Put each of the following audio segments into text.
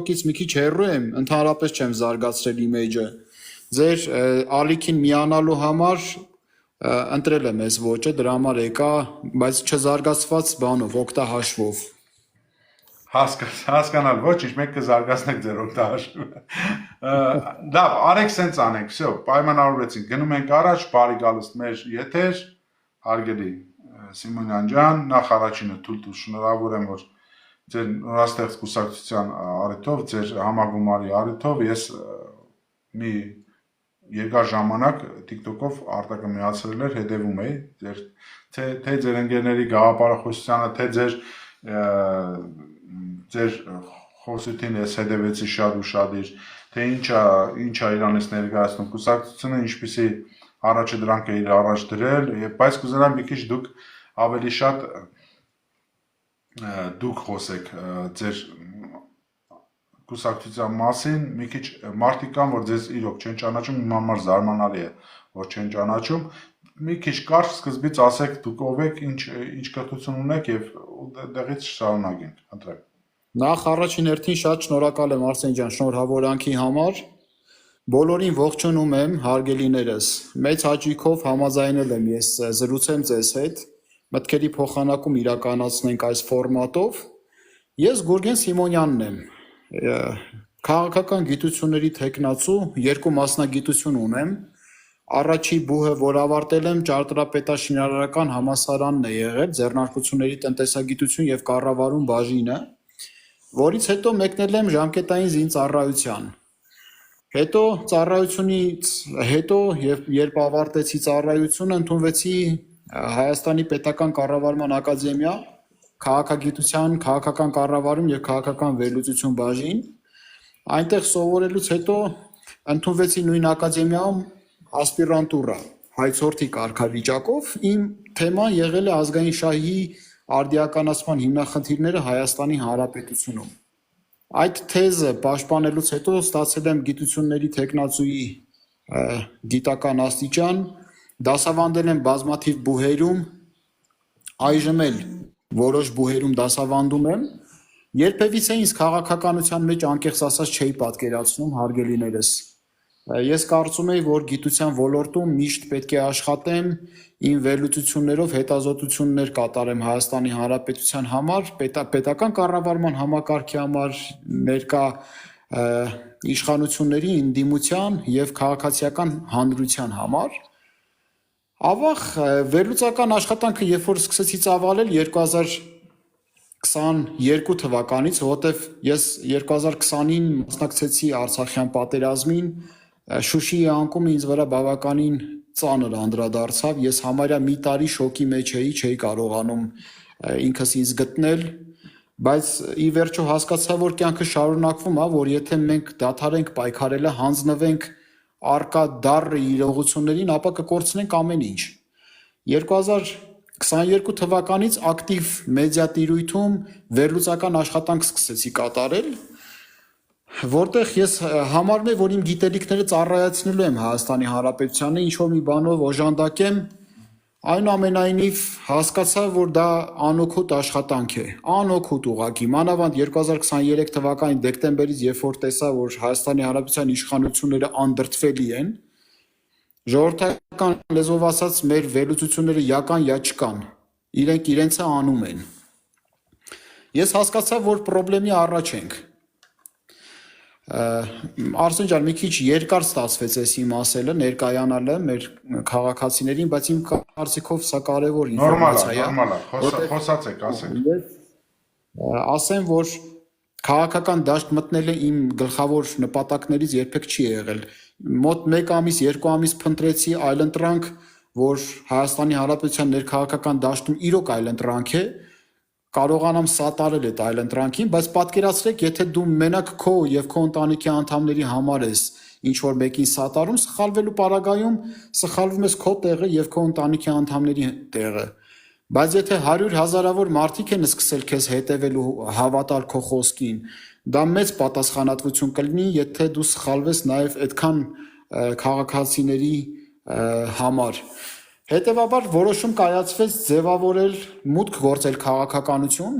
TikTok-ից մի քիչ հեռու եմ, ընդհանրապես չեմ զարգացրել իմիջը։ Ձեր ալիքին միանալու համար ընտրել եմ այս ոճը, դրա համար եկա, բայց չզարգացված բանով, օգտահաշվով։ Հասկանալ, ոչինչ, մենք կզարգացնենք ձեր օգտահաշվը։ Լավ, արեք սենց անենք, всё, պայմանավորվեցինք, գնում ենք առաջ, բարի գալուստ մեր եթեր, հարգելի Սիմոնյան ջան, նախ առաջինը թույլ տուր, շնորհավոր եմ, որ ձեր նորաստեղծ կուսակցության առիթով, ձեր համագումարի առիթով ես մի երկար ժամանակ TikTok-ով արտակը միացրել էր, հետևում էի, թե ձեր ընկերների գաղափարախոսությանը, թե ձեր խոսությունին ես հետևեցի շատ ու շատիր, թե ինչա իրանից ներկայացնում կուսակցությունը, ինչպիսի առաջը դրանք է իր առաջ դրել, բայց կուզենամ մի քիչ դուք ավելի շատ դուք խոսեք ձեր կուսակցության մասին, մի քիչ մարդիկ կան, որ ձեզ իրոք չեն ճանաչում, իմ համար զարմանալի է, որ չեն ճանաչում, մի քիչ կարճ սկզբից ասեք դուք ով եք, ինչ կրթություն ունեք եւ դեղից շարունակենք, խնդրեմ։ Նախ առաջին հերթին շատ շնորհակալ եմ Արսեն ջան շնորհավորանքի համար։ Բոլորին ողջունում եմ, հարգելիներս։ Մեծ հաճույքով համաձայնել եմ ես զրուցեմ ձեզ հետ, մտքերի փոխանակում իրականացնենք այս ֆորմատով։ Ես Գուրգեն Սիմոնյանն եմ։ Քաղաքական գիտությունների թեկնածու, երկու մասնագիտություն ունեմ։ Առաջի բուհը, որ ավարտել եմ, ճարտարապետաշինարարական համալսարանն է եղել, ձեռնարկությունների տնտեսագիտություն եւ կառավարում բաժինը, որից հետո մեկնել եմ ժամկետային զինծառայության։ Հետո ծառայությունից հետո երբ ավարտեցի ծառայությունը, ընդունվեցի Հայաստանի Պետական Կառավարման ակադեմիա, քաղաքագիտության, քաղաքական կառավարում եւ քաղաքական վերլուծություն բաժին։ Այնտեղ սովորելուց հետո ընդունվեցի նույն ակադեմիայում ասպիրանտուրա հայցորդի կարգավիճակով, իմ թեման եղել է ազգային շահի արդիականացման հիմնախնդիրները Հայաստանի Հանրապետությունում։ Այդ թեզը պաշտպանելուց հետո ստացել եմ գիտությունների թեկնածուի գիտական աստիճան, դասավանդել եմ բազմաթիվ բուհերում, այժմ էլ որոշ բուհերում դասավանդում եմ, երբևիցե ինձ քաղաքականության մեջ անկեղծ ասած չէի պատկերացնում, հարգելիներս։ Ես կարծում եի, որ գիտության ոլորտում միշտ պետք է աշխատեմ, իմ վերլուծություններով հետազոտություններ կատարեմ Հայաստանի Հանրապետության համար, պետական կառավարման համակարգի համար, ներկա իշխանությունների ընդդիմության եւ քաղաքացիական հանրության համար։ Ավաղ վերլուծական աշխատանքը երբ որ սկսեցի ծավալել 2022 թվականից, որովհետեւ ես 2020-ին մասնակցեցի Արցախյան պատերազմին, Շուշիի անկումը ինձ վրա բավականին ծանր անդրադարձավ, ես համարյա մի տարի շոկի մեջ չէի կարողանում ինքս ինձ գտնել, բայց ի վերջո հասկացա, որ կյանքը շարունակվում է, որ եթե մենք դադարենք պայքարելը, հանձնվենք առկա դառը իրողություններին, ապա կկորցնենք ամեն ինչ։ 2022 թվականից ակտիվ մեդիա տիրույթում վերլուծական աշխատանք սկսեցի կատարել, որտեղ ես համարում եմ, որ իմ գիտելիքները ծառայեցնելու եմ Հայաստանի Հանրապետությանը, ինչ-որ մի բանով օժանդակեմ, այնուամենայնիվ հասկացա, որ դա անօգուտ աշխատանք է, անօգուտ ուղղակի, մանավանդ 2023 թվականի դեկտեմբերից, երբ որ տեսա, որ Հայաստանի Հանրապետության իշխանությունները անդրդվելի են, ժողովրդական լեզվով ասած մեր վերլուծությունները յական յա չկան, իրենք իրենցը անում են։ Ես հասկացա, որ խնդրի առաջ ենք։ Արսեն ջան, մի քիչ երկար ստացվեց այս իմ ասելը, ներկայանալը մեր քաղաքացիներին, բայց իմ կարծիքով սա կարևոր ինֆորմացիա է։ Նորմալ է, խոսացեք, ասեք։ Ասեմ, որ քաղաքական դաշտ մտնելը իմ գլխավոր նպատակներից երբեք չի եղել։ Մոտ 1 ամիս, 2 ամիս փնտրեցի այլընտրանք, որ Հայաստանի Հանրապետության ներքաղաքական դաշտում իրոք այլընտրանք է, կարողանամ սատարել այդ այլընտրանքին, բայց պատկերացրեք, եթե դու մենակ քո եւ քո ընտանիքի անդամների համար ես ինչ որ մեկին սատարում, սխալվելու պարագայում սխալվում ես քո տեղը եւ քո ընտանիքի անդամների տեղը։ Բայց եթե 100 հազարավոր մարդիկ են սկսել քեզ հետևել ու հավատալ քո խոսքին, դա մեծ պատասխանատվություն կլինի, եթե դու սխալվես նաեւ այդքան քաղաքացիների համար։ Հետևաբար որոշում կայացվեց ձևավորել մուտք գործել քաղաքականություն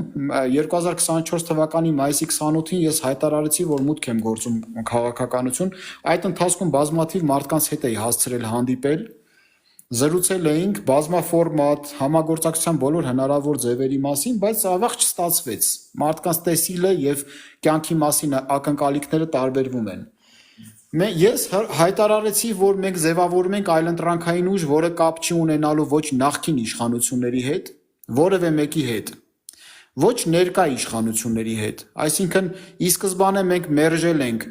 2024 թվականի մայիսի 28-ին ես հայտարարեցի, որ մուտք եմ գործում քաղաքականություն, այդ ընթացքում բազմաթիվ մարդկանց հետ էի հասցրել հանդիպել, զրուցել էինք բազմաֆորմատ համագործակցության բոլոր հնարավոր ձևերի մասին, բայց ավաղ չստացվեց, մարդկանց տեսիլը եւ կյանքի մասին ակնկալիքները տարբերվում են։ Ես հայտարարեցի, որ մենք ձևավորում ենք այլընտրանքային ուժ, որը կապ չի ունենալու ոչ նախկին իշխանությունների հետ, որևէ մեկի հետ, ոչ ներկա իշխանությունների հետ։ Այսինքն, ի սկզբանե մենք մերժել ենք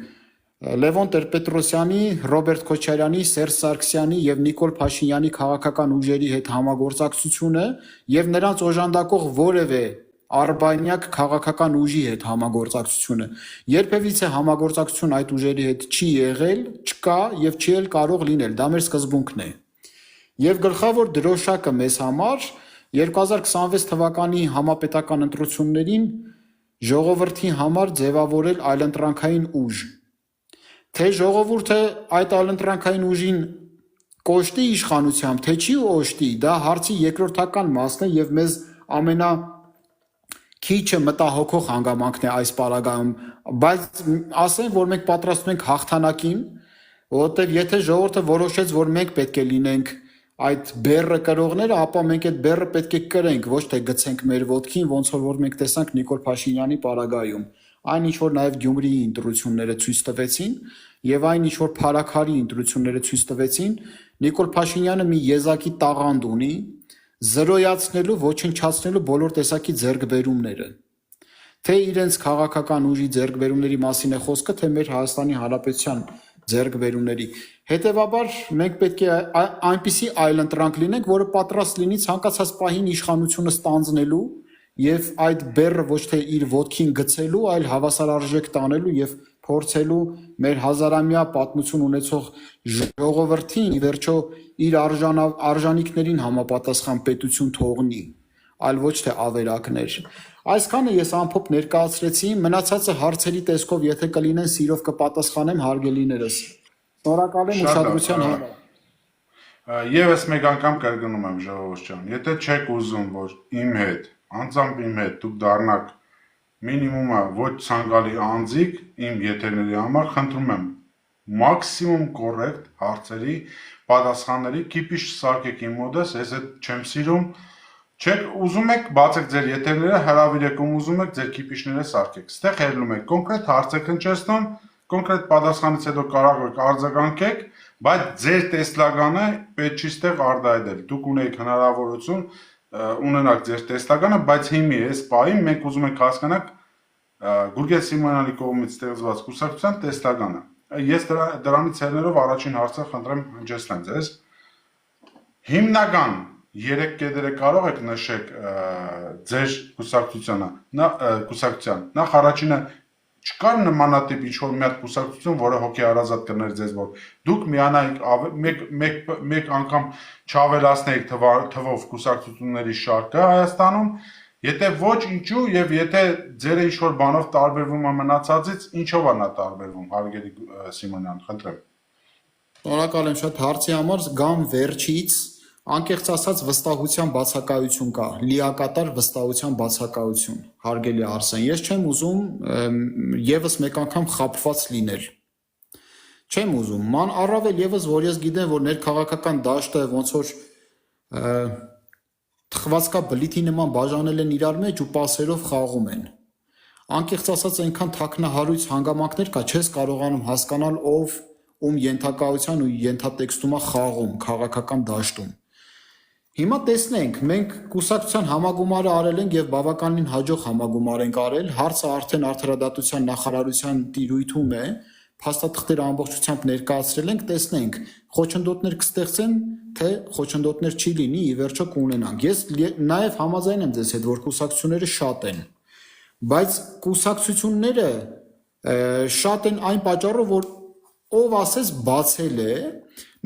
Լևոն Տեր-Պետրոսյանի, Ռոբերտ Քոչարյանի, Սերժ Սարգսյանի եւ Նիկոլ Փաշինյանի քաղաքական ուժերի հետ համագործակցությունը եւ նրանց օժանդակող որևէ արբանյակ քաղաքական ուժի հետ համագործակցությունը։ Երբևիցե համագործակցություն այդ ուժերի հետ չի եղել, չկա եւ չի էլ կարող լինել, դա մեր սկզբունքն է։ Եվ գլխավոր դրոշակը մեզ համար 2026 թվականի համապետական ընտրություններին ժողովրդի համար ձևավորել այլընտրանքային ուժ։ Թե ժողովուրդը այդ այլընտրանքային ուժին կոշտի իշխանությամբ, թե չի օժտի, դա հարցի երկրորդական մասն է եւ մեզ ամենա քիչը մտահոգող հանգամանքն է այս պարագայում, բայց ասեն, որ մենք պատրաստվում ենք հաղթանակին, որովհետև եթե ժողովուրդը որոշեց, որ մենք պետք է լինենք այդ բեռը կրողները, ապա մենք այդ բեռը պետք է կրենք, ոչ թե գցենք մեր ոտքին, ոնց որ մենք տեսանք Նիկոլ Փաշինյանի պարագայում։ Այն ինչ որ նաև Գյումրիի ընտրությունները ցույց տվեցին, եւ այն ինչ որ Փարաքարի ընտրությունները ցույց տվեցին, Նիկոլ Փաշինյանը մի եզակի տաղանդ ունի զրոյացնելու, ոչնչացնելու բոլոր տեսակի ձեռքբերումները։ Թե իրենց քաղաքական ուժի ձեռքբերումների մասին է խոսքը, թե մեր Հայաստանի Հանրապետության ձեռքբերումների։ Հետևաբար մենք պետք է այնպիսի այլընտրանք լինենք, որը պատրաստ լինի ցանկացած պահին իշխանությունը ստանձնելու եւ այդ բեռը ոչ թե իր ոտքին գցելու, այլ հավասարարժեք տանելու եւ փորձելու մեր հազարամյա պատմություն ունեցող ժողովրդին ի վերջո իր արժանինքներին համապատասխան պետություն թողնի, այլ ոչ թե ավերակներ։ Այսքանը ես ամփոփ ներկայացրեցի, մնացածը հարցերի տեսքով եթե կլինեն, սիրով կպատասխանեմ հարգելիներս։ Շնորհակալ եմ ուշադրության համար։ Եվս մեկ անգամ կրկնում եմ ժողովուրդ ջան, եթե չեք ուզում, որ իմ հետ, անձամբ իմ հետ դուք դառնաք մինիմումը ոչ ցանկալի անձիկ իմ եթերների համար, խնդրում եմ մաքսիմում կոռեկտ հարցերի պատասխանների կիպիշ սարքեք իմ մոդես, ես այդ չեմ սիրում, չեք ուզում եք բացեք ձեր եթերները, հրավիրեք ում ուզում եք ձեր կիպիշները սարքեք, ստեղ ելնում եք կոնկրետ հարց եք հնչեցնում, կոնկրետ պատասխանից հետո կարող եք արձագանքեք, բայց ձեր տեսլականը պետք չի ստեղ արտահայտել, դուք ունեք հնարավորություն ունենաք ձեր տեսլականը, բայց հիմի այս պահին մենք ուզում ենք հասկանանք Գուրգեն Սիմոնյանի կողմից ստեղծված կուսակցության տեսլականը։ Ես դրանից ելնելով առաջին հարցը խնդրեմ հնչեցնեմ ձեզ։ Հիմնական 3 կետերը կարող եք նշեք ձեր կուսակցության։ Նախ առաջինը չկար նմանատիպ ինչ-որ մի հատ կուսակցություն, որը հոգեհարազատ կներ ձեզ, որ դուք միանայիք մեկ անգամ չավելացնեիք թվով կուսակցությունների շարքը Հայաստանում, եթե ոչ ինչու եւ եթե ձերը ինչ-որ բանով տարբերվում է մնացածից, ինչով է նա տարբերվում, հարգելի Սիմոնյան, խնդրեմ։ Շնորհակալ եմ շատ հարցի համար, գամ վերջից, անկեղծ ասած վստահության բացակայություն կա, լիակատար վստահության բացակայություն, հարգելի Արսեն, ես չեմ ուզում եւս մեկ անգամ խաբված լինել։ Չեմ ուզում, ման առավել եւս, որ ես գիտեմ, որ ներքաղաքական դաշտը ոնց որ թխվածքա բլիթի նման բաժանել են իրար մեջ ու պասերով խաղում են։ Անկեղծ ասած այնքան թաքնահարույց հանգամանքներ կա, չես կարողանում հասկանալ ով ում ենթակայության ու ենթատեքստում է խաղում քաղաքական դաշտում։ Հիմա տեսնենք, մենք կուսակցության համագումարը արել ենք եւ բավականին հաջող համագումար ենք արել, հարցը արդեն արդարադատության նախարարության տիրույթում է, փաստաթղթերը ամբողջությամբ ներկայացրել ենք, տեսնենք, խոչընդոտներ կստեղծեն, թե խոչընդոտներ չի լինի, ի վերջո կունենանք։ Ես նաեւ համաձայն եմ ձեզ հետ, որ կուսակցությունները շատ են, բայց կուսակցությունները շատ են այն պատճառով, որ ով ասես բացել է,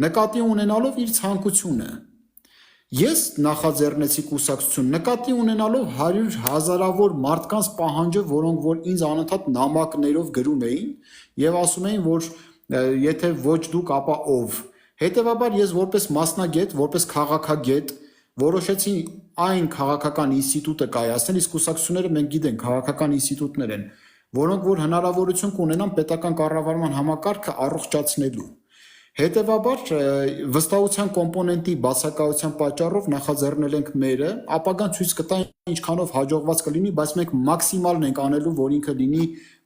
նկատի ունենալով իր ցանկությունը։ Ես նախաձեռնեցի կուսակցություն, նկատի ունենալով 100,000-ավոր մարդկանց պահանջը, որոնք որ ինձ անընդհատ նամակներով գրում էին եւ ասում էին, որ եթե ոչ դուք, ապա ով։ Հետևաբար ես որպես մասնագետ, որպես քաղաքագետ որոշեցի այն քաղաքական ինստիտուտը կայացնել, իսկ կուսակցությունները մենք գիտենք քաղաքական ինստիտուտներ են, որոնք որ հնարավորություն կունենան պետական կառավարման համակարգը առողջացնելու։ Հետևաբար վստահության կոմպոնենտի բացակայության պատճառով նախաձեռնել ենք մերը, ապագան ցույց կտա ինչքանով հաջողված կլինի, բայց մենք մաքսիմալն ենք անելու, որ ինքը լինի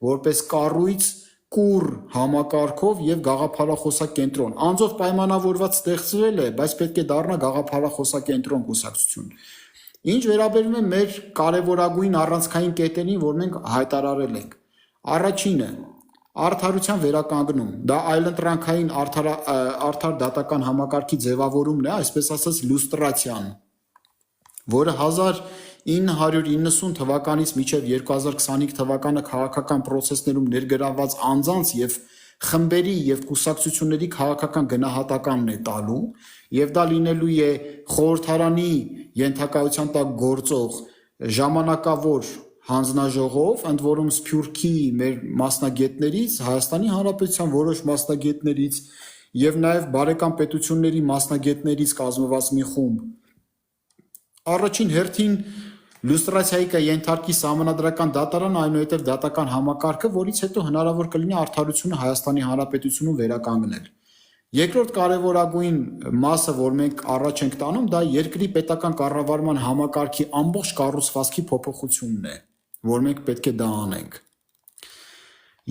որպես կառույց կուռ համակարգով եւ գաղափարախոսակենտրոն։ Անձով պայմանավորված ստեղծվել է, բայց պետք է դառնա գաղափարախոսակենտրոն կուսակցություն։ Ինչ վերաբերում է մեր կարևորագույն առանցքային կետերին, որ մենք հայտարարել ենք։ Առաջինը արդարության վերականգնում, դա այլընտրանքային արդար դատական համակարգի ձևավորումն է, այսպես ասած լյուստրացիան, որը 1990 թվականից մինչև 2025 թվականը քաղաքական պրոցեսներում ներգրավված անձանց եւ խմբերի եւ կուսակցությունների քաղաքական գնահատականն է տալու, եւ դա լինելու է խորհրդարանի ենթակայության տակ գործող ժամանակավոր հանձնաժողով, ընդ որում Սփյուռքի մեր մասնագետներից, Հայաստանի Հանրապետության որոշ մասնագետներից եւ նաեւ բարեկամ պետությունների մասնագետներից կազմված մի խումբ։ Առաջին հերթին լյուստրացիայի կենթարկի սահմանադրական դատարան, այնուհետև դատական համակարգը, որից հետո հնարավոր կլինի արդարությունը Հայաստանի Հանրապետությունում վերականգնել։ Երկրորդ կարևորագույն մասը, որ մենք առաջ ենք տանում, դա երկրի պետական կառավարման համակարգի ամբողջ կառուցվածքի փոփոխությունն է, որ մենք պետք է դա անենք։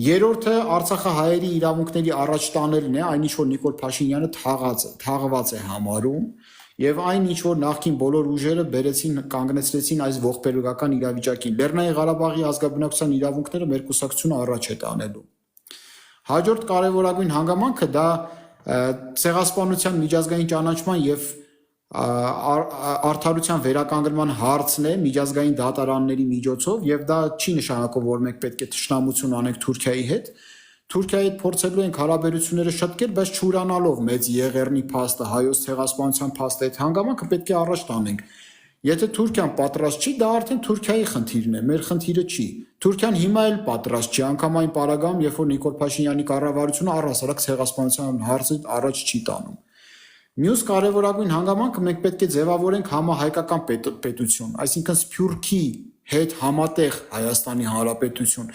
Երրորդը Արցախահայերի իրավունքների առաջ տանելն է, այն ինչ որ Նիկոլ Փաշինյանը թաղված է համարում, եւ այն ինչ որ նախկին բոլոր ուժերը բերեցին, կանգնեցրեցին այս ողբերգական իրավիճակին։ Լեռնային Ղարաբաղի ազգաբնակության իրավունքները մեր կուսակցությունը առաջ է տանելու։ Հաջորդ կարևորագույն հանգամանքը դա ցեղասպանության միջազգային ճանաչման եւ արդարության վերականգնման հարցն է միջազգային դատարանների միջոցով եւ դա չի նշանակում, որ մենք պետք է թշնամություն անենք Թուրքիայի հետ։ Թուրքիայի հետ փորձելու ենք հարաբերությունները շտկել, բայց չուրանալով մեծ Եղեռնի փաստը, հայոց ցեղասպանության փաստը, այդ հանգամանքը պետք է առաջ տանենք։ Եթե Թուրքիան պատրաստ չի, դա արդեն Թուրքիայի խնդիրն է, մեր խնդիրը չի։ Թուրքիան հիմա էլ պատրաստ չի, անգամ այն պարագայում, երբ որ Նիկոլ Փաշինյանի կառավարությունը առհասարակ ցեղասպանության հարցը առաջ չի տանում։ Մյուս կարևորագույն հանգամանքը մենք պետք է ձևավորենք համահայկական պետություն, այսինքն Սփյուռքի հետ համատեղ Հայաստանի Հանրապետություն։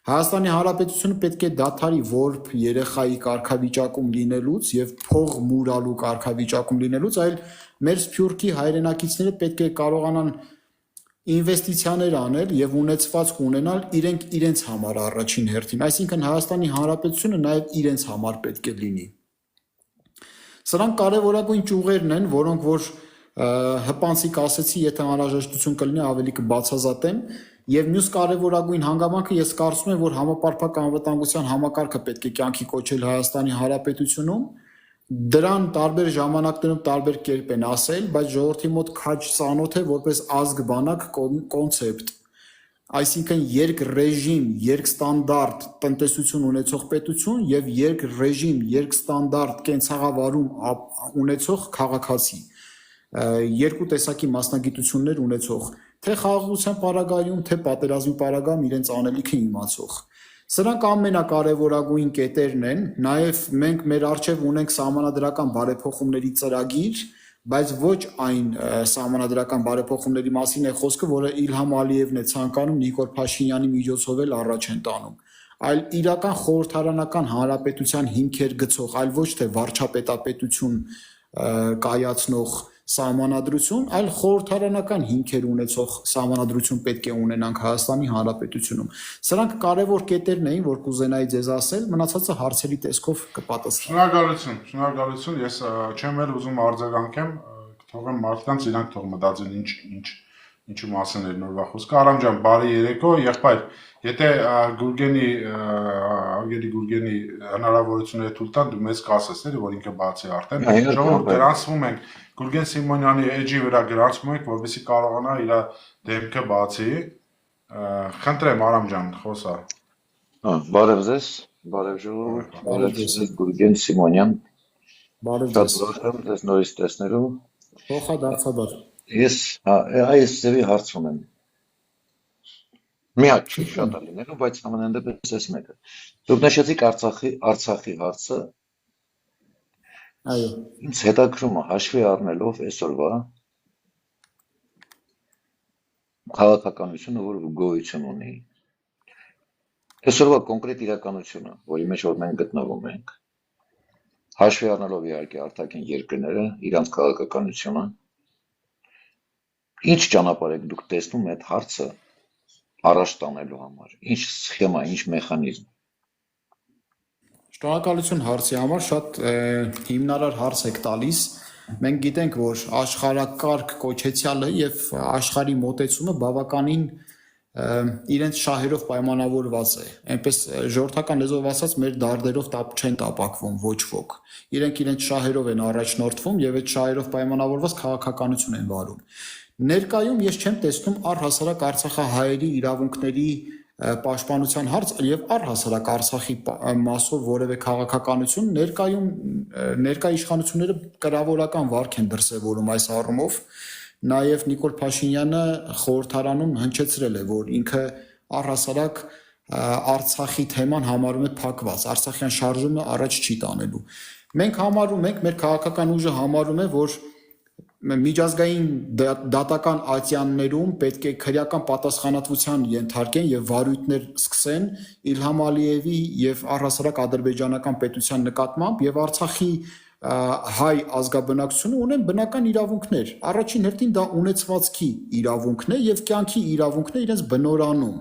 Հայաստանի Հանրապետությունը պետք է դադարի որբ երեխայի կարգավիճակում լինելուց եւ փող մուրալու կարգավիճակում լինելուց, այլ մեր Սփյուռքի հայրենակիցները պետք է կարողանան ինվեստիցիաներ անել եւ ունեցվածք ունենալ իրենց համար առաջին հերթին, այսինքն Հայաստանի Հանրապետությունը նաեւ իրենց համար պետք է լինի։ Սրանք կարևորագույն ճյուղերն են, որոնք որ հպանցիկ ասեցի, եթե անհրաժեշտություն կլինի ավելի կբացազատեմ, եւ մյուս կարևորագույն հանգամանքը ես կարծում եմ, որ համապարփակ անվտանգության համակարգը պետք է կյանքի կոչել Հայաստանի Հանրապետությունում, դրան տարբեր ժամանակներում տարբեր կերպ են ասել, բայց ժողովրդի մոտ քաջ ծանոթ է որպես ազգ բանակ կոնցեպտ, այսինքն երկրեժիմ, երկստանդարտ տնտեսություն ունեցող պետություն եւ երկրեժիմ, երկստանդարտ կենցաղավարում ունեցող քաղաքացի, երկու տեսակի մասնագիտություններ ունեցող, թե խաղաղության պարագայում, թե պատերազմի պարագայում իրենց անելիքը իմացող։ Սրանք ամենակարևորագույն կետերն են, նաև մենք մեր առջև ունենք սահմանադրական բարեփոխումների ծրագիր, բայց ոչ այն սահմանադրական բարեփոխումների մասին է խոսքը, որը Իլհամ Ալիևն է ցանկանում Նիկոլ Փաշինյանի միջոցով էլ առաջ են տանում, այլ իրական խորհրդարանական հանրապետության հիմքեր գցող, այլ ոչ թե վարչապետապետություն կայացնող սահմանադրություն, այլ խորհրդարանական հիմքեր ունեցող սահմանադրություն պետք է ունենանք Հայաստանի Հանրապետությունում։ Սրանք կարևոր կետերն էին, որ կուզենայի ձեզ ասել, մնացածը հարցերի տեսքով կպատասխանեմ։ Շնորհակալություն, ես չեմ էլ ուզում արձագանքեմ, թողեմ մարդկանց իրանք թող մտածեն ինչու մասին էր նորվա խոսքը։ Արամ ջան, բարի երեկո, եղբայր, եթե Արգելի Գուրգենի հնարավորությունները թույլ տան, դու մեզ կասես, որ ինքը բացի արդեն։ Ժողովուրդ գրանցվում ենք Գուրգեն Սիմոնյանի էջի վրա գրանցվում ենք, որովհետեւ կարողանա իր դեմքը բացի։ Խնդրեմ Արամ ջան, խոսա։ Բարև ձեզ, բարև ժողովուրդ, բարև ձեզ Գուրգեն Սիմոնյան։ Բարև ձեզ։ Շատ ուրախ եմ ձեզ նորից տեսնելու։ Փոխա դարձաբար։ Ես այս ձևի հարցում եմ։ Միակ չի շատ լինելու, բայց ամենայն դեպս էս մեկը։ Դուք նշեցիք Արցախի հարցը։ Այո։ Ինձ հետաքրում է հաշվի առնելով այսօրվա քաղաքականությունը, որ գոյություն ունի, այսօրվա կոնկրետ իրականությունը, որի մեջ որ մենք գտնվում ենք, հաշվի առնելով իհարկե արտաքին երկրները, իրանց քաղաքականությունը, ինչ ճանապարհ եք դուք տեսնում այդ հարցը առաջ տանելու համար, ինչ սխեմա, ինչ մեխանիզմ։ Շնորհակալություն հարցի համար, շատ հիմնարար հարց եք տալիս։ Մենք գիտենք, որ աշխարհակարգ կոչեցյալը եւ աշխարհի մոտեցումը բավականին իրենց շահերով պայմանավորված է։ Այնպես ժողովրդական լեզվով ասած, մեր դարդերով չեն տապակվում ոչ ոք։ Իրենք իրենց շահերով են առաջնորդվում եւ այդ շահերով պայմանավորված քաղաքականություն են վարում։ Ներկայում ես չեմ տեսնում առհասարակ արցախահայերի իրավունքների պաշտպանության հարց եւ առհասարակ Արցախի մասով որևէ քաղաքականություն ներկա իշխանությունները կրավորական վարք են դրսևորում այս առումով նաեւ Նիկոլ Փաշինյանը խորհրդարանում հնչեցրել է որ ինքը առհասարակ Արցախի թեման համարում է փակված Արցախյան շարժումը առաջ չի տանելու մենք համարում ենք մեր քաղաքական ուժը համարում է որ միջազգային դատական ատյաններում պետք է քրեական պատասխանատվության ենթարկեն եւ վարույթներ սկսեն Իլհամ Ալիևի եւ առհասարակ ադրբեջանական պետության նկատմամբ եւ Արցախի հայ ազգաբնակչությունը ունեն բնական իրավունքներ առաջին հերթին դա ունեցվածքի իրավունքն է եւ կյանքի իրավունքն է իրենց բնորանում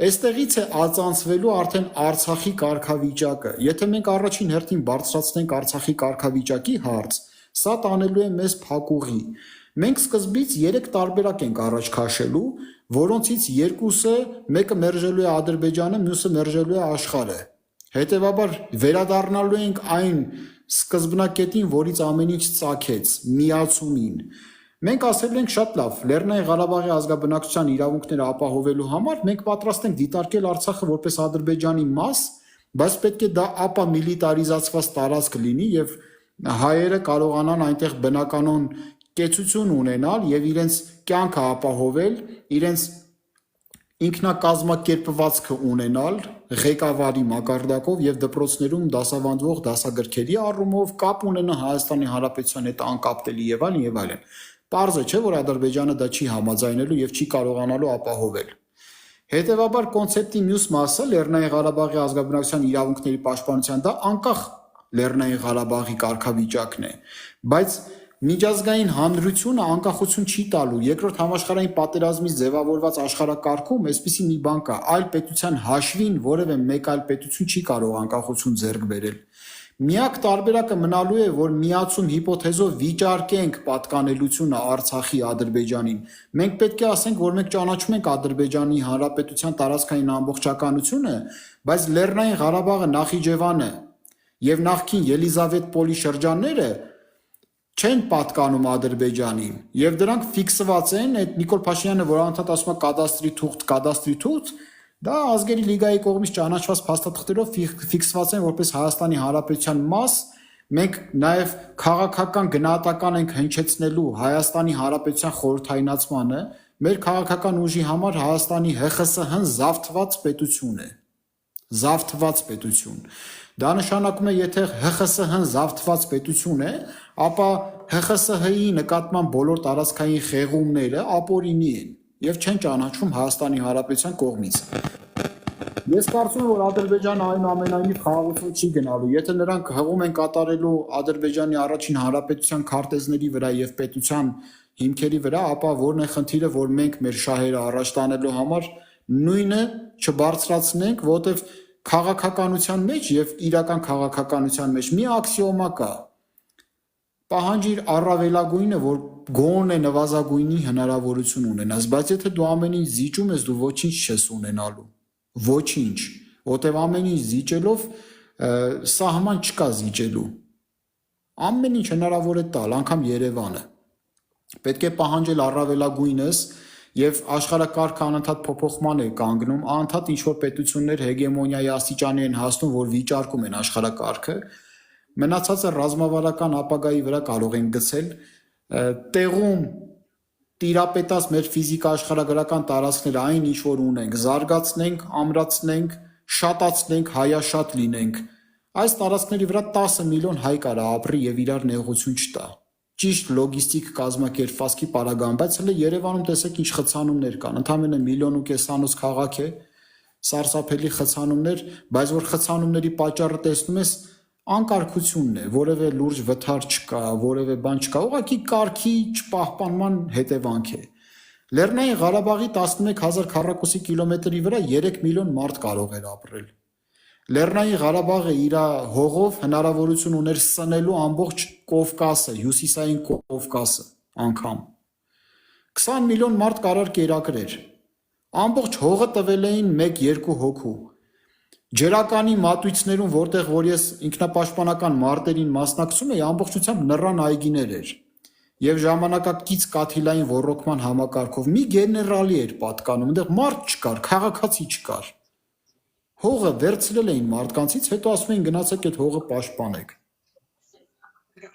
Այստեղից է ածանցվելու արդեն Արցախի կարգավիճակը եթե մենք առաջին հերթին բարձրացնենք Արցախի կարգավիճակի հարց Սա տանելու է մեզ փակուղի։ Մենք սկզբից 3 տարբերակ ենք առաջ քաշելու, որոնցից երկուսը մեկը մերժելու է Ադրբեջանը, մյուսը մերժելու է աշխարհը։ Հետևաբար վերադառնալու ենք այն սկզբնակետին, որից ամեն ինչ ծագեց, միացումին։ Մենք ասել ենք շատ լավ, Լեռնային Ղարաբաղի ազգաբնակչության իրավունքները ապահովելու համար մենք պատրաստ ենք դիտարկել Արցախը որպես Ադրբեջանի մաս, բայց պետք է դա ապամիլիտարիզացված տարածք լինի եւ հայերը կարողանան այնտեղ բնականon կեցություն ունենալ եւ իրենց կյանքը ապահովել, իրենց ինքնակազմակերպվածքը ունենալ ղեկավարի մակարդակով եւ դպրոցներում դասավանդվող դասագրքերի առումով կապ ունենա Հայաստանի Հանրապետության հետ անկապտելի եւ այլն եւ այլն։ Պարզ է, չէ՞ որ Ադրբեջանը դա չի համաձայնելու եւ չի կարողանալու ապահովել։ Հետևաբար կոնցեպտի մյուս մասը Լեռնային Ղարաբաղի ազգաբնակչության իրավունքների պաշտպանության դա անկախ Լեռնային Ղարաբաղի կարգավիճակն է, բայց միջազգային հանրությունը անկախություն չի տալու։ Երկրորդ համաշխարհային պատերազմից ձևավորված աշխարհակարգում այսպիսի մի բան կա, այլ պետության հաշվին որևէ մեկ այլ պետություն չի կարող անկախություն ձեռք բերել։ Միակ տարբերակը մնալու է, որ միացում հիպոթեզով վիճարկենք պատկանելությունը Արցախի Ադրբեջանին։ Մենք պետք է ասենք, որ մենք ճանաչում ենք Ադրբեջանի Հանրապետության տարածքային ամբողջականությունը, բայց Լեռնային Ղարաբաղը Նախիջևանը Եվ նախքին Ելիզավետպոլի շրջանները չեն պատկանում Ադրբեջանին եւ դրանք ֆիքսված են այդ Նիկոլ Փաշինյանը որ անդադ ասում է կադաստրի թուղթ դա ազգերի լիգայի կողմից ճանաչված փաստաթղթերով ֆիքսված են որպես Հայաստանի Հանրապետության մաս մենք նաեւ քաղաքական գնահատական ենք հնչեցնելու Հայաստանի Հանրապետության խորհրդայնացմանը մեր քաղաքական ուժի համար Հայաստանի ՀԽՍՀ-ն զավթված պետություն է զավթված պետություն Դա նշանակում է, եթե ՀԽՍՀ-ն զավթված պետություն է, ապա ՀԽՍՀ-ի նկատմամբ բոլոր տարածքային խեղումները ապօրինի են եւ չեն ճանաչվում Հայաստանի Հանրապետության կողմից։ Ես կարծում եմ, որ Ադրբեջանը այնուամենայնիվ խաղաղություն չի գնալու, եթե նրանք հղում են կատարելու Ադրբեջանի առաջին հանրապետության քարտեզների վրա եւ պետության հիմքերի վրա, ապա որն է խնդիրը, որ մենք մեր շահերը առաջ տանելու համար նույնը չբարձրացնենք, որտեղ քաղաքականության մեջ եւ իրական քաղաքականության մեջ մի աքսիոմա կա պահանջիր առավելագույնը որ գոնե նվազագույնի հնարավորություն ունենաս բայց եթե դու ամեն ինչ զիջում ես դու ոչինչ չես ունենալու ոչինչ որտեւ ամեն ինչ զիջելով սահման չկա զիջելու ամեն ինչ հնարավոր է տալ անգամ Երևանը պետք է պահանջել առավելագույնս Եվ աշխարհակարգը անընդհատ փոփոխման է կանգնում, անընդհատ ինչ-որ պետություններ հեգեմոնիայի աստիճանի են հասնում, որ վիճարկում են աշխարհակարգը, մնացածը ռազմավարական ապագայի վրա կարող են գցել, տեղում տիրապետած մեր ֆիզիկա-աշխարհագրական տարածքները այն ինչ որ ունենք, զարգացնենք, ամրացնենք, շատացնենք, հայաշատ լինենք, Այս տարածքների վրա 10 միլիոն հայ կարա ապրի եւ իրար նեղություն չտա։ Ճիշտ լոգիստիկ կազմակերպվածքի պարագան, բայց հələ Երևանում տեսեք ինչ խցանումներ կան։ Ընդամենը 1.5 միլիոն անոց քաղաք է, սարսափելի խցանումներ, բայց որ խցանումների պատճառը տեսնում ես անկարգությունն է, որևէ լուրջ վթար չկա, որևէ բան չկա, ուղղակի կարգի չպահպանման հետևանք է։ Լեռնային Ղարաբաղի 11,000 քառակուսի կիլոմետրի վրա 3 միլիոն մարդ կարող էր ապրել։ Լեռնային Ղարաբաղը իր հողով հնարավորություն ուներ սնելու ամբողջ Կովկասը, հյուսիսային Կովկասը անգամ։ 20 միլիոն մարդ կարար կերակրեր։ Ամբողջ հողը տվել էին 1-2 հոգու։ Ջերականի մատույցներում, որտեղ որ ես ինքնապաշտպանական մարտերին մասնակցում էի, ամբողջությամբ նռան այգիներ էր։ Եվ ժամանակակից կաթիլային ոռոգման համակարգով մի գեներալի էր պատկանում, այնտեղ մարդ չկար, քաղաքացի չկար։ Հողը վերցրել էին մարդկանցից, հետո ասում էին գնացեք այդ հողը պաշտպանեք։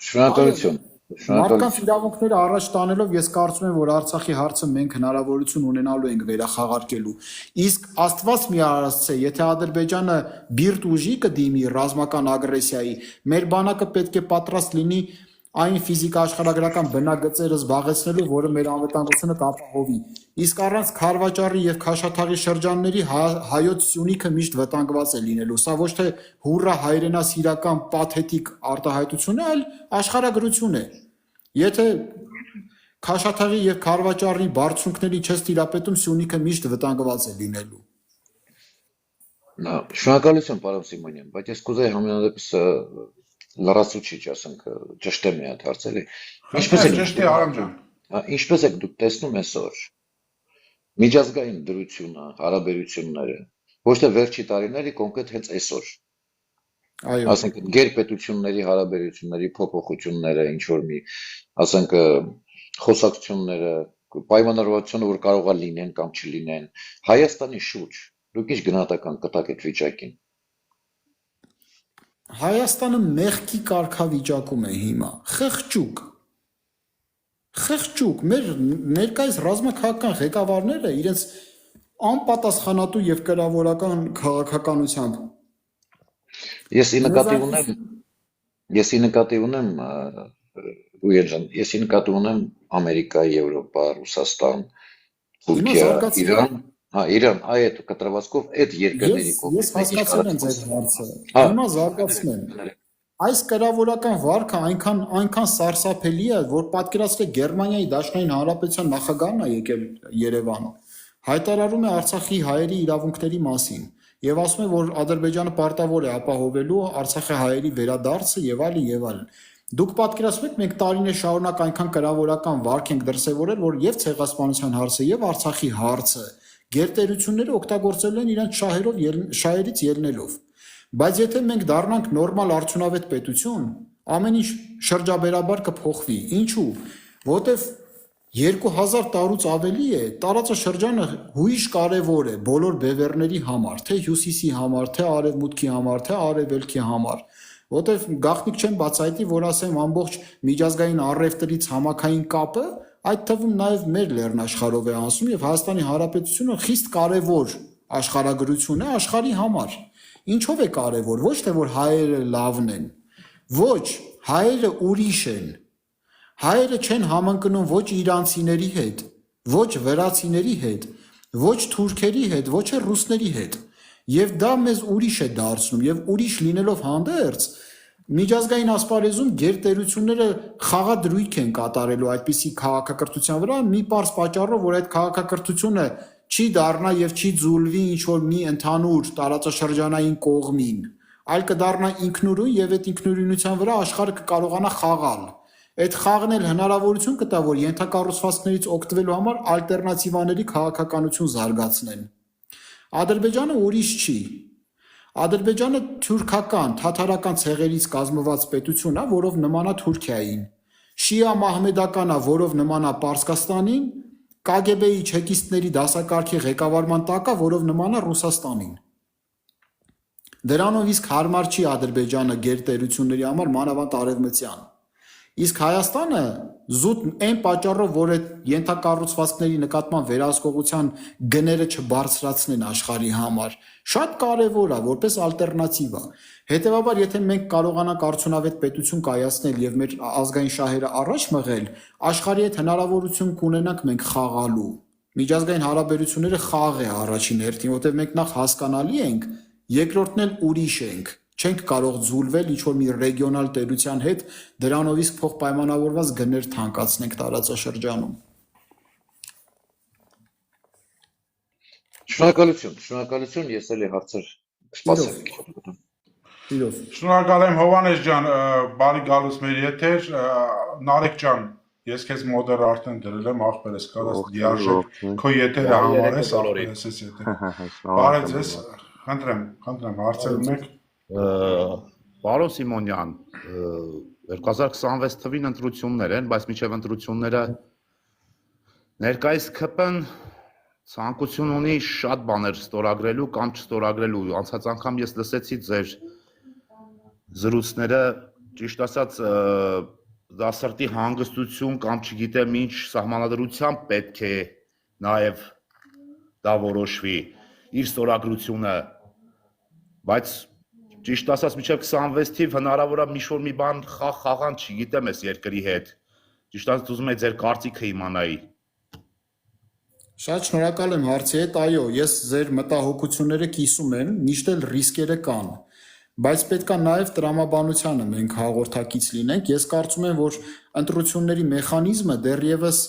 Շնորհակալություն։ Մարդկանց իրավունքները առաջ տանելով ես կարծում եմ, որ Արցախի հարցը մենք հնարավորություն ունենալու ենք վերախաղարկելու։ Իսկ Աստված մի արարածե, եթե Ադրբեջանը բիրտ ուժի կդիմի ռազմական ագրեսիայի, մեր բանակը պետք է պատրաստ լինի այն ֆիզիկա-աշխարհագրական բնագծերը զբաղեցնելու, որը մեր անվտանգությունը կապահովի։ Իսկ առանց Քարվաճառի եւ Քաշաթաղի շրջանների հայոց Սյունիքը միշտ վտանգված է լինելու։ Սա ոչ թե հուրրա հայրենասիրական պաթետիկ արտահայտություն է, այլ աշխարհագրություն է։ Եթե Քաշաթաղի եւ Քարվաճառի բարձունքների չես տիրապետում, Սյունիքը միշտ վտանգված է լինելու։ Շնորհակալություն, պարոն Սիմոնյան, բայց ես կուզեի համենայնդեպս լրացուցիչ, ասենք, ճշտեմ մի հատ հարցերի։ Ինչպես եք դուք տեսնում այսօր միջազգային դրությունը, հարաբերությունները, ոչ թե վերջի տարիների, կոնկրետ հենց այսօր։ Այո։ Ասենք գերպետությունների հարաբերությունների փոփոխությունները, ինչ որ մի, ասենք, խոսակցությունները, պայմանավորվածությունը, որ կարող է լինեն կամ չլինեն, Հայաստանի շուրջ դուք ինչ գնահատական կտաք այդ վիճակին։ Հայաստանը մեղքի կարգավիճակում է հիմա, խեղճուկ, մեր ներկայիս ռազմաքաղաքական ղեկավարները իրենց անպատասխանատու եւ կրավորական քաղաքականությամբ։ Եսի նկատի ունեմ Ուեջան, եսի նկատի ունեմ Ամերիկա, Եվրոպա, Ռուսաստան, Թուրքիա, Իրան, Իրան, այդ կտրվածքով այդ երկրների կողմից։ Ես հասկացել եմ ձեր հարցը։ Հիմա զարգացնեմ։ Այս կրավորական վարքը այնքան սարսափելի է, որ պատկերացրեք Գերմանիայի Դաշնային Հանրապետության նախագահն է եկել Երևան։ Հայտարարում է Արցախի հայերի իրավունքների մասին եւ ասում է, որ Ադրբեջանը պարտավոր է ապահովելու Արցախի հայերի վերադարձը եւ այլն եւ այլն։ Դուք պատկերացնում եք, մենք տարիներ շարունակ այնքան կրավորական վարք ենք դրսևորել, որ եւ ցեղասպանության հարցը եւ Արցախի հարցը գերտերությունները օգտագործել են իրենց շահերից ելնելով։ Բայց եթե մենք դառնանք նորմալ արդյունավետ պետություն, ամեն ինչ շրջաբերաբար կփոխվի։ Ինչու՞։ Որտեվ 2000 տարուց ավելի է տարածաշրջանը հույժ կարևոր է բոլոր բևեռների համար, թե հյուսիսի համար, թե արևմուտքի համար, թե արևելքի համար։ Որտեվ գաղտնիք չեմ բացահայտի, որ ասեմ ամբողջ միջազգային առևտրից համակային կապը, այդ թվում նաև մեր լեռնաշխարհով է անցնում եւ Հայաստանի Հանրապետությունը խիստ կարևոր աշխարհագրություն է աշխարհի համար։ Ինչով է կարևոր, ոչ թե որ հայերը լավն են, ոչ, հայերը ուրիշ են։ Հայերը չեն համընկնում ոչ իրանցիների հետ, ոչ վրացիների հետ, ոչ թուրքերի հետ, ոչ էլ ռուսների հետ։ Եվ դա մեզ ուրիշ է դարձնում եւ ուրիշ լինելով հանդերձ միջազգային ասպարեզում գերտերությունները խաղադրույք են կատարելու այդպիսի քաղաքակրթության վրա մի պարզ պատճառով, որ այդ քաղաքակրթությունը չի դառնա եւ չի ձուլվի ինչ որ մի ընդհանուր տարածաշրջանային կողմին, այլ կդառնա ինքնուրույն եւ այդ ինքնուրույնության վրա աշխարհը կկարողանա խաղալ։ Այդ խաղն էլ հնարավորություն կտա, որ ենթակառուցվածքներից օգտվելու համար ալտերնատիվաների քաղաքականություն զարգացնեն։ Ադրբեջանը ուրիշ չի։ Ադրբեջանը թուրքական, թաթարական ցեղերից կազմված պետություն է, որով նմանա Թուրքիային։ Շիա մահմեդական է, որով նմանա Պարսկաստանին, KGB-ի չեկիստների դասակարգի ղեկավարման տակ է, որով նմանա Ռուսաստանին։ Դրանով իսկ հարմար չի Ադրբեջանը գերտերությունների համար մանավանդ արևմտյան։ Իսկ Հայաստանը Զուտ այն պատճառով, որ այդ ենթակառուցվածքների նկատմամբ վերահսկողության գները չբարձրացնեն աշխարհի համար, շատ կարևոր է որպես ալտերնատիվա։ Հետևաբար, եթե մենք կարողանանք արդյունավետ պետություն կայացնել եւ մեր ազգային շահերը առաջ մղել, աշխարհի հետ հնարավորություն կունենանք մենք խաղալու։ Միջազգային հարաբերությունները խաղ է առաջին հերթին, որտեղ մենք նախ հասկանալի ենք, երկրորդն էլ ուրիշ ենք։ Չենք կարող ձուլվել ինչ-որ մի ռեգիոնալ տերության հետ, դրանով իսկ փոխպայմանավորված գներ թանկացնենք տարածաշրջանում։ Շնորհակալություն, ես էլի հարցեր կսպասեմ։ Իրով։ Շնորհակալ եմ Հովանես ջան, բարի գալուց մեր եթեր, Նարեկ ջան, ես քեզ մոդեր արդեն դրել եմ, ախպեր ես կարաս դիարժեք, քո եթերը համարես, ախպեր ես եթեր։ Բարի ձեզ, խնդրեմ, հարցեր ունեք։ Պարոն Սիմոնյան, 2026 թվին ընտրություններ են, բայց մինչև ընտրությունները ներկայիս ԿՊ-ն ցանկություն ունի շատ բաներ ստորագրելու կամ չստորագրելու։ Անցած անգամ ես լսեցի ձեր զրույցները, ճիշտ ասած, դասարտի հանգստություն կամ չգիտեմ ինչ սահմանադրությամբ պետք է նաև դա որոշվի իր ստորագրությունը, բայց ճիշտ ասած մինչև 26 թիվ հնարավոր է մի-որ մի բան խաղան, չգիտեմ ես երկրի հետ։ Ճիշտ ասած ուզում եմ ձեր կարծիքը իմանայի։ Շատ շնորհակալ եմ հարցի հետ, այո, ես ձեր մտահոգությունները կիսում եմ, միշտ էլ ռիսկերը կան, բայց պետք է նաև տրամաբանությանը մենք հաղորդակից լինենք։ Ես կարծում եմ, որ ընտրությունների մեխանիզմը դեռևս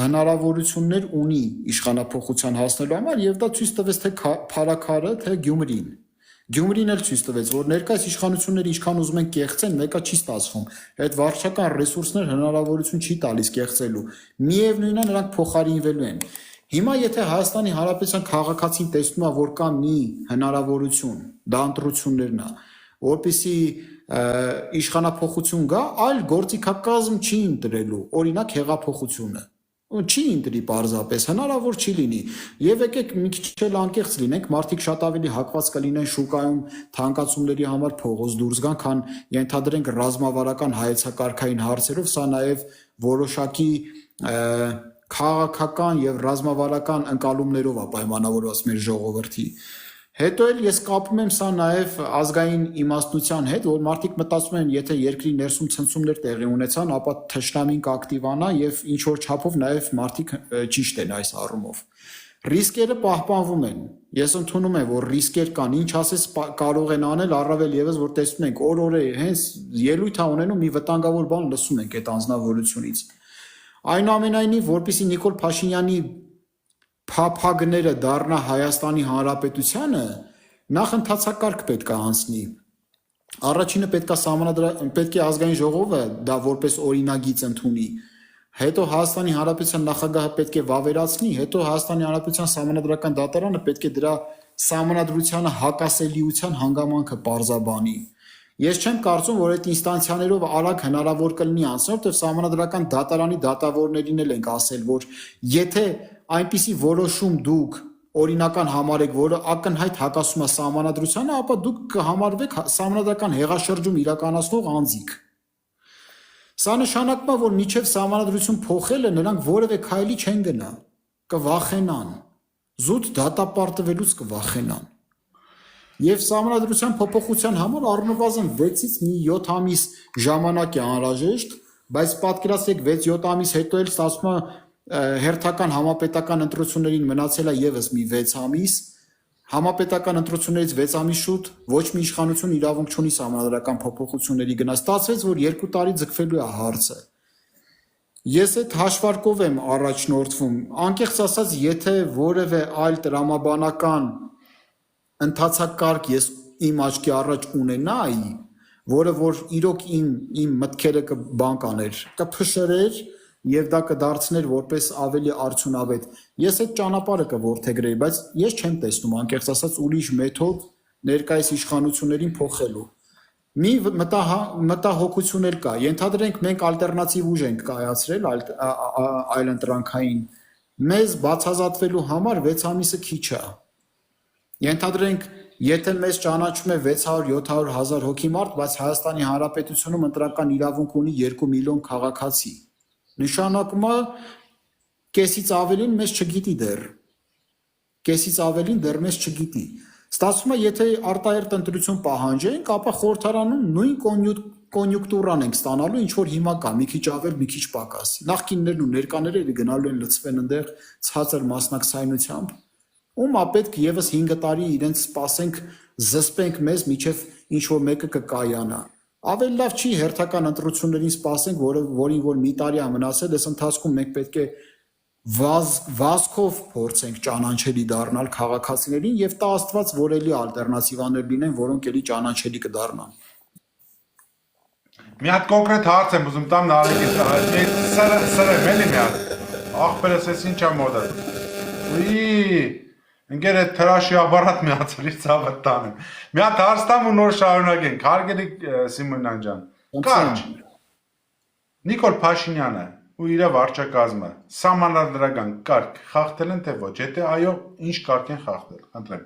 հնարավորություններ ունի իշխանափոխության հասնելու համար, եւ դա ցույց տվեց թե Փարաքարը, թե Գյումրին։ Գյումրին էլ ցույց տվեց, որ ներկայիս իշխանությունները ինչքան ուզում են կեղծեն, մեկը չի ստացվում։ Այդ վարչական ռեսուրսներ հնարավորություն չի տալիս կեղծելու։ Միևնույնն է, նրանք փոխարինվելու են։ Հիմա եթե Հայաստանի Հանրապետության քաղաքացին տեսնում է, որ կա մի հնարավորություն, դա ընտրություններն է, որպեսզի իշխանափոխություն գա, այլ գործիքակազմ չի ընտրելու, օրինակ հեղափոխությունը։ Չի ընտրի պարզապես, հնարավոր չի լինի։ Եվ եկեք մի քիչ էլ անկեղծ լինենք, մարդիկ շատ ավելի հակված կլինեն շուկայում թանկացումների համար փողոց դուրս գան, քան ենթադրենք ռազմավարական հայեցակարգային հարցերով, սա նաև որոշակի քաղաքական եւ ռազմավարական ընկալումներով է պայմանավորված մեր ժողովրդի։ Հետո էլ ես կապում եմ սա նաև ազգային իմաստնության հետ, որ մարդիկ մտածում են, եթե երկրի ներսում ցնցումներ տեղի ունեցան, ապա թշնամին կակտիվանա եւ ինչ որ չափով նաև մարդիկ ճիշտ են այս առումով։ Ռիսկերը պահպանվում են։ Ես ընդունում եմ, որ ռիսկեր կան, ինչ ասես կարող են անել, առավել եւս որ տեսնում ենք օր-օրե հենց ելույթ է ունենում մի վտանգավոր բան լսում ենք այդ անձնավորությունից։ Այնուամենայնիվ, որպեսզի Նիկոլ Փաշինյանի փափագները դառնա Հայաստանի Հանրապետությանը, նախ ընթացակարգ պետք է անցնի։ Առաջինը պետք է ազգային ժողովը դա որպես օրինագիծ ընդունի։ Հետո Հայաստանի Հանրապետության նախագահը պետք է վավերացնի, հետո Հայաստանի Հանրապետության Սահմանադրական դատարանը պետք է դրա սահմանադրությանը հակասելիության հանգամանքը պարզաբանի։ Ես չեմ կարծում, որ այդ ինստանցիաներով արագ հնարավոր կլինի անցնել, որտեղ Սահմանադրական դատարանի դատավորներին էլ ենք ասել, որ եթե այնպիսի որոշում դուք օրինական համարեք, որը ակնհայտ հակասում է սահմանադրությանը, ապա դուք կհամարվեք սահմանադրական հեղաշրջում իրականացնող անձիկ։ Սա նշանակում է, որ միջև սահմանադրություն փոխելը նրանք որևէ քայլի չեն գնա, կվախենան, զուտ դատապարտվելուց կվախենան։ Եվ սահմանադրության փոփոխության համար առնվազն 6-ից մի 7 ամիս ժամանակ է անհրաժեշտ, բայց պատկերացրեք 6-7 ամիս հետո էլ ստացվում է հերթական համապետական ընտրություններին մնացել է եւս մի 6 ամիս, համապետական ընտրություններից 6 ամիս շուտ ոչ մի իշխանություն իրավունք չունի սահմանադրական փոփոխությունների գնալ, ստացվեց, որ 2 տարի ձգվելու է հարցը։ Ես այդ հաշվարկով եմ առաջնորդվում, անկեղծ ասած, եթե որևէ այլ տրամաբանական ընթացակարգ ես իմ աչքի առաջ ունենայի, որը որ իրոք իմ մտքերը կբան կաներ, կփշրեր եւ դա կդարձներ որպես ավելի արդյունավետ։ Ես այդ ճանապարհը կորթեգրեի, բայց ես չեմ տեսնում անկեղծ ասած ուրիշ մեթոդ ներկայիս իշխանություններին փոխելու։ Մի մտահոգություն էլ կա։ Ենթադրենք մենք ալտերնատիվ ուժ ենք կայացրել այլընտրանքային։ Մեզ բացազատվելու համար 6 ամիսը քիչ է։ Ենթադրենք, եթե մեզ ճանաչում է 600-700 հազար հոգի մարդ, բայց Հայաստանի Հանրապետությունում ընտրական իրավունք ունի 2 միլիոն քաղաքացի։ Նշանակում է կեսից ավելին մեզ չգիտի դեռ։ Կեսից ավելին դեռ մեզ չգիտի։ Ստացվում է, եթե արտահերտ ընտրություն պահանջենք, ապա խորհրդարանում նույն կոնյունկտուրան ենք ստանալու, ինչ որ հիմա կա, մի քիչ ավել, մի քիչ պակաս։ Նախկիններն ու ներկաները գնալու են լցվեն այնտեղ ցածր մասնակցայնությամբ։ Ում է պետք եւս 5 տարի իրենց սպասենք, զսպենք մեզ, միջև ինչ որ մեկը կկայանա։ Ավելի լավ չի հերթական ընտրություններին սպասենք, որին որ մի տարի է մնացել, այս ընթացքում մենք պետք է վազքով փորձենք ճանաչելի դառնալ քաղաքացիներին եւ տա Աստված, որ էլի ալտերնատիվաներ լինեն, որոնք էլի ճանաչելի կդառնան։ Մի հատ կոնկրետ հարց եմ ուզում տամ Նարեկին, սրեմ էլի մի հատ, աղբերս ես ինչ եմ մոդը, ընկեր այդ թրաշի աբարատ միացել իր ծավը տանեմ, մի հատ հարց տամ ու նոր շարունակենք, հարգելի Սիմոնյան ջան, կարճ, Նիկոլ Փաշինյանը ու իր վարչակազմը սահմանադրական կարգ խախտել են թե ոչ, եթե այո, ինչ կարգ են խախտել, խնդրեմ։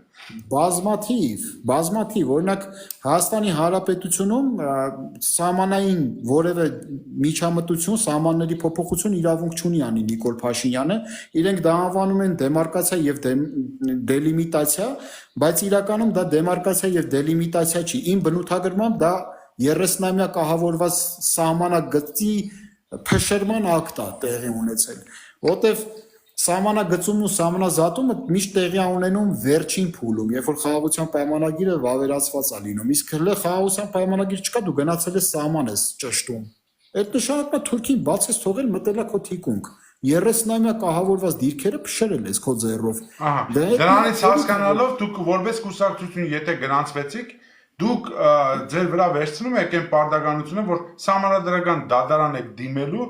Բազմաթիվ, օրինակ Հայաստանի Հանրապետությունում սահմանային որևէ միջամտություն, սահմանների փոփոխություն իրավունք չունի անի Նիկոլ Փաշինյանը, իրենք դա անվանում են դեմարկացիա եւ դելիմիտացիա, բայց իրականում դա դեմարկացիա եւ դելիմիտացիա չի, իմ բնութագրմամբ դա 30-ամյա կահավորված սահմանագծի փշրման ակտ է տեղի ունեցել, որտեվ սահմանագծումն ու սահմանազատումը միշտ տեղի ունենում վերջին փուլում, երբ որ խաղաղության պայմանագիրը վավերացված է լինում, իսկ հենց խաղաղության պայմանագիր չկա, դու գնացել ես սահման ես ճշտում։ Այդ նշանակում է Թուրքին բաց ես թողել մտել է քո թիկունք, 30-ամյա կահավորված դիրքերը փշրել ես քո ձեռով։ Դրանից հասկանալով դուք որպես կուսակցություն եթե գնացվեցիք, դուք ձեր վրա վերցնում եք այն պարտականությունը, որ սահմանադրական դատարան եք դիմելու,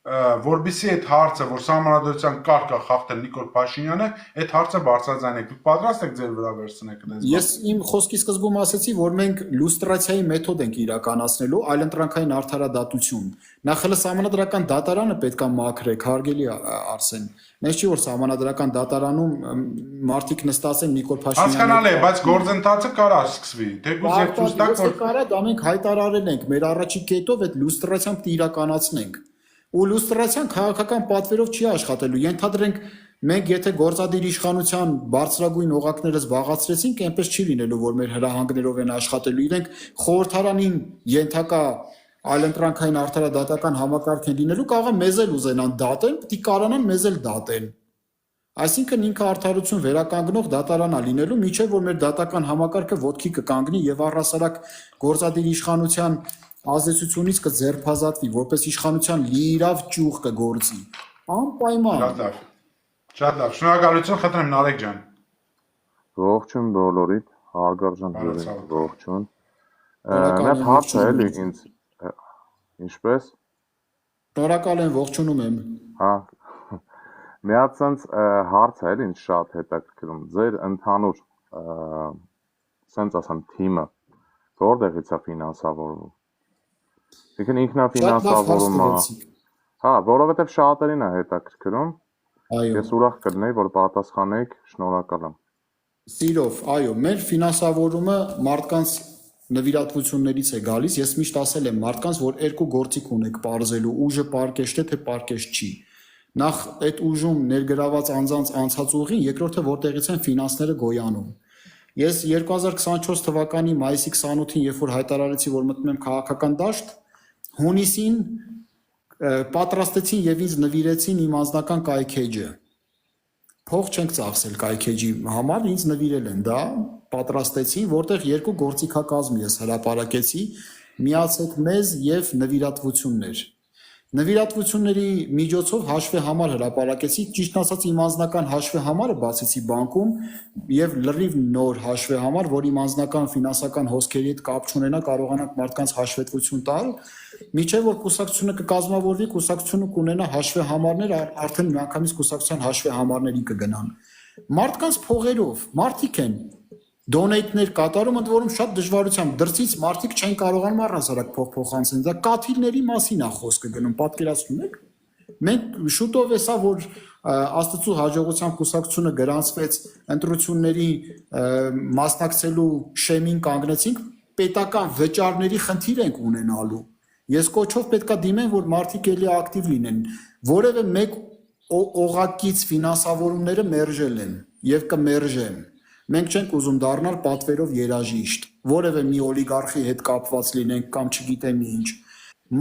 որբիսի այդ հարցը, որ սահմանադրության կարգը խախտել Նիկոլ Փաշինյանը, այդ հարցը բարձրաձայնեք։ Դուք պատրաստ եք ձեր վրա վերցնեք դες։ Ես իմ խոսքի սկզբում ասացի, որ մենք լուստրացիայի մեթոդ ենք իրականացնելու, այլընտրանքային արդարադատություն։ Նախ հենց սահմանադրական դատարանը պետք է մաքրեք, հարգելի Արսեն։ Մենք չի որ սահմանադրական դատարանում մարդիկ նստած են Նիկոլ Փաշինյանը։ Հասկանալի է, բայց գործընթացը կարա սկսվի։ Թեկուզ երբ ցույց տակ որ կարա դա մենք հայտարարել ենք, մեր առաջի կետով այդ լուստրացիան իրականացնենք։ Ու լուստրացիան քաղաքական պատվերով չի աշխատելու։ Ենթադրենք մենք եթե գործադիր իշխանության բարձրագույն օղակները զբաղացրեցինք, այնպես չի լինելու, որ մեր հրահանգներով են աշխատելու։ Իրենք խորհրդարանին ենթակա այլընտրանքային արդարադատական համակարգ են լինելու, կարող է մեզ էլ ուզենան դատեն, պիտի կարողանան մեզ էլ դատեն։ Այսինքն ինքը արդարություն վերականգնող դատարան է լինելու, միջև որ մեր դատական համակարգը ոտքի կկանգնի եւ առհասարակ գործադիր իշխանության ազդեցությունից կձերբազատվի, որպես իշխանության լիիրավ ճյուղ կգործի։ Անպայման։ Շատ լավ։ Շնորհակալություն, խնդրեմ Նարեկ ջան։ Ողջույն բոլորիդ, հարգարժան ձեզ ողջույն։ Նա հարց է էլի ինձ ինչպես։ Շնորհակալ եմ, ողջունում եմ։ Հա։ Մի հատ sense հարց է էլի ինձ շատ հետաքրքրում։ Ձեր ընդհանուր sense ասեմ թիմը որտեղից է ֆինանսավորվում։ Ինքն ինքնաֆինանսավորումը։ Հա, որովհետև շատերին է հետաքրքրում։ Այո։ Ես ուրախ կլինեի, որ պատասխանեք, շնորհակալ եմ։ Սիրով, այո, մեր ֆինանսավորումը մարդկանց նվիրատվություններից է գալիս։ Ես միշտ ասել եմ մարդկանց, որ երկու գործիք ունեք պարզելու՝ ուժը պարկեշտ է, թե պարկեշտ չի։ Նախ այդ ուժում ներգրաված անձանց անցած ուղին, երկրորդը որտեղից են ֆինանսները գոյանում։ Ես 2024 թվականի մայիսի 28-ին, երբ որ հայտարարեցի, որ մտնում եմ քաղաքական դաշտ, հունիսին պատրաստեցին եւ ինձ նվիրեցին իմ անձնական կայքեջը։ Փող չենք ծախսել կայքեջի համար, ինձ նվիրել են դա, պատրաստեցին, որտեղ երկու գործիքակազմ ես հրապարակեցի, միացեք մեզ եւ նվիրատվություններ։ Նվիրատվությունների միջոցով հաշվի համար հրապարակեցի, ճիշտ ասած իմ անձնական հաշվի համարը բացեցի բանկում եւ լրիվ նոր հաշվի համար, որ իմ անձնական ֆինանսական հոսքերի հետ կապ չունենա, կարողանանք մարդկանց հաշվետվություն տալ, միջև որ կուսակցությունը կկազմավորվի, կուսակցությունը կունենա հաշվի համարներ, արդեն միանգամից կուսակցության հաշվի համարների կգնան։ Մարդկանց փողերով, մարդիկ են դոնեյթներ կատարում, ընդ որում շատ դժվարությամբ դրսից մարդիկ չեն կարողանում առհասարակ փող փոխանցել։ Դա կաթիլների մասին է խոսքը գնում, պատկերացնում եք։ Մենք շուտով էսա որ Աստծո հաջողությամբ կուսակցությունը գրանցվեց ընտրությունների մասնակցելու շեմին կանգնեցինք, պետական վճարների խնդիր ենք ունենալու։ Ես կոչով պետքա դիմեմ, որ մարդիկ էլի ակտիվ լինեն։ Որևէ մեկ օղակից ֆինանսավորումները մերժել են եւ կմերժեն։ Մենք չենք ուզում դառնալ պատվերով երաժիշտ, որևէ մի օլիգարխի հետ կապված լինենք կամ չգիտեմ ինչ։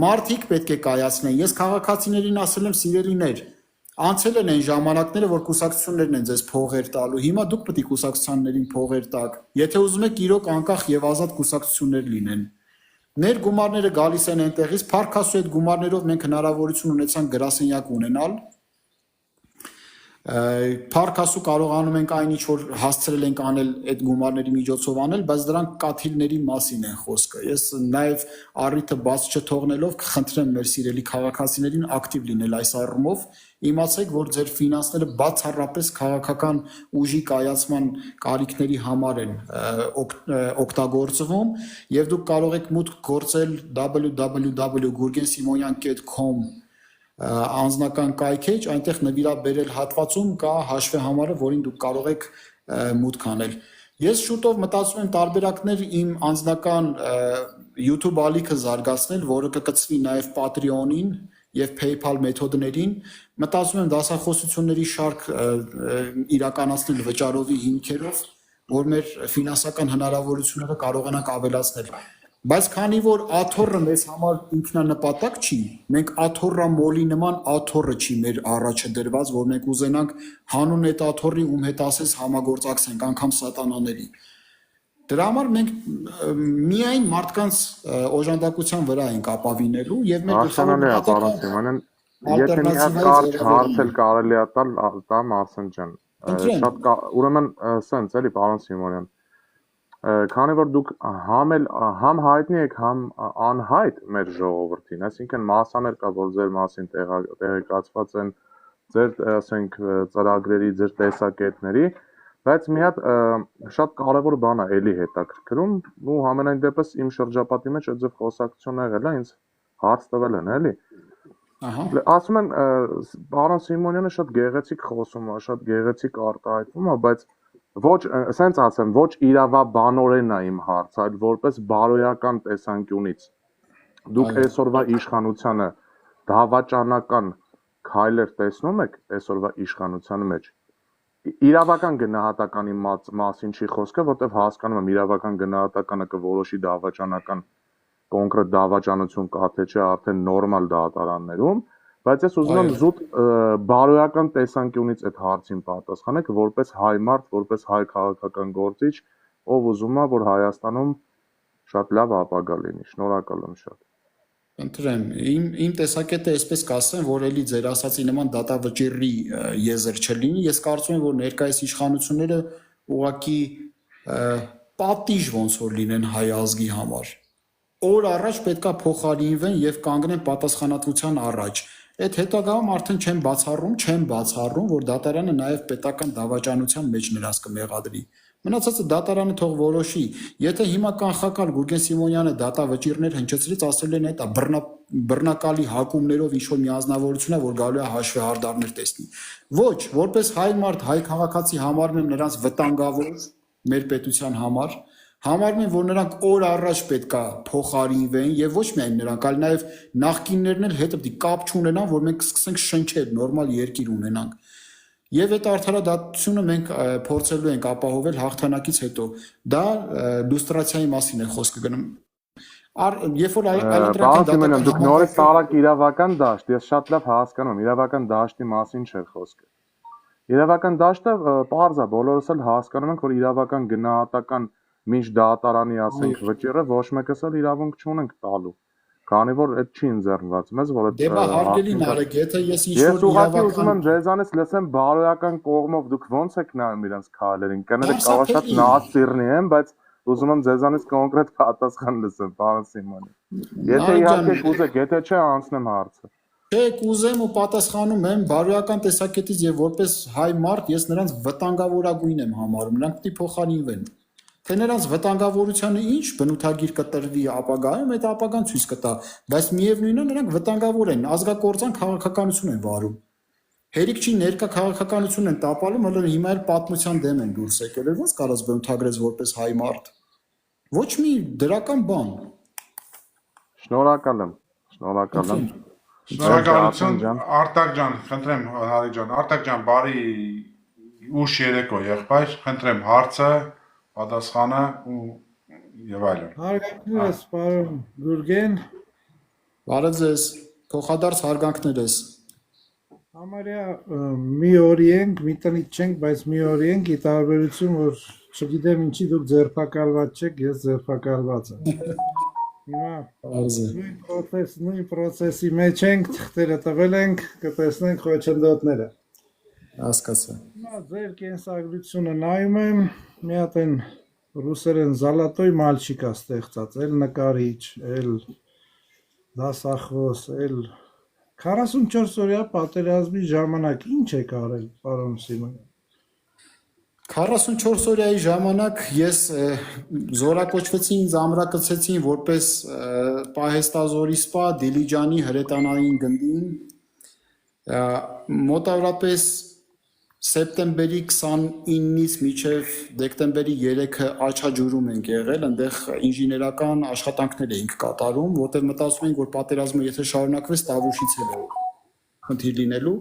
Մարդիկ պետք է կայացնեն։ Ես քաղաքացիներին ասել եմ սիրելիներ, անցել են այն ժամանակները, որ կուսակցություններն են ձեզ փողեր տալու։ Հիմա դուք պետք է կուսակցություններին փողեր տաք։ Եթե ուզում եք իրոք անկախ եւ ազատ կուսակցություններ լինեն։ Մեր գումարները գալիս են այնտեղից, փառքասու այդ գումարներով մենք հնարավորություն ունեցանք գրասենյակ ունենալ։ Փառքասու կարողանում ենք այն ինչ որ հասցրել ենք անել այդ գումարների միջոցով անել, բայց դրանք կաթիլների մասին են խոսքը։ Ես նաև առիթը բաց չթողնելով կխնդրեմ մեր սիրելի քաղաքացիներին ակտիվ լինել այս առումով, իմացեք, որ ձեր ֆինանսները բացառապես քաղաքական ուժի կայացման կարիքների համար են օգտագործվում, եւ դուք կարող եք մուտք գործել www.gurgensimonian.com անձնական կայքեջ, այնտեղ նվիրաբերել հատվածում կա հաշվեհամարը, որին դուք կարող եք մուտք անել։ Ես շուտով մտածում եմ տարբերակներ իմ անձնական YouTube ալիքը զարգացնել, որը կկցվի նաև Patreon-ին եւ PayPal մեթոդներին, մտածում եմ դասախոսությունների շարք իրականացնել վճարովի հիմքերով, որ մեր ֆինանսական հնարավորությունները կարողանանք ավելացնել։ Բայց քանի որ աթոռը մեզ համար ինքնանպատակ չի, մենք աթոռա մոլի նման աթոռը չի մեր առաջը դրված, որ մենք ուզենանք հանուն այդ աթոռի ում հետ ասես համագործակցենք, անգամ սատանաների։ Դրա համար մենք միայն մարդկանց օժանդակության վրա ենք ապավինելու եւ մեր Հասկանալի է, պարոն Սիմոնյան, եթե մի հատ կարճ հարց էլ կարելի է տամ Արսեն ջան։ Շատ ուրեմն սենց էլի պարոն Սիմոնյան, քանի որ դուք համ հայտնի եք, համ անհայտ մեր ժողովրդին, այսինքն մասաներ կա, որ ձեր մասին տեղեկացված են ձեր, ասենք, ծրագրերի, ձեր տեսակետների, բայց մի հատ շատ կարևոր բան է էլի հետաքրքրում, ու համենայն դեպս իմ շրջապատի մեջ այդ ձև խոսակցություն եղել է, ինձ հարց տվել են, էլի։ Ասում են, պարոն Սիմոնյանը շատ գեղեցիկ խոսում է, շատ գեղեցիկ արտահայտվում է, բայց ոչ, սենց ասեմ, ոչ իրավաբանորեն է իմ հարցը, այլ որպես բարոյական տեսանկյունից։ Դուք այսօրվա իշխանությանը դավաճանական քայլեր տեսնում եք այսօրվա իշխանության մեջ։ Իրավական գնահատականի մասին չի խոսքը, որտեղ հասկանում եմ իրավական գնահատականը կորոշի դավաճանական կոնկրետ դավաճանություն կա թե չէ արդեն նորմալ դատարաններում, բայց ես ուզում եմ զուտ բարոյական տեսանկյունից այդ հարցին պատասխանեք, որպես հայ մարդ, որպես հայ քաղաքական գործիչ, ով ուզում է, որ Հայաստանում շատ լավ ապագա լինի։ Շնորհակալ եմ շատ։ Ընտրեմ, իմ տեսակետը այսպես կասեմ, որ էլի ձեր ասացի նման դատավճիռի եզր չլինի, ես կարծում եմ, որ ներկայիս իշխանությունները ուղղակի պատիժ ոնց որ լինեն հայ ազգի համար։ Օր առաջ պետքա փոխարինվեն եւ կանգնեն պատասխանատվության առաջ։ Այդ հետագայում արդեն չեմ բացառում, որ դատարանը նաեւ պետական դավաճանության մեջ նրանց կմեղադրի։ Մնացածը դատարանը թող որոշի։ Եթե հիմա կանխակալ Գուրգեն Սիմոնյանը դատավճիռներ հնչեցրից, ասել են այդ բռնակալի հակումներով ինչ որ միազնավորություն է, որ գալու է հաշվեհարդարներ տեսնի։ Ոչ, որպես հայ մարդ, հայ քաղաքացի համարում եմ նրանց վտանգավոր մեր պետության համար։ Համարում եմ, որ նրանք օր առաջ պետք է փոխարինվեն եւ ոչ միայն նրանք, այլ նաեւ նախկիններն էլ հետը պետք է կապ չունենան, որ մենք սկսենք շնչել, նորմալ երկիր ունենանք։ Եվ այդ արդարադատությունը մենք փորձելու ենք ապահովել հաղթանակից հետո։ Դա լուստրացիայի մասին է խոսքը գնում։ Երբ որ այլընտրանքային դուք նորից տարակ իրավական դաշտ, ես շատ լավ հասկանում եմ, իրավական դաշտի մասին չէ խոսքը։ Իրավական դաշտը պարզ է, բոլորս էլ հասկանում ենք, որ իրավական գնահատական մինչ դատարանի ասենք վճիռը ոչ մեկս էլ իրավունք չունենք տալու, քանի որ այդ չի ընձեռնված մեզ, որ այդ Դե բա հարգելի Նարեկ, եթե ես ինչ որ իրավական ուզում եմ ձեզանից լսեմ բարոյական կողմով դուք ոնց եք նայում իրենց քայլերին, կներեք կարող շատ նասիրնի եմ, բայց ուզում եմ ձեզանից կոնկրետ պատասխան լսեմ, պարոն Սիմոնյան։ Եթե իհարկե կուզեք, եթե չէ անցնեմ հարցը։ Չէ, կուզեմ ու պատասխանում եմ բարոյական տեսակետից եւ որպես հայ մարդ ես նրանց վտանգավորագույն եմ համարում, նրանք պետք է փոխարինվեն։ Թե նրանց վտանգավորությունը ինչ բնութագիր կտրվի ապագայում, այդ ապագան ցույց կտա, բայց միևնույնն է նրանք վտանգավոր են, ազգակործան քաղաքականություն են վարում։ Հերիք չի ներկա քաղաքականություն են տապալում, հələ հիմա էլ պատմության դեմ են դուրս եկել, ոնց կարած բնութագրես որպես հայ մարդ։ Ոչ մի դրական բան։ Շնորհակալ եմ։ Շնորհակալ եմ։ Շնորհակալություն Ջան։ Արտակ ջան, խնդրեմ Հարիկ ջան, Արտակ ջան, բարի ուշ երեկո եղբայր, խնդրեմ հարցը, պատասխանը եւ այլն։ Հարգանքներս, պարոն Գուրգեն, Բարև ձեզ, փոխադարձ հարգանքներս։ համարյա մի օրի ենք, մի տնից չենք, բայց մի օրի ենք, ի տարբերություն, որ չգիտեմ ինչի դուք ձերբակալված չեք, ես ձերբակալված եմ։ Հիմա Արզ է։ նույն process-ի մեջ ենք, թղթերը տվել ենք, կտեսնենք խոչընդոտները։ Հասկացա։ Հիմա ձեր կենսագրությունը նայում եմ, մի հատ են ռուսերեն զալատոյ մալչիկա ստեղծած, էլ նկարիչ, էլ դասախոս, էլ 44 օրյա պատերազմի ժամանակ ինչ եք արել, պարոն Սիմոնյան։ 44 օրյայի ժամանակ ես զորակոչվեցի, ինձ ամրակցեցին որպես պահեստազորի սպա Դիլիջանի հրետանային գնդին, մոտավորապես սեպտեմբերի 29-ից մինչև դեկտեմբերի 3-ը Աչաջուրում ենք եղել, այնտեղ ինժեներական աշխատանքներ էինք կատարում, որտեղ մտածում էինք, որ պատերազմը եթե շարունակվեց, Տավուշից էլ է խնդիր լինելու։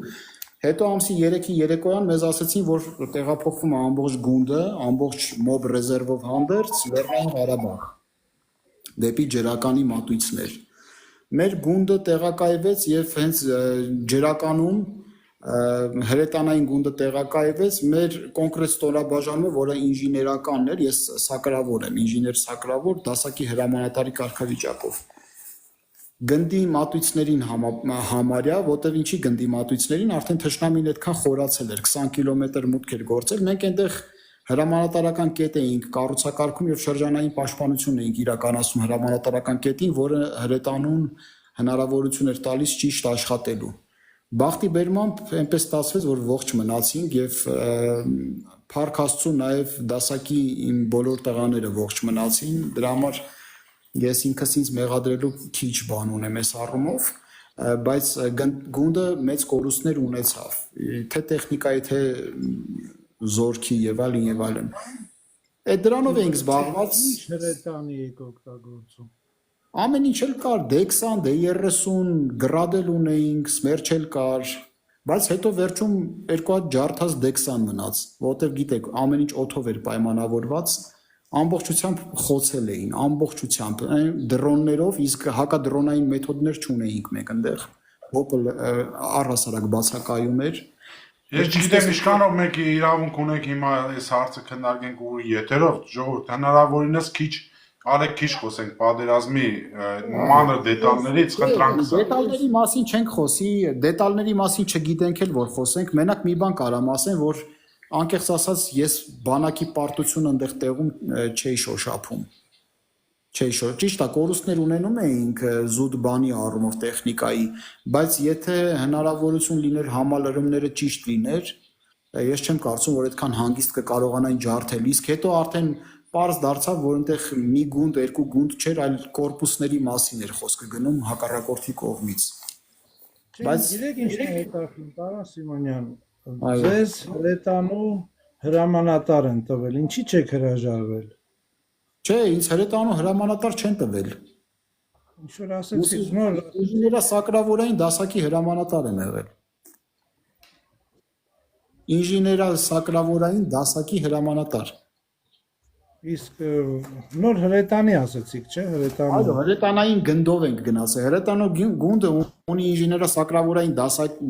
Հետո ամսի 3-ի երեկոյան մեզ ասացին, որ տեղափոխվում է ամբողջ գունդը, ամբողջ մոբ ռեզերվով հանդերձ Լեռնային Ղարաբաղ, դեպի ջրականի մատույցներ։ Մեր գունդը տեղակայվեց եւ հենց ջրականում հրետանային գունդը տեղակայվեց մեր կոնկրետ ստորաբաժանումը, որը ինժեներականն էր, ես սակրավոր եմ, ինժեներ սակրավոր, դասակի հրամանատարի կարգավիճակով։ Գնդի մատույցներին համարյա, որտեղ ինչի գնդի մատույցներին արդեն թշնամին այդքան խորացել էր, 20 կիլոմետր մուտք էր գործել, մենք այնտեղ հրամանատարական կետ էինք կառուցակարգում եւ շրջանային պաշտպանություն էինք իրականացնում հրամանատարական կետին, որը հրետանուն հնարավորություն էր տալիս ճիշտ աշխատելու։ Բախտի բերմամբ այնպես ստացվեց, որ ողջ մնացինք եւ փառք Աստծո նաեւ դասակի իմ բոլոր տղաները ողջ մնացին, դրա համար ես ինքս ինձ մեղադրելու քիչ բան ունեմ այս առումով, բայց գունդը մեծ կորուստներ ունեցավ, թե տեխնիկայի, թե զորքի եւ այլն։ Այդ դրանով էինք զբաղված։ Ինչ հրետանի եք օգտագործում։ Ամեն ինչ էլ կար, D20, D30, գրադել ունեինք, սմերչ էլ կար, բայց հետո վերջում երկու հատ ջարդած D20 մնաց, որովհետև գիտեք, ամեն ինչ օդով էր պայմանավորված, ամբողջությամբ խոցել էին, ամբողջությամբ, դրոններով, իսկ հակադրոնային մեթոդներ չունեինք մենք այնտեղ, հոպը առհասարակ բացակայում էր։ Ես չգիտեմ ինչքանով մեկ իրավունք ունեք հիմա այս հարցը քննարկենք ու եթերով, ժողովուրդ, հնարավորինս արեք քիչ խոսենք պատերազմի մանր դետալներից, խնդրանքս։ Դետալների մասին չենք խոսի, դետալների մասին չգիտենք էլ որ խոսենք, մենակ մի բան կարամ ասեմ, որ անկեղծ ասած ես բանակի պարտությունը այնտեղ տեղում չէի շոշափում։ Ճիշտ է, կորուստներ ունենում էինք զուտ բանի առումով տեխնիկայի, բայց եթե հնարավորություն լիներ համալրումները ճիշտ լիներ, ես չեմ կարծում, որ այդքան հանգիստ կկարողանային ջարդել, իսկ հետո արդեն պարզ դարձավ, որ այնտեղ մի գունդ, երկու գունդ չէր, այլ կորպուսների մասին էր խոսքը գնում հակառակորդի կողմից։ Բայց գիտեք ինչ է հետաքրքիր, պարոն Սիմոնյան, ձեզ հրետանու հրամանատար են տվել, ինչի չեք հրաժարվել։ Չէ, ինձ հրետանու հրամանատար չեն տվել։ Ինչ որ ասեցիք, նոր ինժեներա սակրավորային դասակի հրամանատար են եղել։ Ինժեներա սակրավորային դասակի հրամանատար։ իսկ նոր հրետանի ասեցիք, չէ, հրետանու։ Այո, հրետանային գնդով ենք գնացել։ Հրետանու գունդը ունի ինժեներա սակրավորային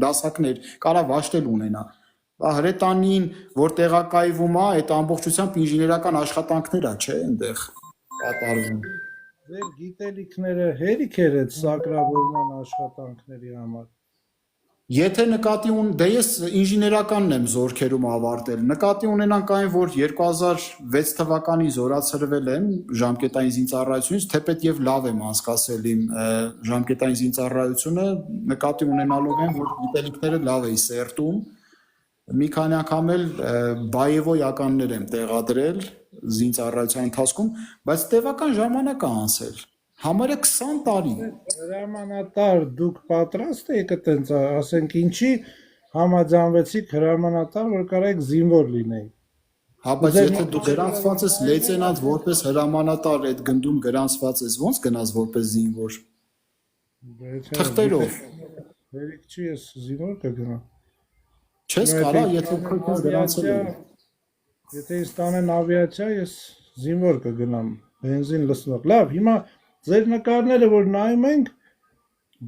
դասակներ, կարա վաշտել ունենա։ Հրետանին, որ տեղակայվում է, այդ ամբողջությամբ ինժեներական աշխատանքներ է, չէ, այնտեղ կատարվում։ Ձեր գիտելիքները հերիք էր այդ սակրավորման աշխատանքների համար։ Եթե նկատի դե ես ինժեներականն եմ զորքերում ավարտել, նկատի ունենանք այն, որ 2006 թվականի զորացրվել եմ ժամկետային զինծառայությունից, թեպետ եւ լավ եմ անցկացել իմ ժամկետային զինծառայությունը, նկատի ունենալով եմ, որ գիտելիքները լավ էի սերտում, մի քանի անգամ էլ բայևոյականներ եմ տեղադրել զինծառայության ընթացքում, բայց տևական ժամանակ է անցել, համարյա 20 տարի։ Հրամանատար դուք պատրաստ եք այտենց, ասենք ինչի համաձայնվեցիք հրամանատար, որ կարեք զինվոր լինեիք։ Հա, բայց եթե դու գրանցված ես լեյտենանտ որպես հրամանատար այդ գնդում գրանցված ես, ո՞նց գնաս որպես զինվոր։ Թղթերով։ Երեք չի ես զինվոր կգնամ։ Չես կարա, եթե քո գրանցել է։ Եթե ինձ տանեն ավիացիա, ես զինվոր կգնամ, բենզին լցնող։ Լավ, հիմա ձեր նկարները, որ նայում ենք,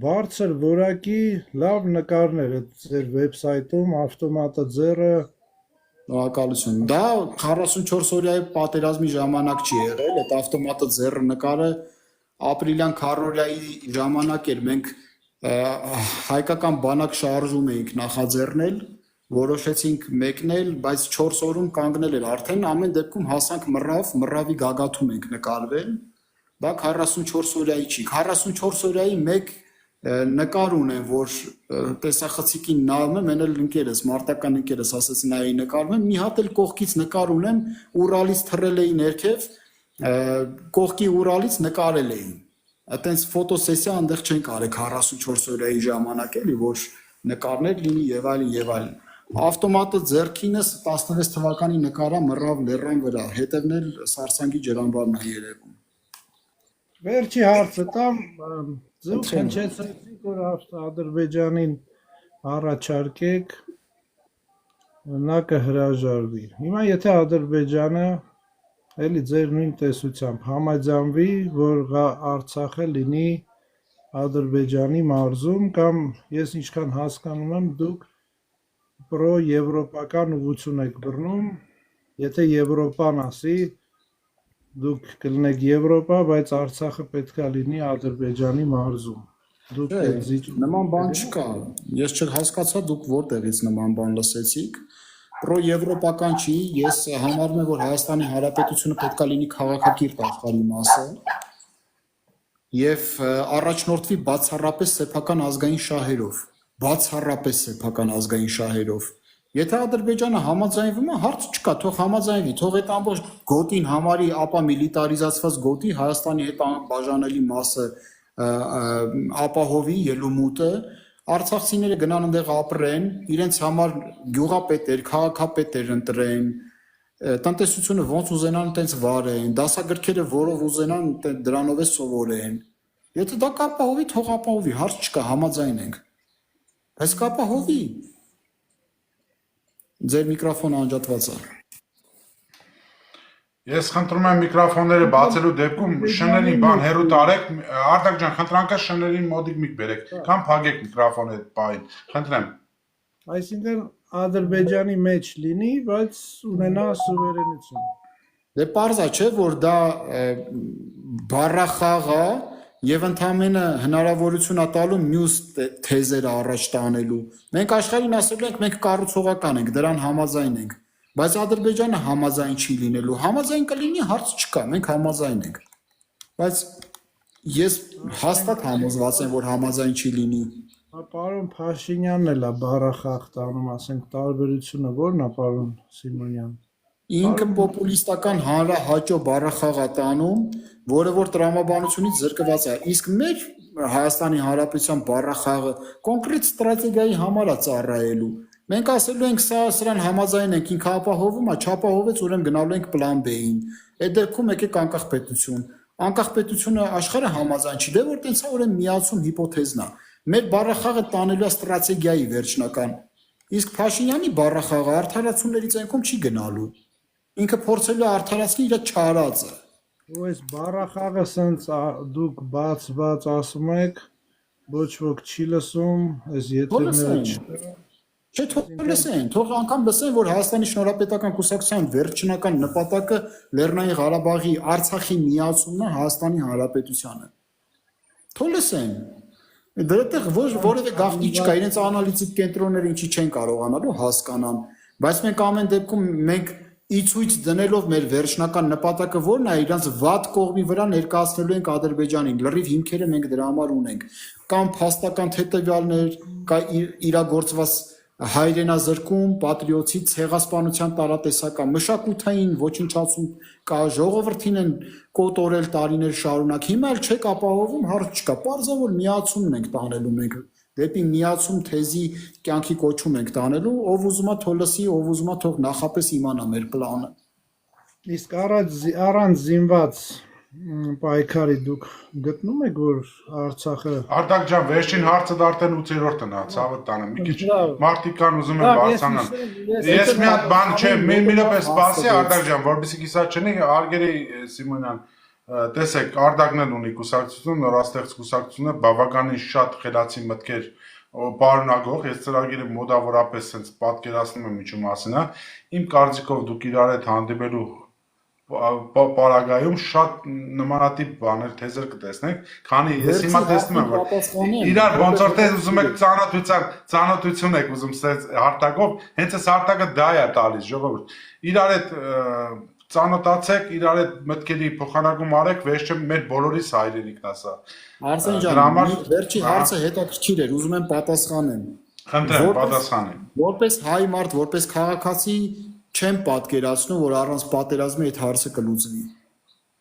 բարձր որակի լավ նկարներ, այդ ձեր վեբսայթում ավտոմատը ձեռը Շնորհակալություն։ Դա 44 օրյայի պատերազմի ժամանակ չի եղել, այդ ավտոմատը ձեռը նկարը ապրիլյան քառօրյայի ժամանակ էր մենք հայկական բանակ շարժում էինք նախաձեռնել, որոշեցինք մեկնել, բայց 4 օրում կանգնել էր արդեն, ամեն դեպքում հասանք մռավի գագաթում ենք նկարվել, դա 44 օրյայի չի, 44 օրյայի մեկ նկար ունեմ, որ տեսախցիկին նայում եմ, են էլ ընկերս, մարտական ընկերս ասեց նայի նկարում եմ, մի հատ էլ կողքից նկար ունեմ, Ուրալից թռել էի ներքև, կողքի Ուրալից նկարել էին, այտենց ֆոտոսեսիա այնտեղ չենք արել 44 օրյայի ժամանակ էլի, որ նկարներ լինի եւ այլն, ավտոմատը ձեռքինս 16 թվականի նկարա մռավ լեռան վրա, հետևն էլ Սարսանգի ջրամբարն է երևում։ Վերջի հարցը տամ, ձուկ հնչեցրեցիք, որ Ադրբեջանին առաջարկեք, նա կհրաժարվի։ Հիմա եթե Ադրբեջանը էլի ձեր նույն տեսությամբ համաձայնվի, որ Արցախը լինի Ադրբեջանի մարզում, կամ ես ինչքան հասկանում եմ, դուք պրո-եվրոպական ուղղություն եք բռնում, եթե Եվրոպան ասի, դուք կլինեք Եվրոպա, բայց Արցախը պետք է լինի Ադրբեջանի մարզում։ Դուք Նման բան չկա։ Ես չհասկացա դուք որտեղից նման բան լսեցիք։ Պրո-եվրոպական չի, ես համարում եմ, որ Հայաստանի Հանրապետությունը պետք է լինի քաղաքակիրթ աշխարհի մասը եւ առաջնորդվի բացառապես սեփական ազգային շահերով։ Եթե Ադրբեջանը համաձայնվում է, հարց չկա, թող համաձայնվի, թող այդ ամբողջ գոտին համարի, ապա միլիտարիզացված գոտի Հայաստանի հետ բաժանելի մասը ապահովի ելումուտը, արցախցիները գնան այնտեղ ապրեն, իրենց համար գյուղապետեր, քաղաքապետեր ընտրեն, տնտեսությունը ոնց ուզենան տենց վարեն, դասագրքերը որով ուզենան դրանով է սովորեն։ Եթե դա կապահովի, թող ապահովի, հարց չկա, համաձայն ենք։ Բայց կապահովի։ Ձեր միկրոֆոնը անջատված է։ Ես խնդրում եմ միկրոֆոնները բացելու դեպքում շներին բան հերու տարեք, Արտակ ջան, խնդրանքը շներին մոդիկ միք բերեք, կամ փակեք միկրոֆոնը այդ պահին։ Խնդրեմ։ Այսինքն Ադրբեջանի մեջ լինի, բայց ունենա սուվերենություն։ Դե պարզ է, չէ, որ դա բառախաղ է եւ ընդամենը հնարավորություն է տալու մյուս թեզերը առաջ տանելու։ Մենք աշխարհին ասելու ենք, մենք կառուցողական ենք, դրան համաձայն ենք, բայց Ադրբեջանը համաձայն չի լինելու։ Համաձայն կլինի, հարց չկա, մենք համաձայն ենք։ Բայց ես հաստատ համոզված եմ, որ համաձայն չի լինի։ Պարոն Փաշինյանն էլ է բառախաղ տանում, ասենք տարբերությունը ո՞րն է, պարոն Սիմոնյան։ Ինքը պոպուլիստական հանրահաճո բառախաղ է տանում, որը որ տրամաբանությունից զրկված է։ Իսկ մեր Հայաստանի Հանրապետության բառախաղը կոնկրետ ստրատեգիայի համար է ծառայելու։ Մենք ասելու ենք սրան համաձայն ենք, ինքը ապահովում է, չապահովեց, ուրեմն գնալու ենք պլան B-ին։ Այդ դեպքում եկեք անկախ պետություն։ Անկախ պետությունը աշխարհը համաձայն չի, դե որ տենց է, ուրեմն միացում հիպոթեզն է։ Մեր բառախաղը տանելու է ստրատեգիայի վերջնական։ Իսկ Փաշինյանի բառախաղը արդարացումների ցանկում չի գնալու։ Ինքը փորձելու է արդարացնել իր չարածը։ Ու այս բառախաղը սենց դուք բաց ասում եք, ոչ ոք չի լսում, այս եթերները չկա։ Չէ, թող լսեն, թող անգամ լսեն, որ Հայաստանի Շնորհապետական Կուսակցության վերջնական նպատակը Լեռնային Ղարաբաղի Արցախի միացումն է Հայաստանի Հանրապետությանը։ Թող լսեն։ Դրտեղ որևէ գաղտնի չկա, իրենց անալիտիկ կենտրոնները ինչի չեն կարողանալու հասկանան, բայց մենք ամեն դեպքում մենք իցույց դնելով մեր վերջնական նպատակը որն է, իրանց վատ կողմի վրա ներկայացնելու ենք Ադրբեջանին, լրիվ հիմքերը մենք դրա համար ունենք, կամ փաստական հետևյալներ, կամ իրագործված հայրենազրկում, պատրիոտի ցեղասպանության տարատեսական, մշակութային ոչնչացում կա, ժողովրդին են կոտորել տարիներ շարունակ, հիմա էլ չեք ապահովում, հարց չկա, պարզա որ միացումն ենք տանելու մենք, դեպի միացում թեզի կյանքի կոչում ենք տանելու, ով ուզում է թող լսի, ով ուզում է թող նախապես իմանա մեր պլանը։ Իսկ առանց զինված պայքարի դուք գտնում եք, որ Արցախը Արտակ ջան, վերջին հարցը դա արդեն 8-րդն է, ցավը տանը։ Մի քիչ մարդիկ կան ուզում են բարձրանալ։ Ես մի հատ բան չեմ, մի րոպե սպասի Արտակ ջան, որովհետեւ կիսա չնի, Արգերի Սիմոնյան, տեսեք, Արտակն էլ ունի կուսակցություն, նորաստեղծ կուսակցությունը բավականին շատ խելացի մտքեր պարունակող, ես ծրագիրը մոտավորապես sense պատկերացնում եմ ինչու մասին է։ Իմ կարծիքով դուք իրար հետ հանդիպելու պարագայում շատ նմանատիպ բաներ թեզեր կտեսնեք, քանի ես հիմա տեսնում եմ, որ իրար ոնց որ թե ուզում եք ծանոթություն եք ուզում սենց հարթակով, հենց այս հարթակը դա է տալիս, ժողովուրդ։ Իրար հետ ծանոթացեք, իրար հետ մտքերի փոխանակում արեք, վերջ չեմ մեր բոլորիս հայրենիքն է սա։ Արսեն ջան, վերջի հարցը հետաքրքիր էր, ուզում եմ պատասխանեմ։ Խնդրեմ, պատասխանեմ։ Որպես հայ մարդ, որպես քաղաքացի չեմ պատկերացնում, որ առանց պատերազմի այդ հարցը կլուծվի։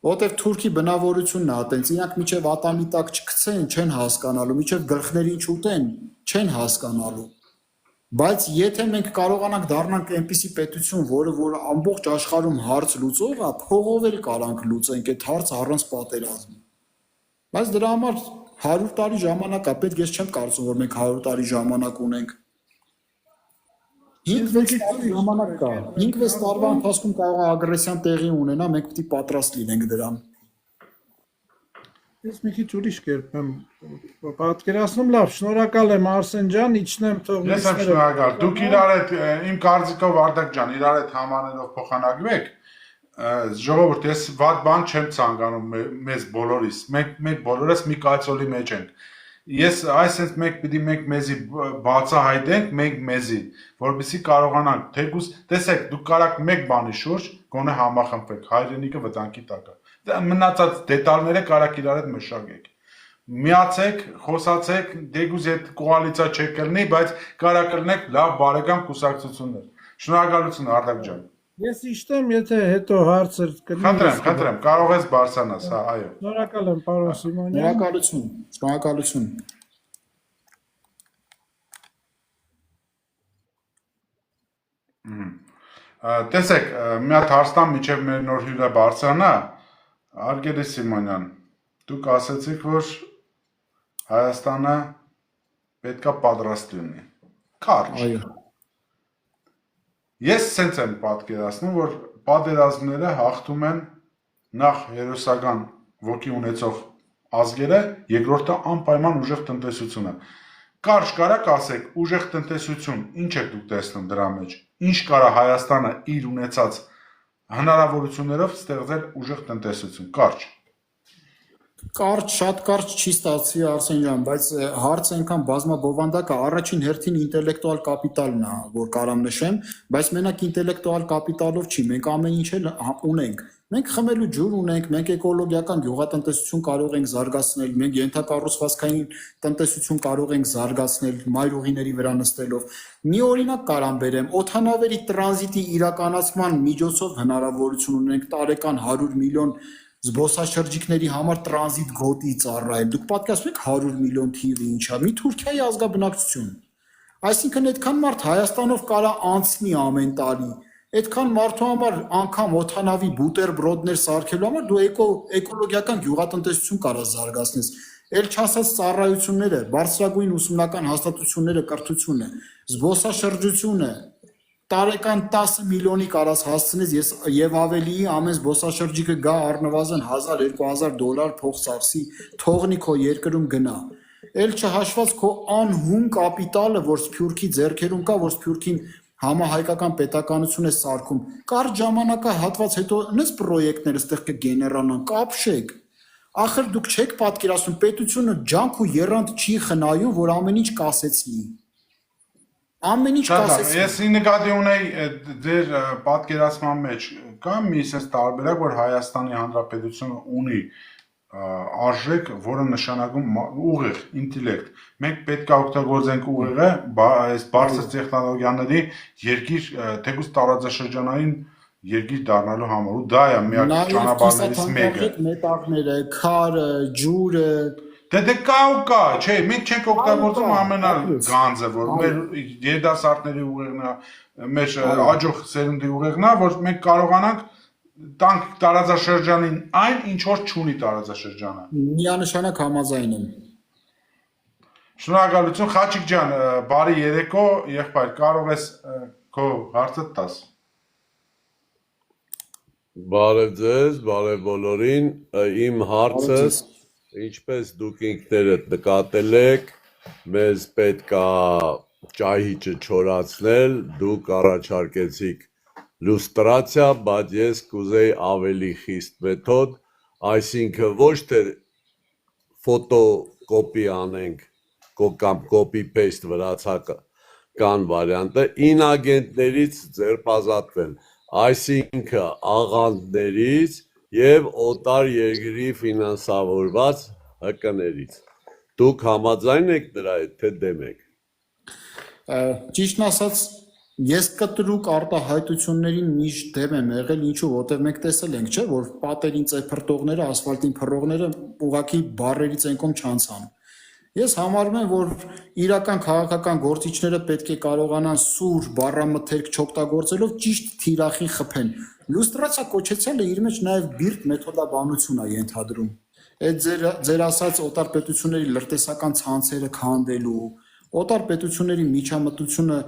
Որտեվ թուրքի բնավորությունն է, այտենց իրանք միջև ատամի տակ չգցեն, չեն հասկանալու, միջև գլխներին չուտեն, չեն հասկանալու։ Բայց եթե մենք կարողանանք դառնանք այնպիսի պետություն, որ ամբողջ աշխարհում հարց լուծող է, փողով էլ կարանք լուծենք այդ հարցը առանց պատերազմի։ Բայց դրա համար 100 տարի ժամանակ է, պետք ես չեմ կարծում, որ մենք 100 տարի ժամանակ ունենք։ 5-6 տարի ժամանակ կա։ 5-6 տարվա ընթացքում կարող է ագրեսիան տեղի ունենա, մենք պետք է պատրաստ լինենք դրան։ Ես մի քիչ ուրիշ կերպ եմ պատկերացնում, լավ, շնորհակալ եմ Արսեն ջան, իջնեմ թող Ես եմ շնորհակալ։ Դուք իրար հետ իմ կարծիքով Արտակ ջան, իրար հետ համանելով փոխանակվեք։ Ժողովուրդ, ես վատ բան չեմ ցանկանում մեզ բոլորիս։ Մենք բոլորս մի կայծոլի մեջ ենք։ Ես այսպես մենք մեզի բացահայտենք, մենք մեզի, որովհետեւ կարողանանք թեկուզ, տեսեք, դուք կարաք մեկ բանի շուրջ գոնե համախմբեք, հայրենիքը վտանգի տակ է։ Մնացած դետալները կարաք իրար հետ մշակեք։ Միացեք, խոսացեք, դեգուզ այդ կոալիցիա չեք կլինի, բայց կարա կլինեք լավ բարեկամ կուսակցություններ։ Շնորհակալություն Արտակ ջան։ Ես իշտեմ, եթե հետո հարցեր կլինի։ Խնդրեմ, կարող ես բարձրանաս, հա, այո։ Շնորհակալ եմ, պարոն Սիմոնյան։ Շնորհակալություն։ Տեսեք, մի հատ հարցնամ միջև մեր նոր հյուրը բարձրանա, Արգերի Սիմոնյան, դուք ասացիք, որ Հայաստանը պետքա պատրաստ լինի։ Կարճ։ Այո։ Ես սենց եմ պատկերացնում, որ պատերազմները հաղթում են նախ հերոսական ոգի ունեցող ազգերը, երկրորդը անպայման ուժեղ տնտեսությունը։ Կարճ կարաք ասեք, ուժեղ տնտեսություն, ինչ եք դուք տեսնում դրա մեջ։ Ինչ կարա Հայաստանը իր ունեցած հնարավորություններով ստեղծել ուժեղ տնտեսություն, կարճ։ Կարճ, շատ կարճ չի ստացվի Արսեն ջան, բայց հարցը այնքան բազմաբովանդակ է, առաջին հերթին ինտելեկտուալ կապիտալն է, որ կարամ նշեմ, բայց մենակ ինտելեկտուալ կապիտալով չի, մենք ամեն ինչ էլ ունենք։ Մենք խմելու ջուր ունենք, մենք էկոլոգիական գյուղատնտեսություն կարող ենք զարգացնել, մենք ենթակառուցվածքային տնտեսություն կարող ենք զարգացնել մայրուղիների վրա նստելով։ Մի օրինակ կարամ բերեմ, օդանավերի տրանզիտի իրականացման միջոցով հնարավորություն ունենք տարեկան 100 միլիոն զբոսաշրջիկների համար տրանզիտ գոտի ծառայել։ Դուք պատկերացնում եք 100 միլիոն թիվը ինչա, մի Թուրքիայի ազգաբնակչություն։ Այսինքն այդքան մարդ Հայաստանով կարա անցնի ամեն տարի։ Այդքան մարդու համար անգամ օդանավի բուտերբրոդներ սարքելու համար դու էկոլոգիական գյուղատնտեսություն կարաս զարգացնես։ Էլ չասած ծառայությունները, բարձրագույն ուսումնական հաստատությունները, կրթությունը, զբոսաշրջությունը, տարեկան 10 միլիոնի կարաս հասցնես եւ ավելի ամեն զբոսաշրջիկը գա առնվազն $1000-2000 փող ծախսի, թողնի քո երկրում գնա։ Էլ չհաշված քո անհուն կապիտալը, որ Սփյուռքի ձեռքերում կա, որ Սփյուռքին համահայկական պետականություն է սարքում։ Կարճ ժամանակահատված հետո նես պրոյեկտները ստեղ կգեներանան, կապշեք։ Ախր դուք չեք պատկերացնում, պետությունը ջանք ու եռանդ չի խնայում, որ ամեն ինչ կասեցնի։ Ամեն ինչ կասեցնի։ Ես նկատի ունեի ձեր պատկերացման մեջ կա մի sense տարբերակ, որ Հայաստանի Հանրապետությունը ունի արժեք, որը նշանակում ուղիղ ինտելեկտ։ Մենք պետք է օգտագործենք ուղիղը այս բարձր տեխնոլոգիաների երկիր, թեկուզ տարածաշրջանային երկիր դառնալու համար, ու դա է միակ ճանապարհներից մեկը։ Մետաղները, քարը, ջուրը, Դե կա ու կա, չէ, մենք չենք օգտագործում ամենագանձը, որ մեր երիտասարդների ուղեղն է, մեր աջող սերունդի ուղեղն է, որ մենք կարողանանք տանք տարածաշրջանին այն, ինչ որ չունի տարածաշրջանը։ Միանշանակ համաձայն եմ։ Շնորհակալություն Խաչիկ ջան, բարի երեկո, եղբայր, կարող ես քո հարցը տաս։ Բարև ձեզ, բարև բոլորին, իմ հարցը, ինչպես դուք ինքներդ նկատել եք, մեզ պետք է ճահիճը չորացնել, դուք առաջարկեցիք լուստրացիա, բայց ես կուզեի ավելի խիստ մեթոդ, այսինքն ոչ թե ֆոտոկոպի անենք, կամ copy-paste վրացական վարիանտը, ինագենտներից ձերբազատվել, այսինքն աղանդներից և օտար երկրի ֆինանսավորված ՀԿ-ներից։ Դուք համաձայն եք դրա հետ, թե դեմ եք։ Ճիշտն ասած, ես կտրուկ արտահայտություններին միշտ դեմ եմ եղել, ինչու, որտեղ մենք տեսել ենք, չէ, որ պատերին ծեփրտողները, ասֆալտին փռողները ուղղակի բառերից են կողմ չանցան։ Ես համարում եմ, որ իրական քաղաքական գործիչները պետք է կարողանան սուր բառամթերք չօգտագործելով ճիշտ թիրախին խփեն։ Լուստրացիա կոչեցյալը իր մեջ նաև բիրտ մեթոդաբանություն է ենթադրում։ Այդ ձեր ասած օտար պետությունների լրտեսական ցանցերը քանդելու, օտար պետությունների միջամտությունը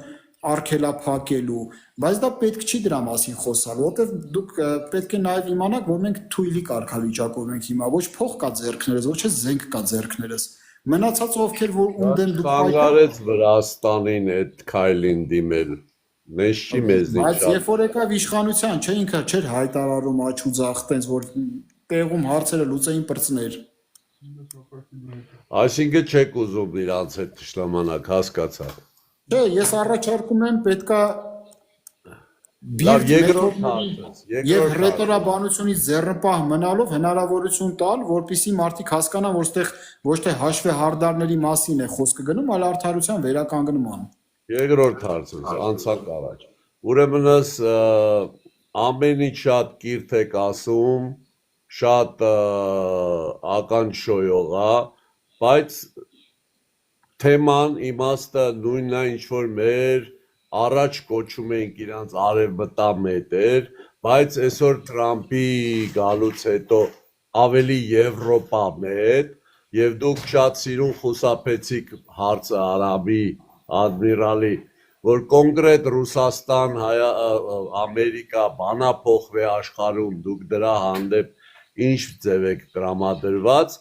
արգելափակելու, բայց դա պետք չի դրա մասին խոսալ, որովհետև դուք պետք է նաև իմանաք, որ մենք թույլի կարգավիճակով ենք հիմա, ոչ փող կա ձեռքներս, ոչ զենք կա ձեռքներս։ Մնացած ովքեր որ ունդեմ դուք Խանգարեց Վրաստանին այդ քայլին դիմել, մեզ չի մեզնից բայց շատ։ երբ որ եկավ իշխանության, չէ, ինքը չէր հայտարարում աչ ու ձախ տենց, որ տեղում հարցերը լուծեին պրծներ։ Այսինքն չեք ուզում իրանց հետ թշնամանակ, հասկացա։ Չէ, ես առաջարկում եմ պետքա Լավ, բիրտ երկրորդ մեթոդների հարցը, եւ երկրորդ ռետորաբանությունից ձեռնպահ մնալով հնարավորություն տալ, որպեսզի մարդիկ հասկանան, որ ստեղ ոչ թե հաշվի հարդարների մասին է խոսքը գնում, այլ արդարության վերականգնման։ Երկրորդ հարցը, անցանք առաջ։ Ուրեմնս ամենից շատ կիրթ եք ասում, շատ ականջշոյող է, բայց թեման իմաստը նույնն է, ինչ որ մեր առաջ կոչում էինք իրանց արևմտամետեր, բայց այսօր Թրամփի գալուց հետո ավելի Եվրոպամետ, եւ դուք շատ սիրուն խուսափեցիք հարցը Արաբի ադմիրալի, որ կոնկրետ Ռուսաստան, Ամերիկա բանափոխվի աշխարհում, դուք դրա հանդեպ ինչ ձև եք տրամադրված,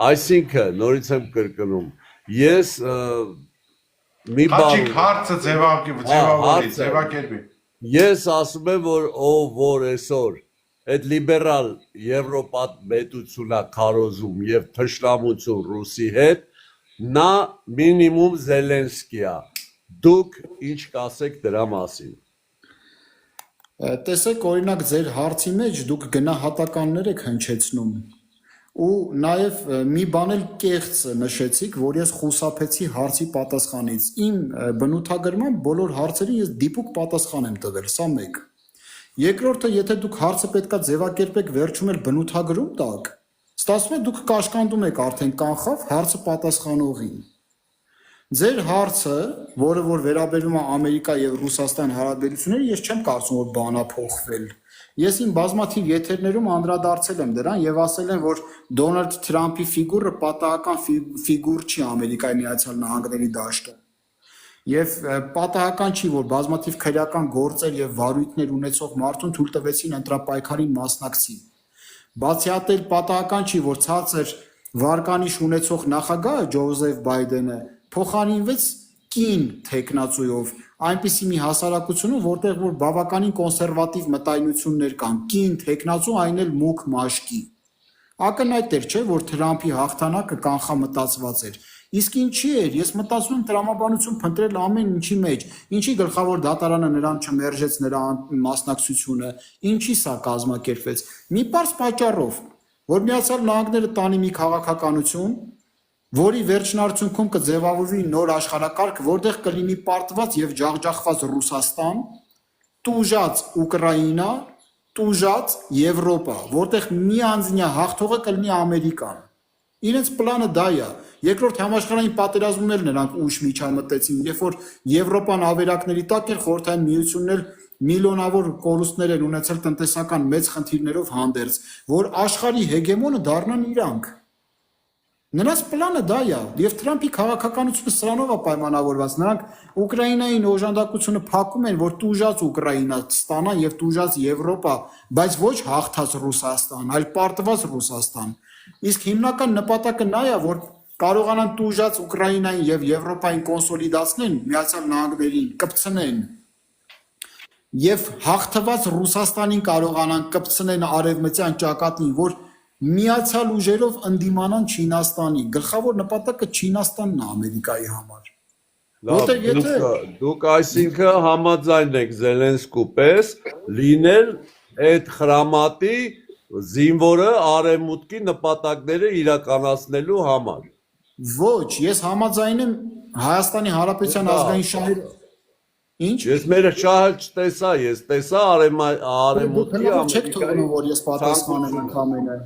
այսինքն նորից եմ կրկնում, ես մի Խաչիկ բան հարցը ձևակերպի։ Ես ասում եմ, որ ով որ այսօր այդ լիբերալ Եվրոպա պետությունա քարոզում եւ թշնամություն Ռուսի հետ, նա մինիմում Զելենսկիա։ Դուք ինչ կասեք դրա մասին։ Տեսեք, օրինակ ձեր հարցի մեջ դուք գնահատականներ եք հնչեցնում ու նաև մի բան էլ կեղծ նշեցիք, որ ես խուսափեցի հարցի պատասխանից։ Իմ բնութագրման բոլոր հարցերին ես դիպուկ պատասխան եմ տվել, սա մեկ։ Երկրորդը, եթե դուք հարցը պետքա ձևակերպեք վերջում էլ բնութագրում տաք, ստացվում է դուք կաշկանդում եք արդեն կանխավ հարցը պատասխանողին։ Ձեր հարցը, որը որ վերաբերում է Ամերիկա եւ Ռուսաստան հարաբերությունները, ես չեմ կարծում, որ բանա փոխվել։ Ես իմ բազմաթիվ եթերներում անդրադարձել եմ դրան եւ ասել եմ, որ Դոնալդ Թրամփի ֆիգուրը պատահական ֆիգուր չի Ամերիկայի Միացյալ Նահանգների դաշտը։ Եվ պատահական չի, որ բազմաթիվ քրեական գործեր եւ վարույթներ ունեցող մարդուն թույլ տվեցին ընտրապայքարին մասնակցի։ Բացի այդ, պատահական չի, որ ցածր վարկանիշ ունեցող նախագահը Ջոզեֆ Բայդենը փոխանինվեց կին թեկնածուով, այնպիսի մի հասարակությունում, որտեղ որ բավականին կոնսերվատիվ մտայնություններ կան, կին թեկնածու, այն էլ մուգ մաշկի։ Ակնհայտ էր, չէ, որ Թրամփի հաղթանակը կանխամտածված էր։ Իսկ ինչի էր, ես մտածում եմ տրամաբանություն փնտրել ամեն ինչի մեջ, ինչի գլխավոր դատարանը նրան չմերժեց նրա մասնակցությունը, ինչի սա կազմակերպվեց։ Մի պարզ պատճառով, որ Միացյալ Նահանգները տանի մի քաղաքականություն, որի վերջնարդյունքում կձևավորվի նոր աշխարհակարգ, որտեղ կլինի պարտված եւ ջախջախված Ռուսաստան, տուժած Ուկրաինա, տուժած Եվրոպա, որտեղ միանձնյա հաղթողը կլինի Ամերիկան։ Իրենց պլանը դա է։ Երկրորդ համաշխարհային պատերազմում էլ նրանք ուշ միջամտեցին, երբ որ Եվրոպան ավերակների տակ էր, Խորհրդային Միությունն էլ միլիոնավոր կորուստներ են ունեցել տնտեսական մեծ խնդիրներով հանդերձ, որ աշխարհի հեգեմոնը դառնան իրանք։ Նրանց պլանը դա է, եւ Թրամփի քաղաքականությունը սրանով է պայմանավորված։ Նրանք Ուկրաինային օժանդակությունը փակում են, որ տուժած Ուկրաինա ստանան եւ տուժած Եվրոպա, բայց ոչ հաղթած Ռուսաստան, այլ պարտված Ռուսաստան։ Իսկ հիմնական նպատակը նա է, որ կարողանան տուժած Ուկրաինային եւ Եվրոպային կոնսոլիդացնեն, Միացյալ Նահանգներին կպցնեն եւ հաղթված Ռուսաստանին կարողանան կպցնեն արևմտյան ճակատին, որ միացյալ ուժերով ընդդիմանան Չինաստանի։ Գլխավոր նպատակը Չինաստանն է Ամերիկայի համար։ Որտեղ եթե դուք այսինքն համաձայն եք Զելենսկու պես լինել այդ խրամատի զինվորը արևմուտքի նպատակները իրականացնելու համար։ ոչ, ես համաձայն եմ Հայաստանի Հանրապետության ազգային շահերը։ Ինչ։ Ես մեր շահը չտեսա, ես տեսա արևմուտքի չեք թողնում, որ ես պատասխանեմ ընդամենը։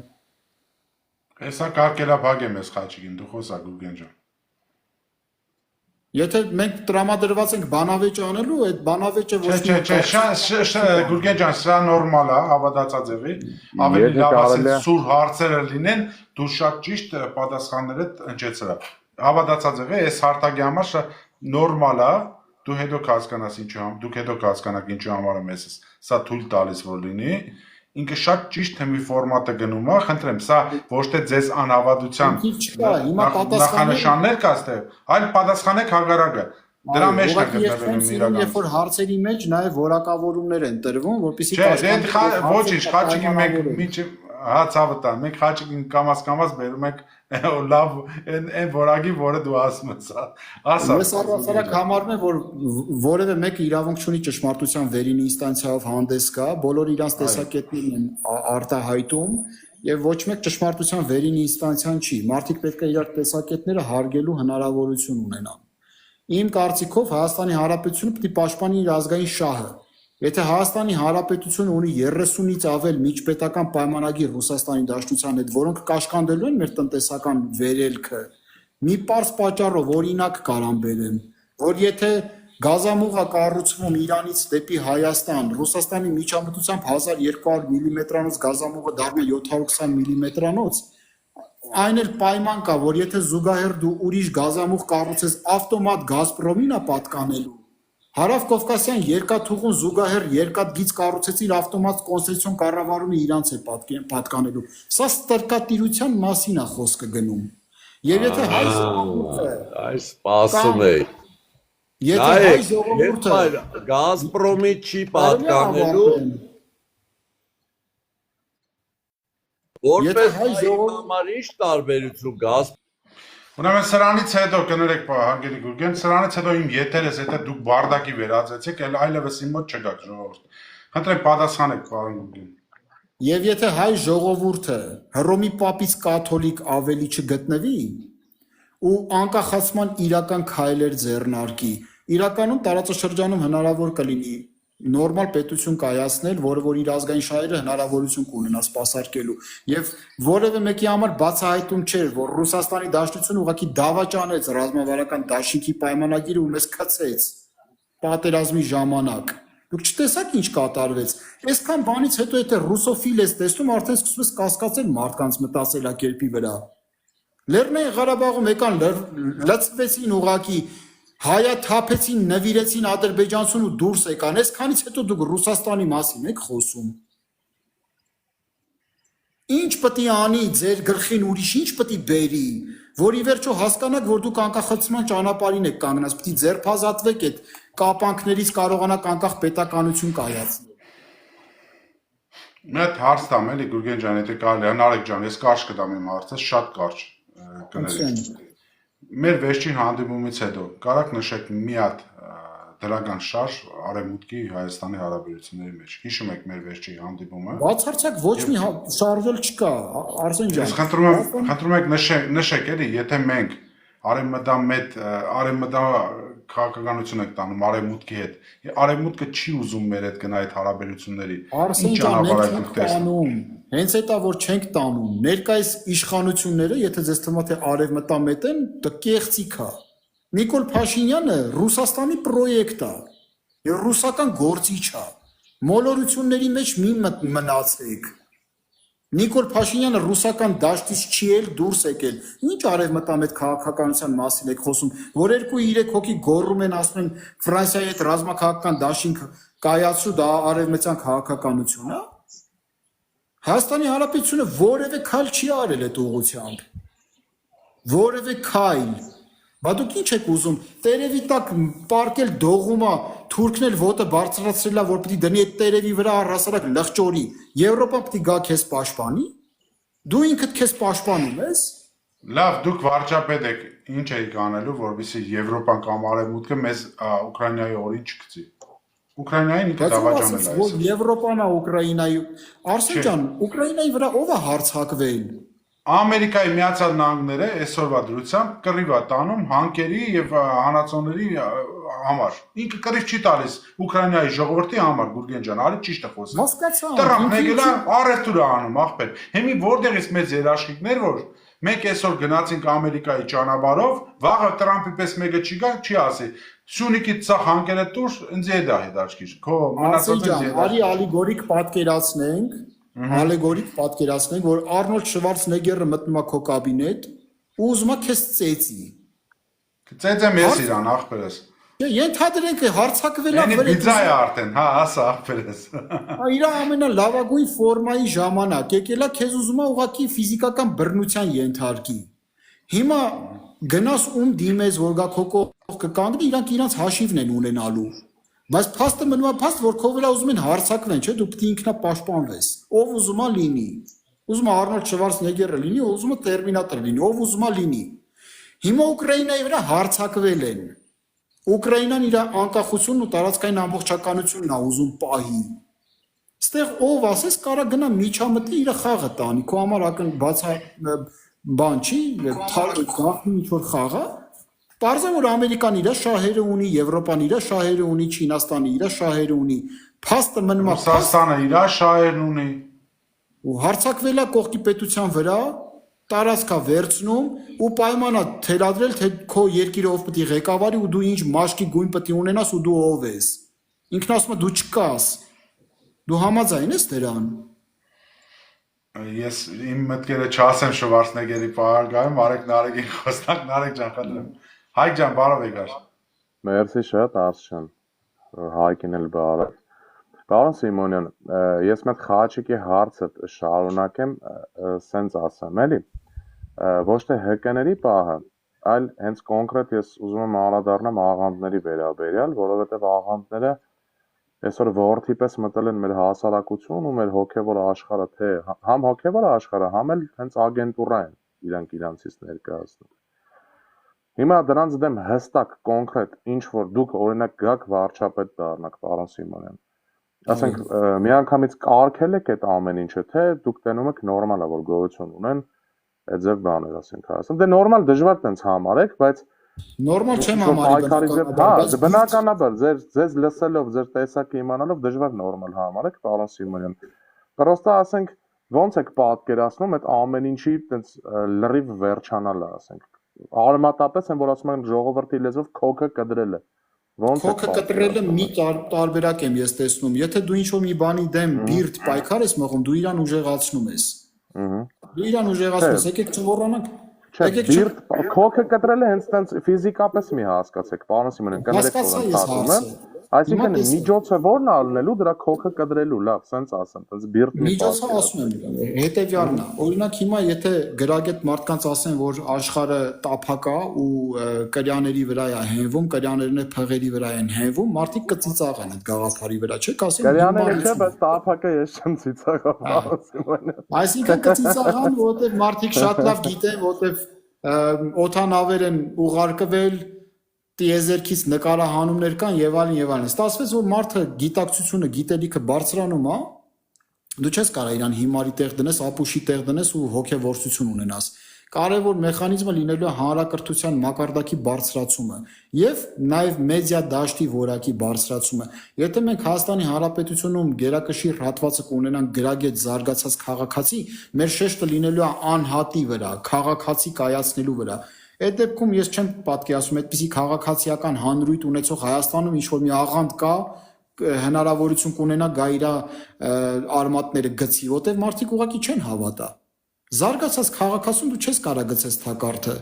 Հեսա կարկելափակ եմ ես Խաչիկին, դու խոսա Գուրգեն ջան։ Եթե մենք տրամադրված ենք բանավեճ անելու, այդ բանավեճը ոչ Չէ, Գուրգեն ջան, սա նորմալ է, հավատացածեղի, ավելի լավ ասել սուր հարցերը լինեն, դու շատ ճիշտ պատասխաններդ ընչեցրա։ Հավատացածեղի, այս հարթակի համար սա նորմալ է, դու հետո կհասկանաս ինչու համար, դուք հետո կհասկանաք ինչու համար եմ ես սա թույլ տալիս որ լինի։ Ինքը շատ ճիշտ թեմի ֆորմատը գնում է, խնդրեմ, սա ոչ թե ձեզ անհավատության նախանշաններ կա ստեղ, այլ պատասխանեք հակառակը։ Դրա մեջ է գտնվում իրական։ Երբ որ հարցերի մեջ նաև որակավորումներ են տրվում, որպեսզի ոչինչ, Խաչիկին մենք միջև հացավը տան, մենք Խաչիկին կամաց բերում ենք լավ այն որակի, որը դու ասում ես, ասա։ Ես առասարակ համարում եմ, որ որևէ մեկը իրավունք չունի ճշմարտության վերին ինստանցիայով հանդես գա, բոլորը իրանց տեսակետներն են արտահայտում եւ ոչ մեկ ճշմարտության վերին ինստանցիան չի։ Մարդիկ պետք է իրար տեսակետները հարգելու հնարավորություն ունենան։ Իմ կարծիքով Հայաստանի Հանրապետությունը պետք է պաշտպանի իր ազգային շահը։ Եթե Հայաստանի Հանրապետությունը ունի 30-ից ավել միջպետական պայմանագիր Ռուսաստանի Դաշնության հետ, որոնք կաշկանդելու են մեր տնտեսական վերելքը, մի պարզ պատճառով օրինակ կարամ բերեմ, որ եթե գազամուղը կառուցվում Իրանից դեպի Հայաստան, Ռուսաստանի միջամտությամբ 1200 մմ-անոց գազամուղը դառնա 720 մմ-անոց, այն էլ պայման կա, որ եթե զուգահեռ դու ուրիշ գազամուղ կառուցես, ավտոմատ Գազպրոմին է պատկանելու։ Հարավ-Կովկասյան երկաթուղուն զուգահեռ երկաթգիծ կառուցեցիր, ավտոմատ կոնսեսիոն կառավարումը իրանց է պատկանելու։ Սա ստրկատիրության մասին է խոսքը գնում։ Եվ եթե հայ ժողովուրդը այս սպասում է։ Եթե հայ ժողովուրդը Գազպրոմի չի պատկանելու, որպես հայ ժողովուրդի ինչ տարբերություն Գազպրոմի Ուրեմն սրանից հետո կներեք հարգելի Գուրգեն, սրանից հետո իմ եթերս եթե դուք բարդակի վերածեցիք, այլևս իմ մոտ չգաք ժողովուրդ։ Խնդրեմ պատասխանեք պարոն Գուրգեն։ Եվ եթե հայ ժողովուրդը Հռոմի պապից կաթոլիկ ավելի չգտնվի ու անկախացման իրական քայլեր ձեռնարկի, իրականում տարածաշրջանում հնարավոր կլինի նորմալ պետություն կայացնել, որը որ իր ազգային շահերը հնարավորություն կունենա սպասարկելու եւ որևէ մեկի համար բացահայտում չէր, որ Ռուսաստանի Դաշնությունը ուղղակի դավաճանեց ռազմավարական դաշինքի պայմանագիրը ու մեզ քցեց պատերազմի ժամանակ։ Դուք չտեսաք ինչ կատարվեց։ Այսքան բանից հետո եթե ռուսոֆիլ ես տեսնում, արդեն սկսում ես կասկածել մարդկանց մտածելակերպի վրա։ Լեռնային Ղարաբաղում եկան լծվեցին ուղղակի հայաթափեցին, նվիրեցին ադրբեջանցուն ու դուրս եկան, այսքանից հետո դուք Ռուսաստանի մասին եք խոսում։ Ինչ պետք է անի ձեր գլխին ուրիշ, ինչ պետք է բերի, որ ի վերջո հասկանաք, որ դուք անկախացման ճանապարհին եք կանգնած, պետք է ձերբազատվեք այդ կապանքներից կարողանաք անկախ պետականություն կայացնել։ Մի հատ հարց տամ էլի Գուրգեն ջան, եթե կարելի է, Նարեկ ջան, ես կարճ կտամ իմ հարցը, շատ կարճ կներեք։ Մեր վերջին հանդիպումից հետո կարաք նշեք մի հատ դրական շարժ Արևմուտքի Հայաստանի հարաբերությունների մեջ։ Հիշում եք մեր վերջին հանդիպումը։ Բացարձակ ոչ մի շարժել չկա, Արսեն ջան։ Ես խնդրում եք նշեք էլի, եթե մենք արևմտա քաղաքականություն եք տանում Արևմուտքի հետ։ Արևմուտքը չի ուզում մեր հետ գնա այդ հարաբերությունների։ Արսեն ջան, մենք տանում։ Հենց էտա որ չենք տանում։ Ներկայիս իշխանությունները, եթե ձեզ թվում է թե արևմտամետ են, դա կեղծիք է։ Նիկոլ Փաշինյանը Ռուսաստանի պրոյեկտ է։ Եվ ռուսական գործիչ է։ Մոլորությունների մեջ մի մնացեք։ Նիկոլ Փաշինյանը ռուսական դաշտից չի էլ դուրս եկել։ Ինչ արևմտամ այդ քաղաքականության մասին եք խոսում, որ 2-3 հոգի գոռում են, ասում են Ֆրանսիայի հետ ռազմաքաղաքական դաշինք կայացու, դա արևմտյան քաղաքականություն է։ Հայաստանի Հանրապետությունը որևէ քայլ չի արել այդ ուղղությամբ։ Որևէ քայլ։ Բա դուք ինչ եք ուզում, տերևի տակ պարկել դողումա, թուրքն էլ ոտը բարձրացրել է, որ պիտի դնի այդ տերևի վրա առհասարակ լղճորի, Եվրոպան պիտի գա քեզ պաշտպանի, դու ինքդ քեզ պաշտպանում ես։ Լավ, դուք վարչապետ եք, ինչ եք անելու, որովհետեւ Եվրոպան կամ Արևմուտքը մեզ Ուկրաինայի օրին չգցի։ Ուկրաինային ինքը դավաճանել է։ Որ Եվրոպան է Ուկրաինայի, Արսեն ջան, Ուկրաինայի վրա ով է հարձակվել։ Ամերիկայի Միացյալ Նահանգները այսօրվա դրությամբ կռիվ է տանում հանքերի եւ հանածոների համար։ Ինքը կռիվ չի տալիս Ուկրաինայի ժողովրդի համար, Գուրգեն ջան, արի ճիշտ է խոսում։ Հասկացա։ Տրամփն եկել է առևտուր է անում, ախպեր։ Հիմի որտեղից մեծ երաշխիքներ, որ մենք այսօր գնացինք Ամերիկայի ճանապարհով, վաղը Տրամփի պես մեկը չի գա, չի ասի։ Սյունիքից ցախ հանքերը դուրս, ինձ է դա հետաչքիր։ Քո մնացածը արի ալեգորիկ պատկերացնենք, որ Արնոլդ Շվարցնեգերը մտնում է քո կաբինետ ու ուզում է քեզ ծեծի։ Ծեծեմ ես իրան, ախպերս։ Ենթադրենք հարձակվել է վրեժ։ Բիձա է արդեն, հա, ասա ախպերս։ Իր ամենալավագույն ֆորմայի ժամանակ եկել է քեզ ուզում է ուղղակի ֆիզիկական բռնության ենթարկի։ Հիմա գնաս ում դիմես, որ գա քո կողք կկանգնի, իրանք իրանց հաշիվն են ունենալու։ Բայց փաստը մնում է փաստ, որ քո վրա ուզում են հարձակվեն, չէ՞, դու պետք է ինքնապաշտպանվես։ Ով ուզում է լինի։ Ուզում է Արնոլդ Շվարցնեգերը լինի, ուզում է Տերմինատոր լինի, ով ուզում է լինի։ Հիմա Ուկրաինայի վրա հարձակվել են։ Ուկրաինան իր անկախությունն ու տարածքային ամբողջականությունն է ուզում պահի։ Ստեղ ով ասես կարա գնա միջամտի իր խաղը տանի, քո համար բացա բան չի, գախնի ինչ-որ խաղը։ Պարզ է, որ Ամերիկան իր շահերը ունի, Եվրոպան իր շահերը ունի, Չինաստանը իր շահերը ունի, փաստը մնում է Ռուսաստանը իր շահերն ունի։ Ու հարձակվել է կողքի պետության վրա, տարածքա վերցնում ու պայմանա թելադրել, թե քո երկիրը ով պետք է ղեկավարի ու դու ինչ մաշկի գույն պետք է ունենաս ու դու ով ես։ Ինքն ասում է դու չկաս։ Դու համաձայն ես դրան։ Ես իմ մտքերը չասեմ Շվարցնեգերի պարագայում, Արեգ Նարեգին խոսնակ, Նարեգ ջան, խնդրեմ։ Հայկ ջան, բարով եկար։ Մերսի շատ Արսեն, Հայկին էլ բարով։ Պարոն Սիմոնյան, ես մեծ խաչիկի հարցը շարունակեմ, սենց ասեմ, էլի։ Ոչ թե հկների պահը, այլ հենց կոնկրետ ես ուզում եմ անդրադառնամ աղանդների վերաբերյալ, որովհետև աղանդները այսօր ворթի պես մտել են մեր հասարակություն ու մեր հոգևոր աշխարհը, թե համ հոգևոր աշխարհը, համ էլ հենց ագենտուրա են իրանք իրանցից ներկայացնում։ Հիմա դրանց դեմ հստակ կոնկրետ ինչ որ դուք օրինակ գաք վարչապետ դառնաք, պարոն Սիմոնյան։ Ասենք միանգամից կարգել եք այդ ամեն ինչը, թե դուք տենում եք նորմալ է որ գոյություն ունեն այդ ձև բաներ, ասենք ասեմ։ Դե նորմալ դժվար տենց համարեք, բայց նորմալ չեմ համարի, բնականաբար ձեզ լսելով, ձեր տեսակը իմանալով դժվար նորմալ համարեք, պարոն Սիմոնյան։ Պրոստը ասենք ոնց եք պատկերացնում այդ ամեն ինչի տենց լրիվ վերջանալը, ասենք։ Արմատապես են որ ասում են ժողովրդի լեզվով քոքը կտրելը։ Քոքը կտրելը մի տարբերակ եմ ես տեսնում։ Եթե դու ինչ-որ մի բանի դեմ բիրտ պայքար ես մղում, դու իրան ուժեղացնում ես։ Դու իրան ուժեղացնում ես, եկեք չմոռանանք։ Բիրտ քոքը կտրելը հենց տենց ֆիզիկապես մի հասկացեք, պարոն Սիմոնյան, կներեք որ ընդհատում եմ։ Այսինքն միջոցը ո՞րն է ալնելու դրա քոքը կտրելու, լավ, սենց ասեմ, տենց բիրտ մի միջոցը ասում եմ, հետևյալն է։ Օրինակ հիմա եթե գրագետ մարդկանց ասեն, որ աշխարհը տափակ է ու կրյաների վրա է հենվում, կրյաներն է փղերի վրա են հենվում, մարդիկ կծիծաղեն այդ գաղափարի վրա, չէ՞, կասեն։ Կրյաները չէ, բայց տափակը ես չեմ ծիծաղա, պարոն Սիմոնյան։ Այսինքն կծիծաղան, որովհետև մարդիկ շատ լավ գիտեն, որովհետև օդանավեր են ուղարկվել տիեզերքից նկարահանումներ կան եւ այլն։ Ստացվեց որ մարդը գիտակցությունը, գիտելիքը բարձրանում է, դու չես կարող իրան հիմարի տեղ դնես, ապուշի տեղ դնես ու հոգեվորսություն ունենաս։ Կարևոր մեխանիզմը լինելու է հանրակրթության մակարդակի բարձրացումը եւ նաեւ մեդիա դաշտի որակի բարձրացումը։ Եթե մենք Հայաստանի Հանրապետությունում գերակշիռ հատվածը կունենանք գրագետ զարգացած քաղաքացի, մեր շեշտը լինելու է անհատի վրա, քաղաքացի կայացնելու վրա։ Այդ դեպքում ես չեմ պատկերացնում այդպիսի քաղաքացիական հանրույթ ունեցող Հայաստանում ինչ որ մի աղանդ կա, հնարավորություն կունենա գա իր արմատները գցի, որտեղ մարդիկ ուղղակի չեն հավատա։ Զարգացած քաղաքացուն դու չես կարա գցես թակարդը։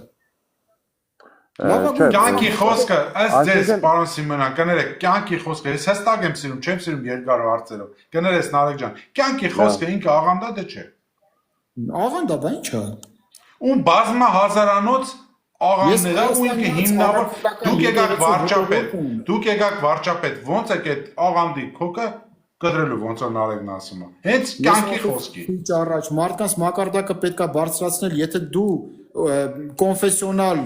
Կյանքի խոսքը ըստ ձեզ, պարոն Սիմոնյան, կներեք, կյանքի խոսքը, ես հստակ եմ սիրում, չեմ սիրում երկար հարցերով։ Կներես Նարեկ ջան, կյանքի խոսքը ինքը աղանդա դե չէ։ Աղանդա, բա ի՞նչ է։ Ում բազմա հազարանոց աղանդները ու ինքը հիմնավոր դուք եկաք վարչապետ, ոնց եք այդ աղանդի քոկը կդրելու ոնց է Նարեկն ասում է։ Հենց կյանքի խոսքի։ Ինչ առաջ մարդկանց մակարդակը պետքա բարձրացնել, եթե դու կոնֆեսիոնալ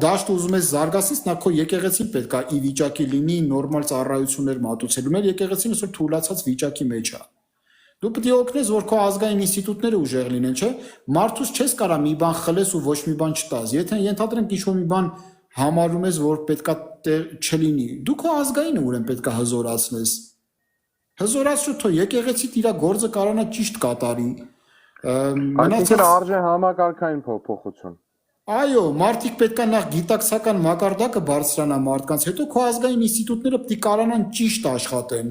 դաշտ ուզում ես զարգացնես, նա քո եկեղեցին պետքա ի վիճակի լինի նորմալ ծառայություններ մատուցելու։ Մեր եկեղեցին այսօր թուլացած վիճակի մեջ է։ Դու պետք է օգնես, որ քո ազգային ինստիտուտները ուժեղ լինեն, չէ՞։ Մարդուց չես կարա մի բան խլես ու ոչ մի բան չտաս։ Եթե ենթադրենք ինչ-որ մի բան համարում ես, որ պետքա չլինի, դու քո ազգայինը ուրեմն պետքա հզորացնես։ Հզորացրու թո եկեղեցիդ իր գործը կարողանա ճիշտ կատարի։ Այսինքն արժե համակարգային փոփոխություն։ Այո, մարդիկ պետքա նախ գիտակցական մակարդակը բարձրանա մարդկանց, հետո քո ազգային ինստիտուտները պետք է կարողանան ճիշտ աշխատեն,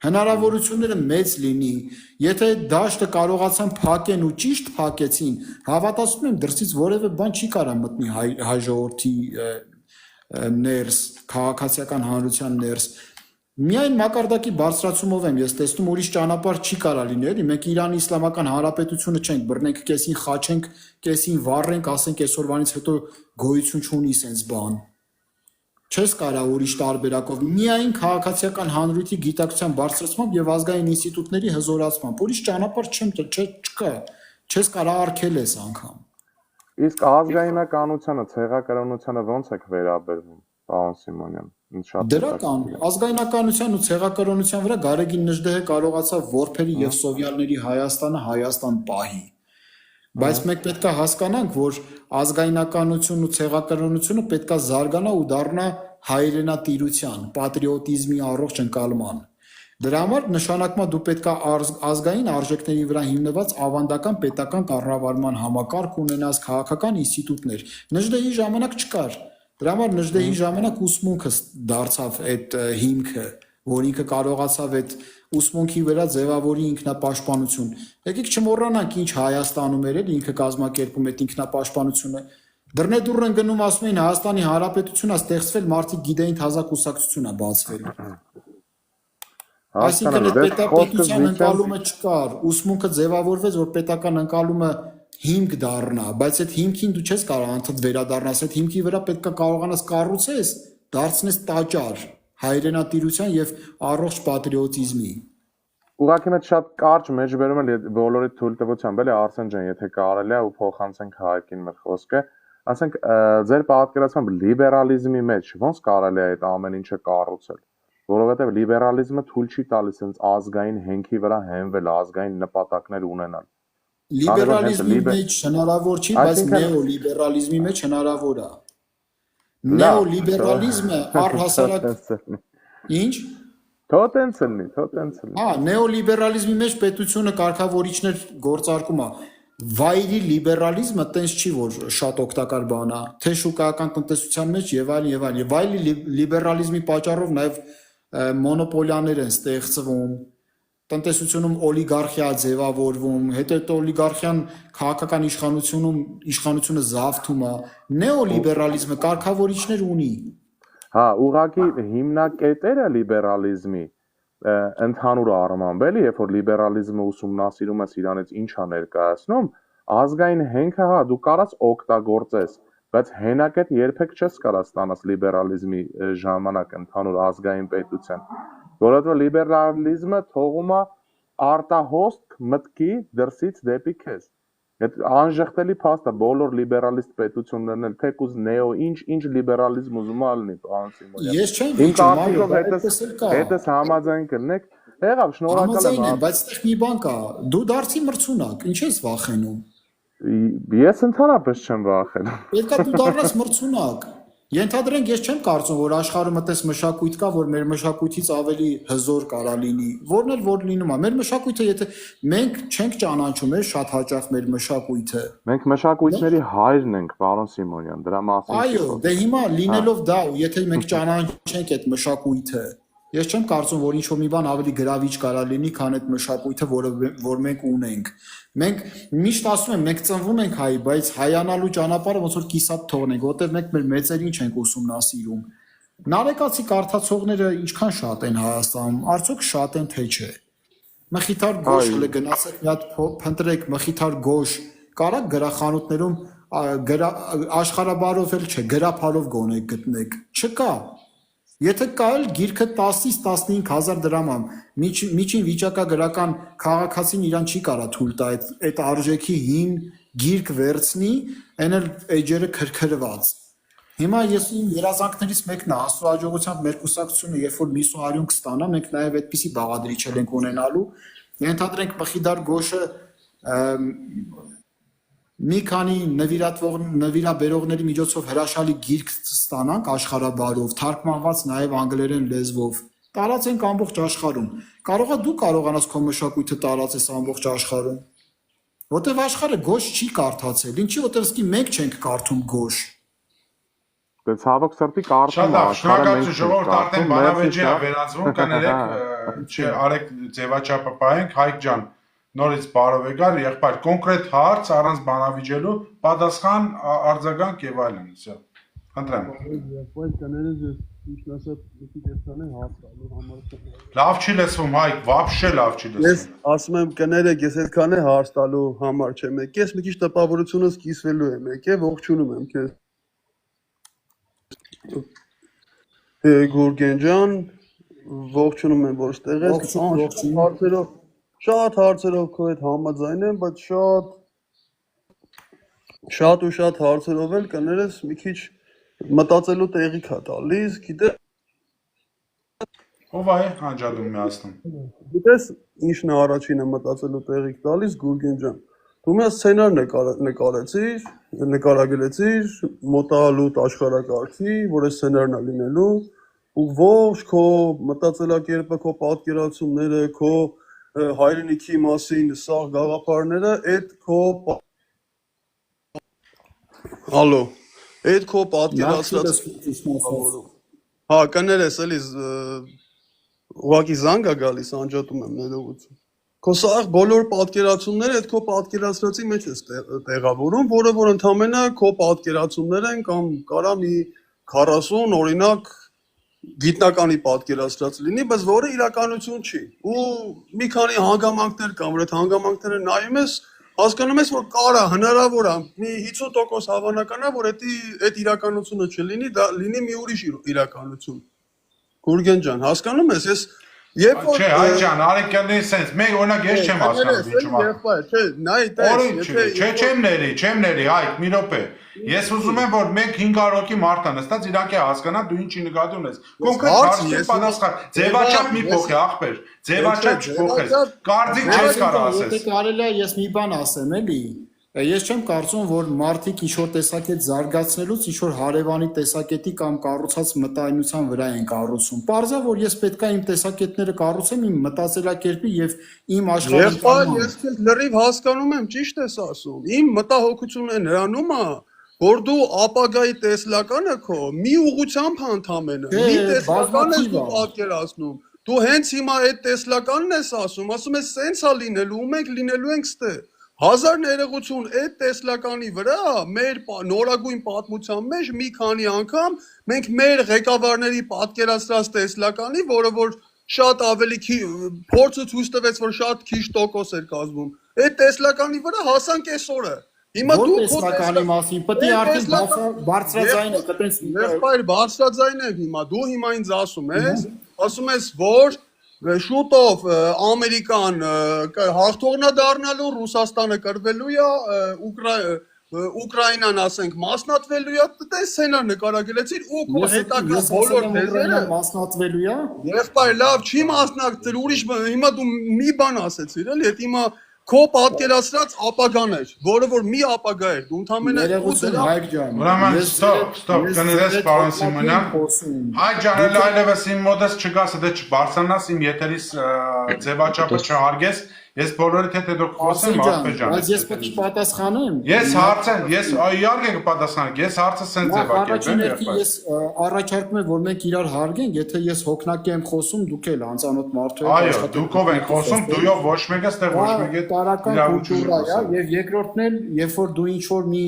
հնարավորությունները մեծ լինի։ Եթե դաշտը կարողացան փակեն ու ճիշտ փակեցին, հավատացնում եմ դրսից որևէ բան չի կարա մտնի հայ ժողովրդի ներս, քաղաքացիական հանրության ներս։ Միայն մակարդակի բարձրացումով եմ ես տեսնում ուրիշ ճանապարհ չի կարա լինել, մենք Իրանի Իսլամական Հանրապետությունը չենք բռնենք, կեսին խաչենք, կեսին վառենք, ասենք այսօրվանից հետո գոյություն չունի sense բան։ Չես կարա ուրիշ տարբերակով, միայն քաղաքացիական հանրույթի գիտակցության բարձրացմամբ եւ ազգային ինստիտուտների հզորացմամբ, ուրիշ ճանապարհ չկա, չես կարա արգելես անգամ։ Իսկ ազգայնականությունը, ցեղակրոնությանը ո՞նց եք վերաբերվում, պարոն Սիմոնյան։ Դրական ազգայնականության ու ցեղակրոնության վրա Գարեգին Նժդեհը կարողացավ որբերի եւ սովյալների Հայաստանը Հայաստան պահի։ Բայց մենք պետք է հասկանանք, որ ազգայնականությունն ու ցեղակրոնությունը պետք է զարգանա ու դառնա հայրենատիրության, պատրիոտիզմի առողջ ընկալման։ Դրա համար նշանակմա դու պետք է ազգային արժեքների վրա հիմնված ավանդական պետական կառավարման համակարգ ունենաս, քաղաքական ինստիտուտներ։ Նժդեհի ժամանակ չկար։ Դրա համար Նժդեհի ժամանակ ուսմունքը դարձավ այդ հիմքը, որ ինքը կարողացավ այդ ուսմունքի վրա ձևավորի ինքնապաշտպանություն։ Եկեք չմոռանանք ինչ Հայաստանում էր, ինքը կազմակերպում այդ ինքնապաշտպանությունը։ Դռնեդուռն գնում ասում էին Հայաստանի Հանրապետությունն է ստեղծվել, մարդիկ գիտեին թազա կուսակցություն է բացվել։ Այսինքն պետական ընկալումը չկար, ուսմունքը ձևավորվեց, որ պետական ընկալումը հիմք դառնա, բայց այդ հիմքին դու չես կարող անդադ վերադառնաս, այդ հիմքի վրա պետք է կարողանաս կառուցես, դարձնես տաճար հայրենատիրության եւ առողջ պատրիոտիզմի։ Ուղղակի մեծ շատ կարճ մեջբերում եմ բոլորի թույլտվությամբ, էլի Արսեն ջան, եթե կարելի է ու փոխանցենք հայկին մեր խոսքը, ասենք ձեր պատկերացմամբ լիբերալիզմի մեջ ո՞նց կարելի է այդ ամեն ինչը կառուցել, որովհետեւ լիբերալիզմը թույլ չի տալիս այնց ազգային հենքի վրա հենվել, ազգային նպատակներ ունենալ։ Լիբերալիզմի մեջ հնարավոր չի, բայց նեոլիբերալիզմի մեջ հնարավոր է։ Նեոլիբերալիզմը առհասարակ ինչ? Թոտենցնի։ Նեոլիբերալիզմի մեջ պետությունը կարգավորիչներ գործարկում է։ Վայրի լիբերալիզմը տենց չի, որ շատ օգտակար բան է, թե շուկայական տնտեսության մեջ եւ այլն։ Վայրի լիբերալիզմի պատճառով նաեւ մոնոպոլիաներ են ստեղծվում, տնտեսությունում օլիգարխիա ձևավորվում, հետո այդ օլիգարխիան քաղաքական իշխանությունը զավթում է, նեոլիբերալիզմը կարգավորիչներ ունի։ Հա, ուղղակի հիմնակետերը լիբերալիզմի ընդհանուր առմամբ էլի, երբ որ լիբերալիզմը ուսումնասիրում ես իրանից ինչ է ներկայացնում, ազգային հենքը հա դու կարաս օգտագործես, բայց հենակետ երբեք չես կարա ստանաս լիբերալիզմի ժամանակ ընդհանուր ազգային պետության, որովհետեւ լիբերալիզմը թողում է արտահոսք մտքի դրսից դեպի քեզ։ Այդ անժխտելի փաստ է բոլոր լիբերալիստ պետություններն էլ թեկուզ նեո ինչ լիբերալիզմ ուզում է լինի, պարոն Սիմոնյան։ Ես չեմ վիճում, հետս համաձայն կլինեք, եղավ շնորհակալ եմ, բայց այդտեղ մի բան կա, դու դարձի մրցունակ, ինչ ես վախենում։ Ես ընդհանրապես չեմ վախենում։ Պետք է դու դառնաս մրցունակ։ Ենթադրենք ես չեմ կարծում, որ աշխարհում այդպես մշակույթ կա, որ մեր մշակույթից ավելի հզոր կարա լինի։ Որն էլ որ լինում է, մեր մշակույթը, եթե մենք չենք ճանաչում շատ հաճախ մեր մշակույթը։ Մենք մշակույթների հայրն ենք, պարոն Սիմոնյան, դրա մասին։ Այո, դե հիմա լինելով դա, եթե մենք ճանաչենք այդ մշակույթը, ես չեմ կարծում, որ ինչ-որ մի բան ավելի գրավիչ կարա լինի, քան այդ մշակույթը, որ մենք ունենք։ Մենք միշտ ասում եմ, մենք ծնվում ենք հայ, բայց հայանալու ճանապարհը ոնց որ կիսատ թողնենք, որտեղ մենք մեր մեծերին չենք ուսումնասիրում։ Նարեկացի կարդացողները ինչքան շատ են Հայաստանում, արդյոք շատ են թե չէ։ Մխիթար գոշ գնացեք մի հատ փնտրեք մխիթար գոշ, կարա գրախանութներում աշխարհաբարով էլ չէ, գրափարով գոնե գտնեք։ Չկա։ Եթե կա էլ գիրքը 10-ից 15,000 դրամ է, միջին վիճակագրական քաղաքացին իրան չի կարա թույլ տա այդ արժեքի հին գիրք վերցնի, այն էլ էջերը քրքրված։ Հիմա ես իմ երազանքներից մեկն է, Աստծո հաջողությամբ մեր կուսակցությունը, երբ որ միսու արյուն կստանա, մենք նաև այդպիսի բաղադրիչ ենք ունենալու։ Ենթադրենք Մխիթար գոշը մի քանի նվիրաբերողների միջոցով հրաշալի գիրք ստանանք աշխարհաբարով, թարգմանված նաև անգլերեն լեզվով, տարածենք ամբողջ աշխարհում։ Կարողա դու կարողանաս քո մշակույթը տարածես ամբողջ աշխարհում։ Որտեվ աշխարհը գոշ չի կարդացել, ինչի որտեվ սկի մենք չենք կարդում գոշ։ Դե ցավոք սրտի կարդում Շատ լավ, շնորհակալություն ժողովուրդ, արդեն բանավեճի է վերածվում, կներեք, արեք ձևաչափը պահենք, Հայկ ջան, նորից բարով եկար, եղբայր, կոնկրետ հարց առանց բանավիճելու, պատասխան, արձագանք եւ այլն, всё։ Խնդրեմ։ Եղբայր կներես ես ինչ ասած մի դեպքան է հարց տալու համար։ Լավ չի լսվում, Հայկ, вообще լավ չի Ես լսվում։ ասում եմ կներեք ես այդքան է հարց տալու համար չեմ եկել, ես մի քիչ տպավորությունս կիսվելու եմ եկել, ողջունում եմ քեզ։ Գուրգեն ջան, ողջունում եմ որ ստեղ ես, հարցերով շատ հարցերով քո հետ համաձայն եմ, բայց շատ հարցերով էլ կներես մի քիչ մտածելու տեղիք է տալիս, գիտես Ով է անջատում միացնում։ Գիտես ինչն է առաջինը մտածելու տեղիք տալիս Գուրգեն ջան։ Դու մի սցենար նկարագրեցիր մոտալուտ աշխարհակարգի, որ այս սցենարն է լինելու, ու ողջ քո մտածելակերպը, քո պատկերացումները, քո հայրենիքի մասին սաղ գաղափարները, այդ քո պատկերացրած Հա, կներես էլի ուղղակի զանգ է գալիս, անջատում եմ ներողություն։ Քո սաղ բոլոր պատկերացումները այդ քո պատկերացրածի մեջ ես տեղավորում, որը որ ընդամենը քո պատկերացումներ են կամ կարա մի 40 օրինակ գիտնականի պատկերացրած լինի, բայց որը իրականություն չի։ Ու մի քանի հանգամանքներ կան, որ այդ հանգամանքները նայում ես, հասկանում ես, որ կարա հնարավոր է մի 50% հավանական է, որ այդ իրականությունը չլինի, դա լինի մի ուրիշ իրականություն։ Գուրգեն ջան, հասկանում ես, ես երբ որ Չէ, Հայկ ջան, արեք կներես sense, մենք օրինակ ես չեմ հասկանում ինչու՞։ Չէ, նայ, Չեմ ների, Հայկ, մի րոպե։ Ես ուզում եմ, որ մենք 500 հոգի մարդ նստած իրանք է հասկանա դու ինչի նկատի ունես։ Կոնկրետ հարցի պատասխան, ձևաչափ մի փոխի, ախպեր, ձևաչափ չփոխես։ Կարծիք չես կարող ասես։ Եթե կարելի է ես մի բան ասեմ, էլի։ Ես չեմ կարծում, որ մարդիկ ինչ-որ տեսակետ զարգացնելուց ինչ-որ հարևանի տեսակետի կամ կառուցած մտայնության վրա են կառուցում։ Պարզա, որ ես պետք է իմ տեսակետները կառուցեմ իմ մտածելակերպի եւ իմ Եղբայր, ես քեզ լրիվ հասկանում եմ, ճիշտ ես ասում։ Իմ մտահոգությունը նրանում է, որ դու ապագայի տեսլականը քո մի ուղղությամբ ընդամենը, մի տեսլական ես դու պատկերացնում։ Դու հենց հիմա այդ տեսլականն ես ասում ես սենց է լինելու, ու մենք լինելու ենք ստե։ Հազար ներողություն այդ տեսլականի վրա մեր նորագույն պատմության մեջ մի քանի անգամ մենք մեր ղեկավարների պատկերացրած տեսլականի, որը որ շատ ավելի փորձը ցույց տվեց, որ շատ քիչ տոկոս էր կազմում։ Այդ տեսլականի վրա հասանք այսօրը։ Հիմա դու տեսլականի մասին պետք է արդեն բարձրաձայն եք, այտենց Եղբայր բարձրաձայն եք հիմա, դու հիմա ինձ ասում ես, որ շուտով ամերիկան հաղթողնա դառնալու, Ռուսաստանը կրվելու է, Ուկրաինան ասենք մասնատվելու է, դե սցենար նկարագրեցիր ու քո հետագա բոլոր դերերը մասնատվելու է։ Եղբայր լավ չի մասնակցել, ուրիշ հիմա դու մի բան ասեցիր, էլի, այդ հիմա քո պատկերացրած ապագան էր, որը որ մի ապագա էր, դու ընդամենը Ներողություն Հայկ ջան։ Ուրեմն ես ստոպ, ձեր կներես հետ պարոն հատուկ Սիմոնյան։ խոսում։ Հայ ջան, այլևս իմ մոդես չգաս, դե չբարձրանաս իմ եթերից ձևաչափը չհարգես, ես բոլորիդ հետ դուք խոսեմ Արտուր ջան։ Բայց ես պետք է պատասխանեմ։ Ես հարցը, ես իհարկե կպատասխանեմ, ես հարցը սենց ձևակերպեմ Առաջին ես առաջարկում եմ, որ մենք իրար հարգենք, եթե ես հոգնակի եմ խոսում, դուք էլ անծանոթ մարդու Այո, դուքով ենք խոսում, դույով ոչ մեկը, ստեղ ոչ մեկը կուլտուրա է, եւ երկրորդն էլ, երբ որ դու ինչ որ մի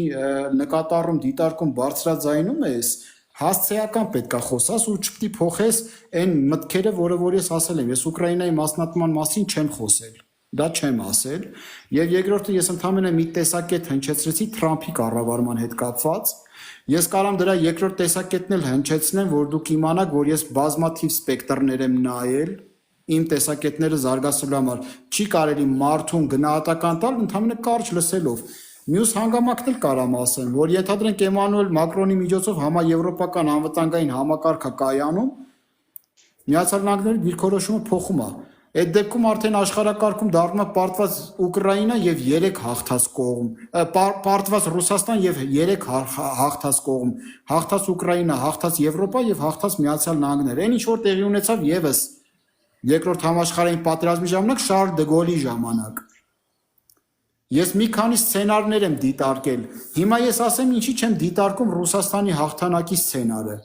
նկատառում դիտարկում բարձրաձայնում ես, հասցեական պետքա խոսաս ու չպետք է փոխես այն մտքերը, որը որ ես ասել եմ։ Ես Ուկրաինայի մասնատման մասին չեմ խոսել։ Դա չեմ ասել։ Եվ երկրորդը ես ընդհանրապես մի տեսակետ հնչեցրեցի Թրամփի կառավարման հետ կապված։ Ես կարամ դրա երկրորդ տեսակետն էլ հնչեցնեմ, որ դուք իմանաք, որ ես բազմաթիվ սպեկտրներ եմ նայել, իմ տեսակետները զարգացնելու համար չի կարելի մարդուն գնահատական տալ ընդհանրապես կարճ լսելով։ Մյուս հանգամանքն էլ կարամ ասեմ, որ ենթադրենք Էմանուել Մակրոնի միջոցով համաեվրոպական անվտանգային համակարգը կայանում, Միացյալ Նահանգների դիրքորոշումը փոխում է։ Այդ դեպքում արդեն աշխարհակարգում դառնում է պարտված Ուկրաինա եւ 3 հաղթած կողմ, պարտված Ռուսաստան եւ 3 հաղթած կողմ, հաղթած Ուկրաինա, հաղթած Եվրոպա եւ հաղթած Միացյալ Նահանգներ։ Այն ինչ որ տեղի ունեցավ եւս երկրորդ համաշխարհային պատերազմի ժամանակ Շարլ դե Գոլի ժամանակ։ Ես մի քանի սցենարներ եմ դիտարկել։ Հիմա ես ասեմ ինչի չեմ դիտարկում Ռուսաստանի հաղթանակի սցենարը։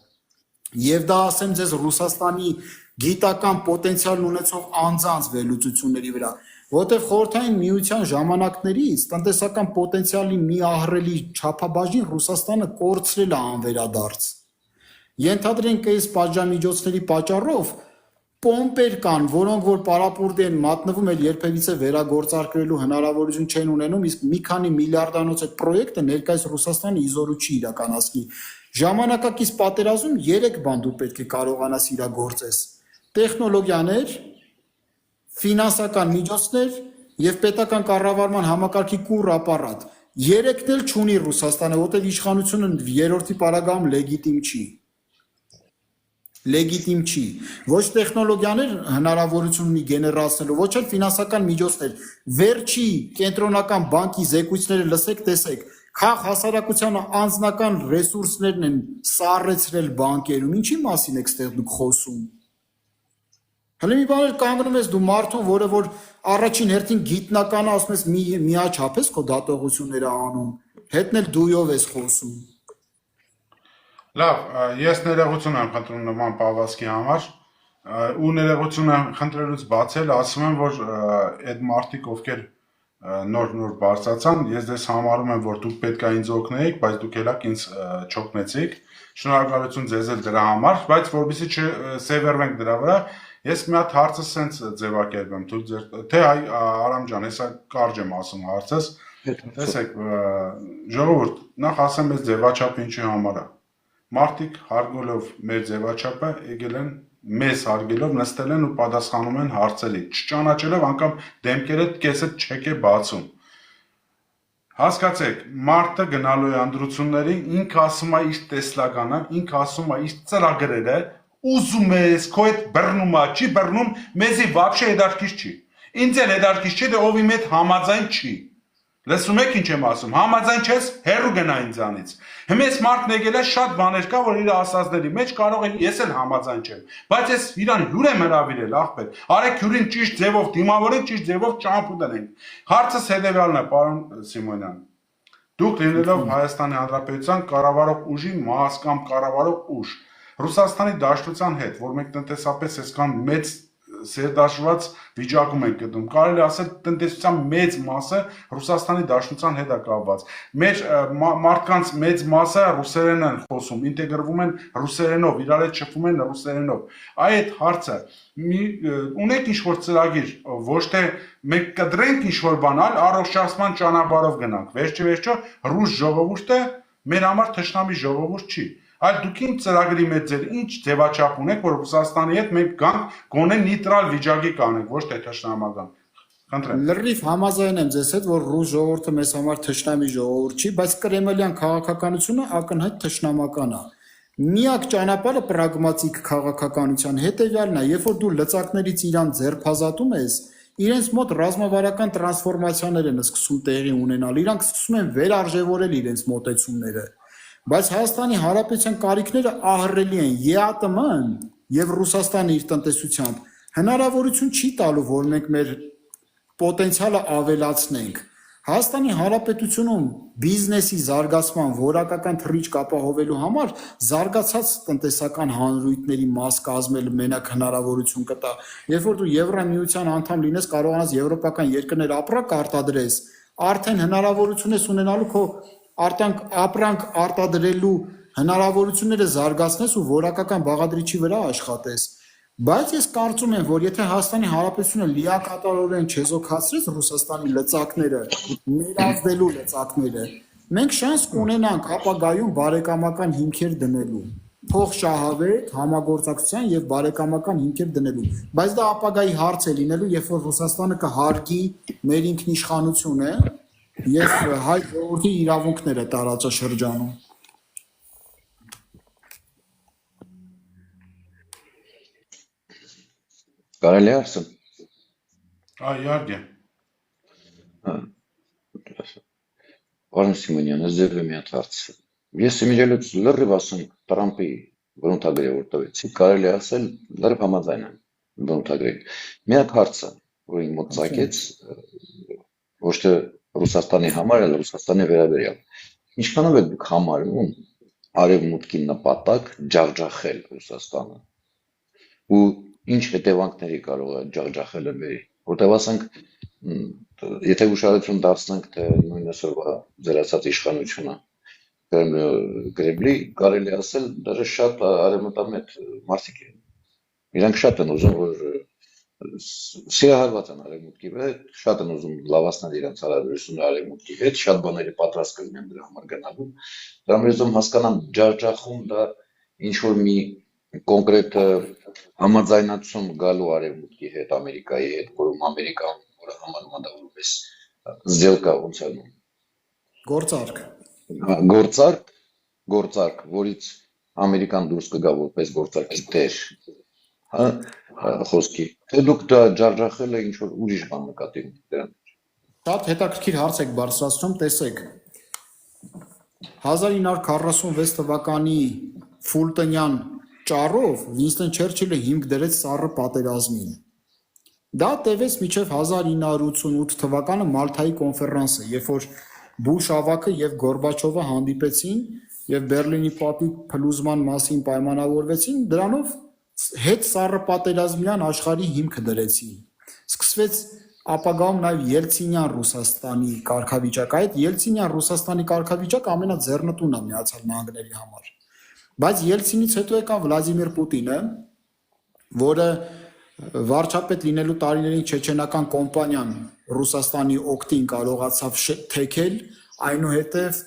Եվ դա ասեմ ձեզ Ռուսաստանի գիտական պոտենցիալ ունեցող անձանց վերլուծությունների վրա, որտեղ խորհրդային միության ժամանակներից տնտեսական պոտենցիալի մի ահռելի չափաբաժին Ռուսաստանը կորցրել է անվերադարձ։ Ենթադրենք այս պատժամիջոցների պատճառով պոմպեր կան, որոնք որ պարապուրդի են մատնվում, էլ երբևիցե վերագործարկվելու հնարավորություն չեն ունենում, իսկ մի քանի միլիարդանոց այդ պրոյեկտը ներկայիս Ռուսաստանը իզորու չի իրականացնի։ Ժամանակակից պատերազմում 3 բան դու պետք է կարողանաս իրագործես. տեխնոլոգիաներ, ֆինանսական միջոցներ եւ պետական կառավարման համակարգի կուռ ապարատ։ 3-ն էլ չունի Ռուսաստանը, որտեղ իշխանությունը երրորդի պարագայում լեգիտիմ չի։ Լեգիտիմ չի։ Ոչ տեխնոլոգիաներ հնարավորություն ունի գեներացնելու, ոչ էլ ֆինանսական միջոցներ։ Վերջի կենտրոնական բանկի զեկույցները լսեք, տեսեք, քաղ հասարակությանը անձնական ռեսուրսներն են սառեցրել բանկերում։ Ինչի մասին եք ստեղ դուք խոսում։ Հələ մի բան էլ կանգնում ես դու մարդուն, որը որ առաջին հերթին գիտնականը ասում ես միաչափ ես քո դատողությունները անում, հետն էլ դույով ես խոսում։ Լավ, ես ներողություն եմ խնդրում նման պահվածքի համար ու ներողություն եմ խնդրելուց բացել, ասում եմ, որ այդ մարդիկ, ովքեր նոր բարձրացան, ես դες համարում եմ, որ դուք պետք է ինձ օգնեիք, բայց դուք ելաք ինձ չօգնեցիք։ Շնորհակալություն ձեզ էլ դրա համար, բայց որովհետեւ չսևեռվենք դրա վրա, ես մի հատ հարցը սենց ձևակերպեմ, թե Արամ ջան, հեսա կարճ եմ ասում հարցս։ Տեսեք, ժողովուրդ, նախ ասեմ ես ձևաչափը ինչի համար է։ Մարդիկ հարգելով մեր ձևաչափը եկել են մեզ հարգելով նստել են ու պատասխանում են հարցերի, չճանաչելով անգամ դեմքերը կեսը չեք է բացում։ Հասկացեք, մարդը գնալու է անդրությունների, ինքը ասում է իր տեսլականը, ինքը ասում է իր ծրագրերը, ուզում ես քո այդ բռնումա, չի բռնում, մեզի вообще հետաքրքիր չի։ Ինձ էլ հետաքրքիր չի, դե ով իմ հետ համաձայն չի։ Լսում եք ինչ եմ ասում, համաձայն չես, հեռու գնա ինձանից։ Հիմա այս մարդն եկել է շատ բաներ կա, որ իր ասածների մեջ կարող են ես էլ համաձայն չեմ, բայց ես իրան հյուր եմ հրավիրել, ախպեր։ Արեք հյուրին ճիշտ ձևով դիմավորենք, ճիշտ ձևով ճամփու դնենք։ Հարցս հետևյալն է, պարոն Սիմոնյան։ Դուք լինելով Հայաստանի Հանրապետության կառավարող ուժի մաս կամ կառավարող ուժ, Ռուսաստանի Դաշնության հետ, որ մենք տնտեսապես այսքան մեծ սերտաշված վիճակում ենք գտնում։ Կարելի ասել տնտեսության մեծ մասը Ռուսաստանի Դաշնության հետ է կապված։ Մեր մարդկանց մեծ մասը ռուսերեն են խոսում, ինտեգրվում են ռուսերենով, իրար հետ շփվում են ռուսերենով։ Այդ հարցը ունեք ինչ-որ ծրագիր, ոչ թե մենք կդրենք ինչ-որ բան, այլ առողջացման ճանապարհով գնանք։ Վերջիվերջո ռուս ժողովուրդը մեր համար թշնամի ժողովուրդ չի։ Այլ դուք ինչ ծրագրի մեջ ձեր ինչ ձևաչափ ունեք, որ Ռուսաստանի հետ մենք գանք գոնե նեյտրալ վիճակի կանենք, ոչ թե թշնամական։ Խնդրեմ։ Լրիվ համաձայն եմ ձեզ հետ, որ ռուս ժողովուրդը մեզ համար թշնամի ժողովուրդ չի, բայց կրեմլյան քաղաքականությունը ակնհայտ թշնամական է։ Միակ ճանապարհը պրագմատիկ քաղաքականության հետևյալն է, երբ որ դու լծակներից իրան ձերբազատում ես իրենց մոտ ռազմավարական տրանսֆորմացիաներ են սկսում տեղի ունենալ, իրանք սկսում են վերարժևորել իրենց մոտեցումները, բայց Հայաստանի Հանրապետության կարիքները ահռելի են, ԵԱՏՄ-ն եւ Ռուսաստանը իր տնտեսությամբ հնարավորություն չի տալու, որ մենք մեր պոտենցիալը ավելացնենք։ Հայաստանի Հանրապետությունում բիզնեսի զարգացման որակական թռիչք ապահովելու համար զարգացած տնտեսական հանրույթների մաս կազմելը մենակ հնարավորություն կտա։ Երբ որ դու Եվրամիության անդամ լինես, կարողանաս եվրոպական երկրներ ապրանք արտադրես, արդեն հնարավորություն ես ունենալու քո ապրանք արտադրելու հնարավորությունները զարգացնես ու որակական բաղադրիչի վրա աշխատես։ Բայց ես կարծում եմ, որ եթե Հայաստանի Հանրապետությունը լիակատարորեն չեզոքացրեց Ռուսաստանի լծակները, ներազդելու լծակները, մենք շանս կունենանք ապագայում բարեկամական հիմքեր դնելու, փող շահավետ, համագործակցության եւ բարեկամական հիմքեր դնելու։ Բայց դա ապագայի հարց է լինելու, երբ որ Ռուսաստանը կհարգի մեր ինքնիշխանությունը եւ հայ ժողովրդի իրավունքները տարածաշրջանում։ Կարելի է ասել։ Իհարկե։ Պարոն Սիմոնյան, ձեր մի հատ հարց։ Ես իմիջիալից լրիվ ասեմ Տրամպի բնութագրի որ տվեցի, կարելի է ասել լրիվ համաձայն եմ բնութագրի։ Մի հատ հարցը, որ իմ մոտ ծագեց, ոչ թե Ռուսաստանի համար, այլ Ռուսաստանի վերաբերյալ։ Ինչքանով եք դուք համարում արևմուտքի նպատակ ջախջախել Ռուսաստանը։ Ու ինչ հետևանքների կարող է ջախջախելը բերի, որտեղ ասենք, եթե ուշադրություն դարձնենք, թե նույնս օրվա ձեր ասած իշխանությունը Կրեմլի, կարելի ասել, դեռ շատ արևմտամետ մարդիկ են։ Իրանք շատ են ուզում, որ սիրահարված են արևմուտքի հետ, շատ են ուզում լավացնել իրենց հարաբերությունները արևմուտքի հետ, շատ բաների պատրաստ կլինեն դրա համար գնալու։ Դրա համար ես հասկանամ ջախջախում դա ինչ որ մի կոնկրետ համաձայնություն գալու արևմուտքի հետ, Ամերիկայի հետ, որում Ամերիկան որը համարում է դա որպես զելկա ոնց է գործարք, որից Ամերիկան դուրս կգա որպես գործարքի տեր, հա, խոսքի, թե դուք դա ջախջախել ինչ որ ուրիշ բան նկատի ունեք դրան։ Շատ հետաքրքիր հարց եք բարձրացնում, տեսեք 1946 թվականի Ֆուլտոնյան ճառով Վինստոն Չերչիլը հիմք դրեց սառը պատերազմին։ Դա տևեց մինչև 1988 թվականը Մալթայի կոնֆերանսը, երբ որ Բուշ ավագը եւ Գորբաչովը հանդիպեցին եւ Բերլինի պատի փլուզման մասին պայմանավորվեցին, դրանով հետ սառը պատերազմյան աշխարհի հիմքը դրեցին։ Սկսվեց ապագայում նաև Ելցինյան Ռուսաստանի կարգավիճակը, այդ Ելցինյան Ռուսաստանի կարգավիճակը ամենաձեռնտունն է Միացյալ Նահանգների համար։ Բայց Ելցինից հետո եկավ Վլադիմիր Պուտինը, որը վարչապետ լինելու տարիներին չեչենական կոմպանիան Ռուսաստանի օգտին կարողացավ թեքել, այնուհետև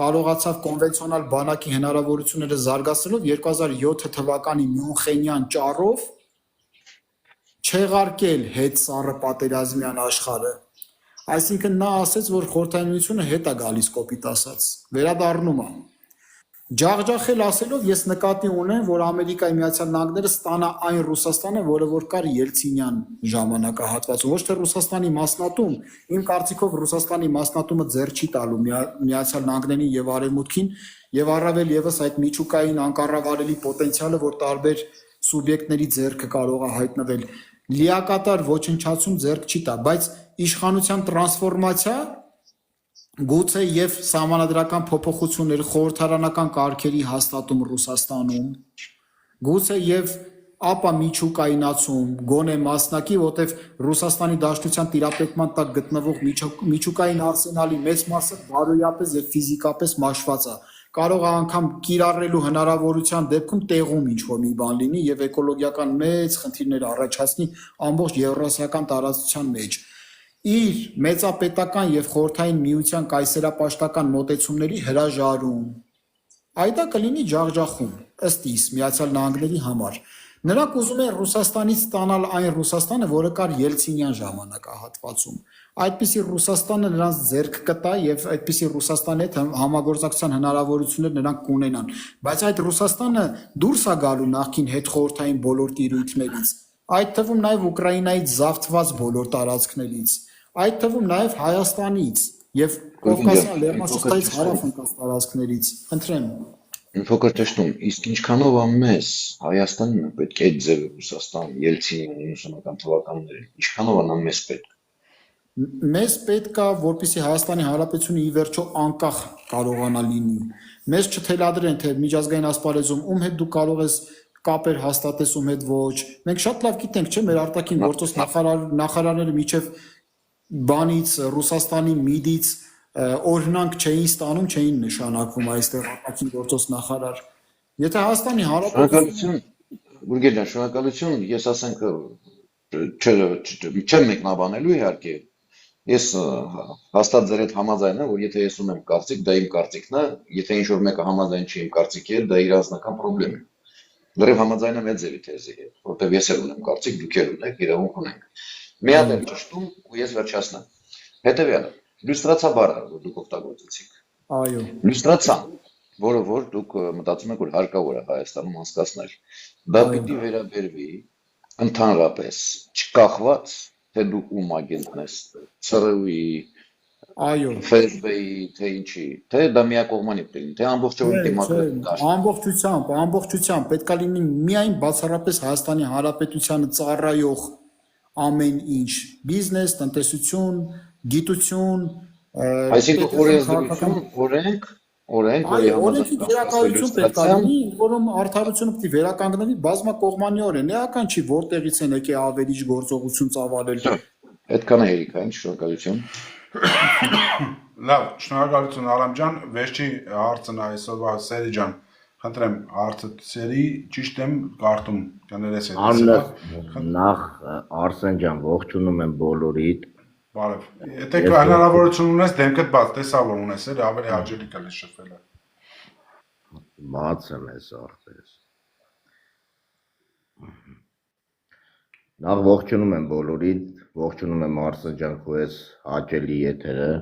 կարողացավ կոնվենցիոնալ բանակի հնարավորությունները զարգացնելով 2007 թվականի Մյունխենյան ճառով չեղարկել հետ սառը պատերազմյան աշխարհը։ Այսինքն նա ասեց, որ Խորհրդային Միությունը հետ է գալիս կոպիտ ասած, վերադառնում է։ Ջախջախել ասելով ես նկատի ունեմ, որ Ամերիկայի Միացյալ Նահանգները ստանա այն Ռուսաստանը, որը որ կար Ելցինյան ժամանակահատվածում, ոչ թե Ռուսաստանի մասնատում, իմ կարծիքով Ռուսաստանի մասնատումը ձեռ չի տալու Միացյալ Նահանգներին եւ Արևմուտքին եւ առավել եւս այդ միջուկային անկառավարելի պոտենցիալը, որ տարբեր սուբյեկտների ձեռքը կարող է հայտնվել, լիակատար ոչնչացում ձեռք չի տա, բայց իշխանության տրանսֆորմացիա գուցե եւ սահմանադրական փոփոխություններ խորհրդարանական կարգերի հաստատում Ռուսաստանում, գուցե եւ ապա միջուկայնացում, գոնե մասնակի, որտեվ Ռուսաստանի Դաշնության տիրապետման տակ գտնվող միջուկային արսենալի մեծ մասը բարոյապես եւ ֆիզիկապես մաշված է, կարող է անգամ կիրառելու հնարավորության դեպքում տեղում ինչ-որ մի բան լինի եւ էկոլոգիական մեծ խնդիրներ առաջացնի ամբողջ եվրասիական տարածության մեջ։ Իր մեծապետական եւ խորհրդային միության կայսերապաշտական մոտեցումների հրաժարում։ Այդա կլինի ջախջախում, ըստ իս Միացյալ Նահանգների համար։ Նրանք ուզում են Ռուսաստանից ստանալ այն Ռուսաստանը, որը կար Ելցինյան ժամանակահատվածում։ Այդպիսի Ռուսաստանը նրանց ձեռք կտա եւ այդպիսի Ռուսաստանի հետ համագործակցության հնարավորություններ նրանք կունենան։ Բայց այդ Ռուսաստանը դուրս է գալու նախքին հետ խորհրդային բոլոր տիրույթներից։ այդ թվում նաև Ուկրաինայից զավթված բոլոր տարածքներից, այդ թվում նաև Հայաստանից եւ Կովկասյան Լեռնաշղթայից հարավ ընկած տարածքներից։ Խնդրեմ։ Մի փոքր ճշտում, իսկ ինչքանով ամես Հայաստանին պետք է այդ ձևը Ռուսաստան Ելցինի 90-ական թվականներին, ինչքանով ամես պետք։ Մեզ պետք է, որպեսզի Հայաստանի Հանրապետությունը ի վերջո անկախ կարողանա լինի։ Մեզ չթելադրեն, թե միջազգային ասպարեզում ում հետ դու կարող ես կապեր հաստատես, ում հետ ոչ։ Մենք շատ լավ գիտենք, չէ՞, մեր արտաքին գործոս նախարարները միջև բանից Ռուսաստանի միդից օրհնանք չէին ստանում, չէին նշանակվում այստեղ արտաքին գործոս նախարար։ Եթե Հայաստանի Հանրապետությունը Գուրգեն, շնորհակալություն, ես ասենք չեմ մեկնաբանելու իհարկե։ Ես հաստատ ձեր հետ համաձայն եմ, որ եթե ես ունեմ կարծիք, դա իմ կարծիքն է, եթե ինչ-որ մեկը համաձայն չի իմ կարծիքի հետ, դա իր անձնական խնդրեմ է։ Լրիվ համաձայն եմ այդ ձևի թեզի հետ, որովհետև ես էլ ունեմ կարծիք, դուք էլ ունեք, իրավունք ունենք։ Մի հատ էլ ճշտում ու ես վերջացնեմ։ Հետևյալը, լյուստրացիա բառը, որ դուք օգտագործեցիք։ Այո։ Լյուստրացիա, որը որ դուք մտածում եք, որ հարկավոր է Հայաստանում անցկացնել, դա պիտի վերաբերվի ընդհանրապես չկախված թե դու ում ագենտն ես, ՑՌՈ-ի, Այո, ՖՍԲ-ի, թե ինչի, թե դա միակողմանի պետք է լինի, թե ամբողջովին դիմադրել դաշտ։ Ամբողջությամբ պետք է լինի միայն բացառապես Հայաստանի Հանրապետությանը ծառայող ամեն ինչ, բիզնես, տնտեսություն, գիտություն, Այսինքն օրենսդրություն, օրենք, օրենքի վերակայություն պետք է լինի, որում արդարությունը պետք է վերականգնվի բազմակողմանիորեն, էական չի որտեղից են եկել ավելիչ գործողություն ծավալել։ Այդքան է Երիկային, շնորհակալություն։ Լավ, շնորհակալություն Արամ ջան, վերջի հարցն այսօրվա Սերի ջան, խնդրեմ հարցը Սերի, ճիշտ եմ կարդում, կներես այդ։ Նախ Արսեն ջան, ողջունում եմ բոլորիդ։ Բարև։ Եթե հնարավորություն ունես, դեմքդ բաց, տեսավ որ ունես, էլ ավելի հաճելի կլինի շփվելը։ Բաց եմ ես ախտես։ Նախ ողջունում եմ բոլորիդ, ողջունում եմ Արսեն ջան, քո ես հաճելի եթերը։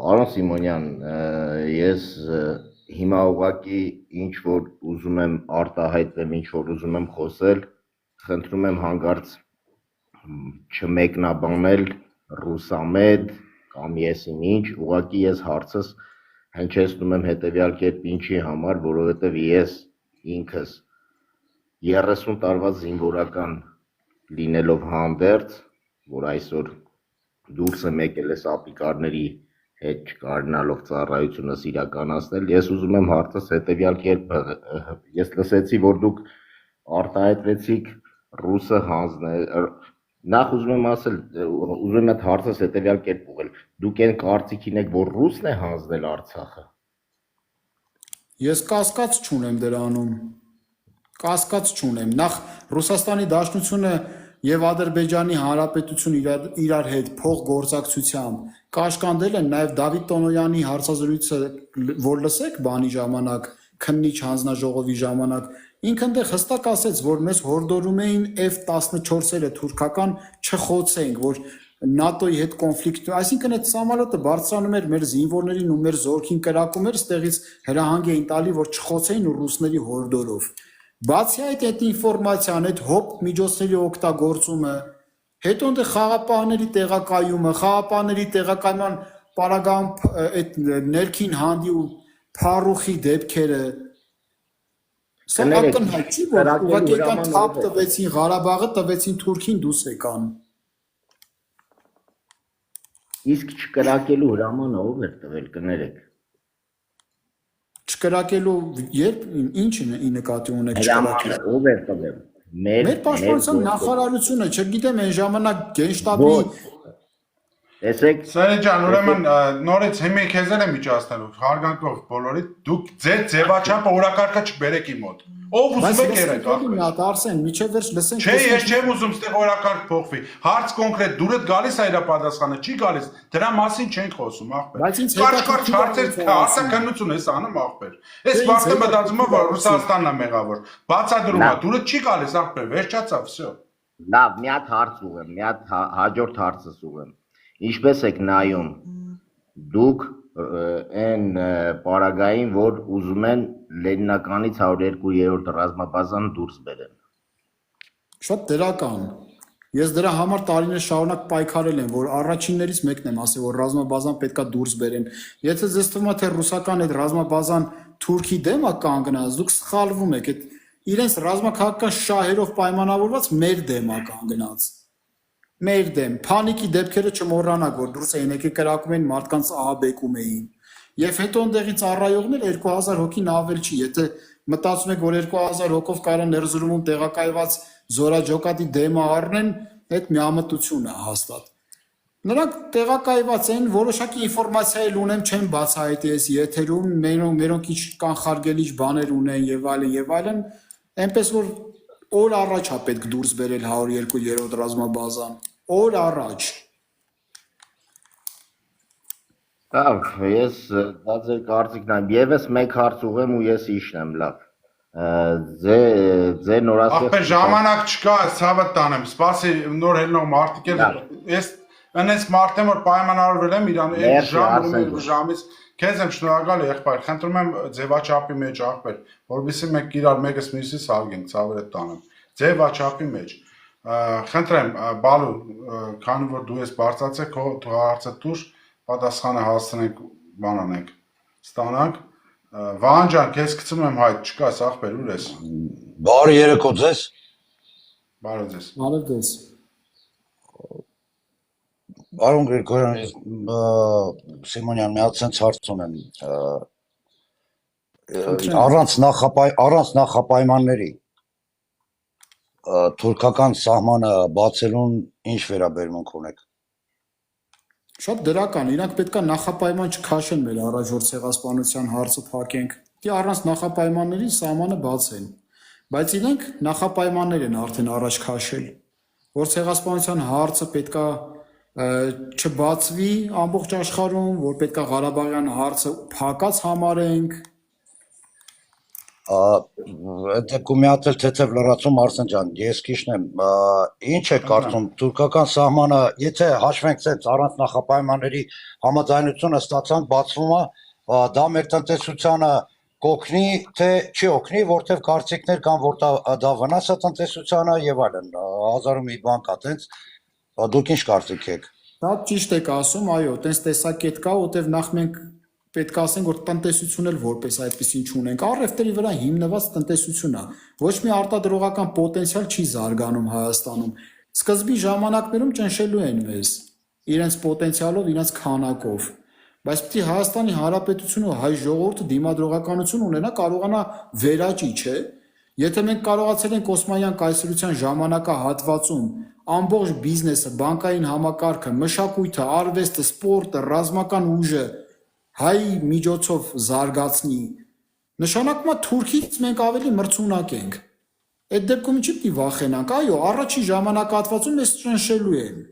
Պարոն Սիմոնյան, ես հիմա ուղղակի ինչ որ ուզում եմ արտահայտեմ, ինչ որ ուզում եմ խոսել, խնդրում եմ հանկարծ չմեկնաբանել ռուսամետ կամ եսին ինչ, ուղղակի ես հարցս հնչեցնում եմ հետևյալ կերպ ինչի համար, որովհետև ես ինքս 30 տարվա զինվորական լինելով հանդերձ, որ այսօր դուրս եմ եկել ես ապիկարների հետ չկարողանալով ծառայությունս իրականացնել, ես ուզում եմ հարցս հետևյալ կերպ, ես լսեցի, որ դուք արտահայտվեցիք ռուսը հանձնել, նախ ուզում եմ ասել, ուզում եմ այդ հարցս հետևյալ կերպ ուղղել, դուք այն կարծիքին եք, որ ռուսն է հանձնել Արցախը։ Ես կասկած չունեմ դրանում, կասկած չունեմ, նախ Ռուսաստանի Դաշնությունը և Ադրբեջանի Հանրապետությունը իրար հետ փոխգործակցությամբ կաշկանդել են նաև Դավիթ Տոնոյանի հարցազրույցը, որ լսեք բանի ժամանակ, քննիչ հանձնաժողովի ժամանակ, ինքն դե հստակ ասեց, որ մեզ հորդորում էին F-14-երը թուրքական չխոցենք, որ ՆԱՏՕ-ի հետ կոնֆլիկտ, այսինքն այդ սամալոտը բարձրանում էր մեր զինվորներին ու մեր զորքին կրակում էր, ստեղից հրահանգ էին տալի, որ չխոցեին ու ռուսների հորդորով։ Բացի այդ ինֆորմացիան, այդ հոբ միջոցների օգտագործումը, հետո ընդ խաղապահների տեղակայման պարագայում այդ ներքին հանդի ու փառուխի դեպքերը, սա ակնհայտ չի, որ ուղղակի եկան թափ տվեցին Ղարաբաղը, տվեցին Թուրքին, դուս եկան։ Իսկ չկրակելու հրամանը ով էր տվել, կներեք։ Չկրակելու երբ ինչ նկատի ունեք չկրակել։ Ով էր տվել։ Մեր պաշտպանության նախարարությունը, չգիտեմ, այն ժամանակ գենշտաբի Տեսեք, Սերի ջան, ուրեմն նորից հիմա քեզ էլ եմ միջացնելու, հարգանքով բոլորիդ, դուք ձեր ձևաչափը օրակարգը չբերեք իմ մոտ։ Ով ուզում եք երեք ախր։ Արսեն, միջև վերջ լսենք։ Չէ, ես չեմ ուզում ստեղ օրակարգ փոխվի։ Հարց կոնկրետ, դուրդ գալիս է իր պատասխանը, չի գալիս։ Դրա մասին չենք խոսում, ախպեր։ Կարճ հարցեր, արտաքննություն ես անում, ախպեր։ Այս վաղը մտածում եմ, որ Ռուսաստանն է մեղավոր։ Բացադրում է, դուրդ չի գալիս, ախպեր, վերջացավ, всё։ Լավ, մի հատ հարց ուղեմ, մի հատ հաջորդ հարցս ուղեմ։ Ինչպես եք նայում դուք այն պարագային, որ ուզում են Լենինականից 102-րդ ռազմաբազան դուրս բերեն։ Շատ դրական։ Ես դրա համար տարիներ շարունակ պայքարել եմ, որ առաջիններից մեկն եմ ասել, որ ռազմաբազան պետքա դուրս բերեն։ Եթե ձեզ թվում է, թե ռուսական այդ ռազմաբազան Թուրքի դեմ է կանգնած, դուք սխալվում եք։ Այդ իրենց ռազմաքաղաքական շահերով պայմանավորված մեր դեմ է կանգնած։ Մեր դեմ։ Փանիկի դեպքերը չմոռանաք, որ դուրս էին եկել կրակում էին մարդկանց ահաբեկում էին։ Եվ հետո ընդեղից ծառայողներ 2000 հոգին ավել չի, եթե մտածում եք, որ 2000 հոգով կարան ներզրումում տեղակայված զորաջոկատի դեմը առնեն, այդ միամտություն է հաստատ։ Նրանք տեղակայված են, որոշակի ինֆորմացիա էլ ունեմ, չեմ բացահայտի այս եթերում, մերոնք ինչ կանխարգելիչ բաներ ունեն եւ այլն, այնպես որ օր առաջ է պետք դուրս բերել 102-րդ ռազմաբազան, օր առաջ։ Լավ, ես դա ձեր կարծիքն եմ, եւս մեկ հարց ուղեմ ու ես իշն եմ, լավ։ Ձեր նորացիա Ախպեր ժամանակ չկա, ցավը տանեմ, սպասի նոր հելնող մարդիկ էլ, ես այնպես մարդ եմ, որ պայմանավորվել եմ իրան 2 ժամ ու 2 ժամից, քեզ եմ շնորհակալ եղբայր, խնդրում եմ ձևաչափի մեջ ախպեր, որովհետեւ մենք իրար մեկս մյուսից հարգենք, ցավերը տանեմ, ձևաչափի մեջ, խնդրեմ, Բալու, քանի որ դու ես բարձրացեք, քո հարցը դուր, պատասխանը հասցնենք, բան անենք, ստանանք, Վահան ջան, քեզ գցում եմ հայտ, չկաս ախպեր, ուր ես։ Բարի երեկո ձեզ։ Բարև ձեզ։ Բարև ձեզ։ Բարոն Գրիգորյան, Սիմոնյան, մի հատ sense հարց ունեմ։ Առանց նախապայմանների թուրքական սահմանը բացելուն ինչ վերաբերմունք ունեք։ Շատ դրական, իրանք պետքա նախապայման չքաշեն մեր առաջորդ ցեղասպանության հարցը փակենք։ Դի առանց նախապայմանների սահմանը բացեն։ Բայց իրենք նախապայմաններ են արդեն առաջ քաշել, որ ցեղասպանության հարցը պետքա չբացվի ամբողջ աշխարհում, որ պետքա Ղարաբաղյան հարցը փակած համարենք։ Դեպքում մի հատ էլ թեթև լրացում Արսեն ջան, ես քիշն եմ, ինչ է կարծում թուրքական սահմանը, եթե հաշվենք ցած առանց նախապայմանների համաձայնությունը ստացանք, բացվում է, դա մեր տնտեսությանը կօգնի, թե չի օգնի, որտեղ կարծիքներ կան, որ դա վնաս է տնտեսությանը եւ այլն, հազարում մի բան կա, տենց դուք ինչ կարծիք եք։ Դա ճիշտ եք ասում, այո, տենց տեսակետ կա, որտեղ նախ մենք պետք է ասենք, որ տնտեսություն էլ որպես այդպեսին չունենք, առևտրի վրա հիմնված տնտեսություն է, ոչ մի արտադրողական պոտենցիալ չի զարգանում Հայաստանում, սկզբի ժամանակներում ճնշելու են մեզ, իրենց պոտենցիալով, իրենց քանակով, բայց պիտի Հայաստանի Հանրապետությունը հայ ժողովուրդը դիմադրողականություն ունենա, կարողանա վերաճի, չէ, եթե մենք կարողացել ենք Օսմանյան կայսրության ժամանակահատվածում ամբողջ բիզնեսը, բանկային համակարգը, մշակույթը, արվեստը, սպորտը, ռազմական ուժը հայ միջոցով զարգացնի, նշանակում է Թուրքից մենք ավելի մրցունակ ենք։ Այդ դեպքում ինչի՞ պիտի վախենանք, այո, առաջի ժամանակահատվածում մեզ ճնշելու են։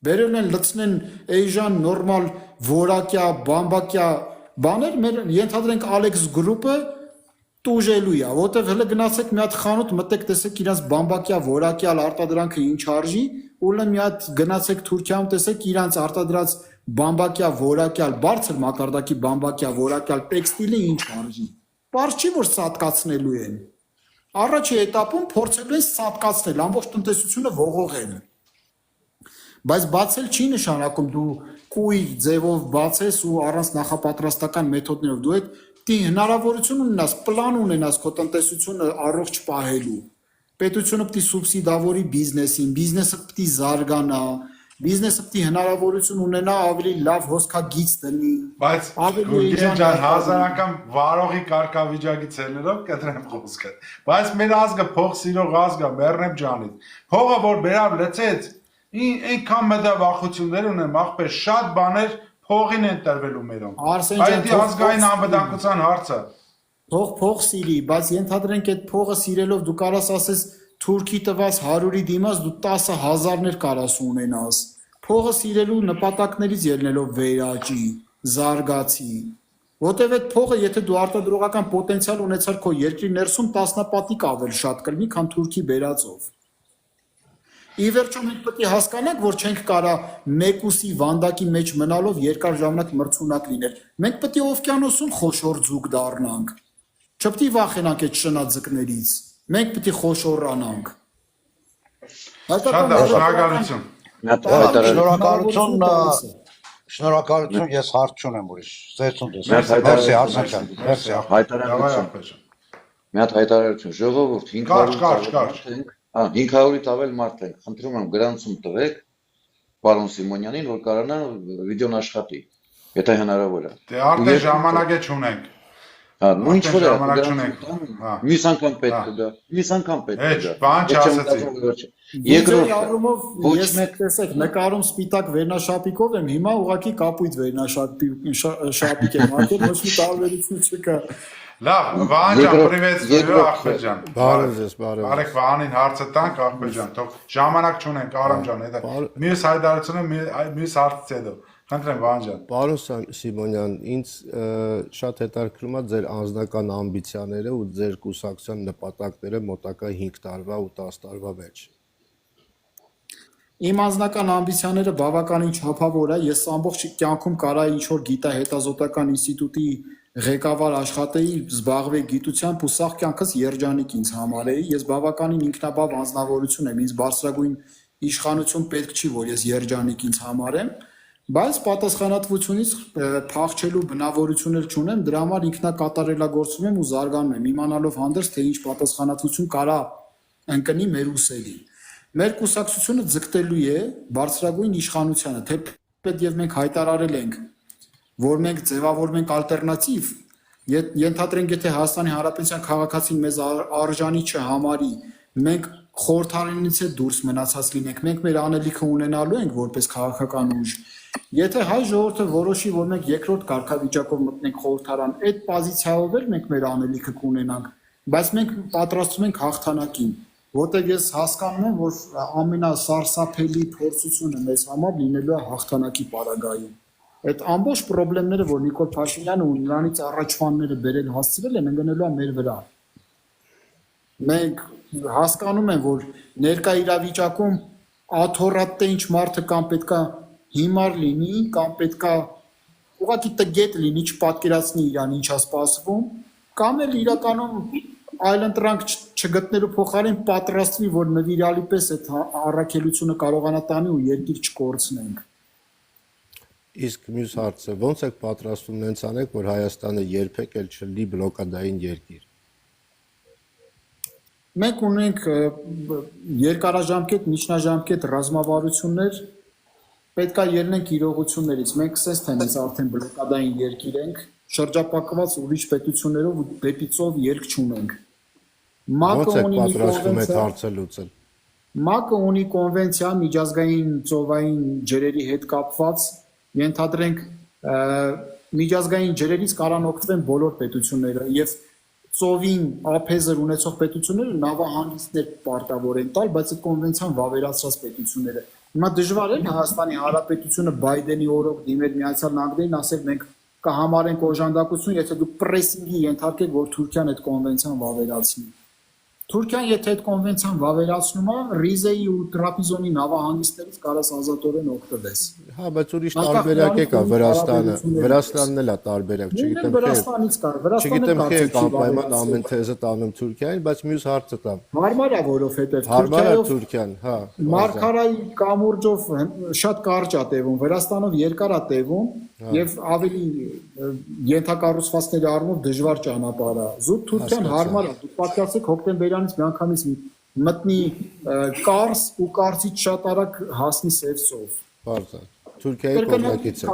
Բերել են լցնեն էժան նորմալ որակյա, բամբակյա բաներ, մեր ենթադրենք Alex Group-ը տուժելու է, որտեվ հələ գնացեք մի հատ խանութ, մտեք տեսեք իրանց բամբակյա որակյալ արտադրանքը ինչ արժի, ու մի հատ գնացեք Թուրքիայում տեսեք իրանց արտադրած բամբակյա որակյալ, բարձր մակարդակի բամբակյա որակյալ տեքստիլը ինչ արժի։ Պարզ չի, որ սատկացնելու են։ Առաջի էտապում փորձելու են սատկացնել, ամբողջ տնտեսությունը ողողել։ Բայց բացել չի նշանակում դու կույր ձևով բացես ու առանց նախապատրաստական մեթոդներով դու այդ դի հնարավորություն ունենաս, պլան ունենաս քո տնտեսությունը առողջ պահելու։ Պետությունը պիտի սուբսիդավորի բիզնեսին, բիզնեսը պիտի զարգանա, բիզնեսը պիտի հնարավորություն ունենա ավելի լավ հոսքագիծ դնի։ Բայց Գուրգեն ջան, 1000 անգամ վարողի կարգավիճակից ելնելով կտրեմ խոսքը։ Բայց մեր ազգը փող սիրող ազգ է, մեռնեմ ջանից։ Փողը որ բերավ լցեց, այնքան մեծ վախություններ ունեմ, ախպեր շատ բաներ փողին են տրվելու մերոնք։ Այդ ազգային անվտանգության հարցը։ Փող սիրի, բայց ենթադրենք այդ փողը սիրելով դու կարաս ասես Թուրքի տված 100-ի դիմաց դու 10,000-ներ կարաս ունենաս։ Փողը սիրելու նպատակներից ելնելով վերաճի, զարգացի։ Որտեվ այդ փողը, եթե դու արտադրողական պոտենցիալ ունեցար քո երկրի ներսում 10-պատիկ ավել շատ կլինի, քան Թուրքի բերածով։ Ի վերջո մենք պետք է հասկանանք, որ չենք կարա մեկուսի վանդակի մեջ մնալով երկար ժամանակ մրցունակ լինել։ Մենք պետք է օվկիանոսում խոշոր ձուկ դառնանք։ Չպետք է վախենանք այդ շնաձկներից։ Մենք պետք է խոշորանանք։ Շատ լավ, շնորհակալություն։ Մի հատ հայտարարություն Շնորհակալություն, ես հարց չունեմ ուրիշ։ Ծեցուն դես։ Մեր Մերսի Արսեն ջան, մերսի։ հայտարարություն։ Մի հատ հայտարարություն, ժողովուրդ 500-ից ավել մարդ ենք, խնդրում եմ գրանցում տվեք պարոն Սիմոնյանին, որ կարողանա վիդեոն աշխատի, եթե հնարավոր է։ Դե արդեն ժամանակ է չունենք։ Հա, նույն ինչ որ ժամանակ չունենք։ մյուս անգամ պետք է դա, մյուս անգամ պետք է դա։ Բան չասեցի։ Երկրորդ առումով ես տեսեք նկարում սպիտակ վերնաշապիկով եմ, հիմա ուղղակի կապույտ վերնաշապիկ եմ արկել, ոչ մի տարբերություն չկա։ Լավ, Վահան ջան, պրիվեցիո Ախպետ ջան։ Բարև ձեզ, բարև։ Արեք Վահանին հարցը տանք Ախպետ ջան, թող ժամանակ չունենք Արամ ջան, հետո մյուս հայտարարությունը մյուս հարցից հետո։ Խնդրեմ Վահան ջան։ Պարոն Սիմոնյան, ինձ շատ հետաքրքրում է ձեր անձնական ամբիցիաները ու ձեր կուսակցության նպատակները մոտակա 5 տարվա ու 10 տարվա մեջ։ Իմ անձնական ամբիցիաները բավականին չափավոր է, ես ամբողջ կյանքում կարա ինչ-որ գիտահետազոտական ինստիտուտի ղեկավար աշխատեի, զբաղվեի գիտությամբ ու սաղ կյանքս երջանիկ ինձ համարեի, ես բավականին ինքնաբավ անձնավորություն եմ, ինձ բարձրագույն իշխանություն պետք չի, որ ես երջանիկ ինձ համարեմ, բայց պատասխանատվությունից փախչելու բնավորություններ չունեմ, դրա համար ինքնակատարելագործում եմ ու զարգանում եմ, իմանալով հանդերձ, թե ինչ պատասխանատվություն կարա ընկնի մեր ուսերին։ Մեր կուսակցությունը ձգտելու է բարձրագույն իշխանությանը, թեպետ եւ մենք հայտարարել ենք, որ մենք ձևավորում ենք ալտերնատիվ, ենթադրենք, եթե Հայաստանի Հանրապետության քաղաքացին մեզ արժանի չհամարի, մենք խորհրդարանից է դուրս մնացած լինենք, մենք մեր անելիքը ունենալու ենք որպես քաղաքական ուժ։ Եթե հայ ժողովուրդը որոշի, որ մենք երկրորդ կարգավիճակով մտնենք խորհրդարան, այդ պոզիցիայով էլ մենք մեր անելիքը կունենանք, բայց մենք պատրաստվում ենք հաղթանակին, որտեղ ես հասկանում եմ, որ ամենասարսափելի փորձությունը մեզ համար լինելու է հաղթանակի պարագայում։ Այդ ամբողջ խնդիրները, որ Նիկոլ Փաշինյանը ու նրանից առաջվանները բերել հասցրել են, ընկնելու է մեր վրա։ Մենք հասկանում ենք, որ ներկա իրավիճակում աթոռատ ինչ մարդը կամ պետքա հիմար լինի, կամ պետքա ուղղակի տգետ լինի, չպատկերացնի իրան ինչա սպասվում, կամ էլ իրականում այլընտրանք չգտնելու փոխարեն պատրաստվի, որ նվիրալի պես այդ առաքելությունը կարողանա տանի ու երկիր չկորցնենք։ Իսկ մյուս հարցը, ո՞նց եք պատրաստվում նենց անեք, որ Հայաստանը երբեք էլ չլինի բլոկադային երկիր։ Մենք ունենք երկարաժամկետ, միջնաժամկետ ռազմավարություններ, պետքա ելնենք իրողություններից։ Մենք ասես թե մենք արդեն բլոկադային երկիր ենք, շրջապակված ուրիշ պետություններով ու դեպի ծով ելք չունենք։ Ո՞նց եք պատրաստվում այդ հարցը լուծել։ ՄԱԿ-ը ունի կոնվենցիա միջազգային ծովային ջրերի հետ կապված, ենթադրենք միջազգային ջրերից կարան օգտվեն բոլոր պետությունները եւ ծովին ափեզր ունեցող պետությունները նավահանգիստներ պարտավոր են տալ, բայց այդ կոնվենցիան վավերացրած պետությունները։ Հիմա դժվար է Հայաստանի Հանրապետությունը Բայդենի օրոք դիմել Միացյալ Նահանգներին, ասել մենք կհամարենք օժանդակություն, եթե դուք պրեսինգի ենթարկեք, որ Թուրքիան այդ կոնվենցիան վավերացնի։ Թուրքիան եթե այդ կոնվենցիան վավերացնում է, Ռիզեի ու Տրապիզոնի նավահանգիստներից կարաս ազատորեն օգտվես։ Հա, բայց ուրիշ տարբերակ է կա Վրաստանը։ Վրաստանն էլ է տարբերակ, չգիտեմ թե անպայման ամեն թեզը տանում Թուրքիային, բայց մյուս հարցը տամ։ Հարմար է, որովհետև Թուրքիան, հա։ Մարգարայի կամուրջով շատ կարճ է տևում, Վրաստանով երկար է տևում եւ ավելի ենթակառուցվածքների առումով դժվար ճանապարհ է։ Զուտ Թուրքիան հարմար է։ Դուք պատկերացեք հոկտեմբերյանից մի անգամից մտնի Կարս ու Կարսից շատ արագ հասնի Սևծով։ Բարձր։ Թուրքիայի կողմնակից է։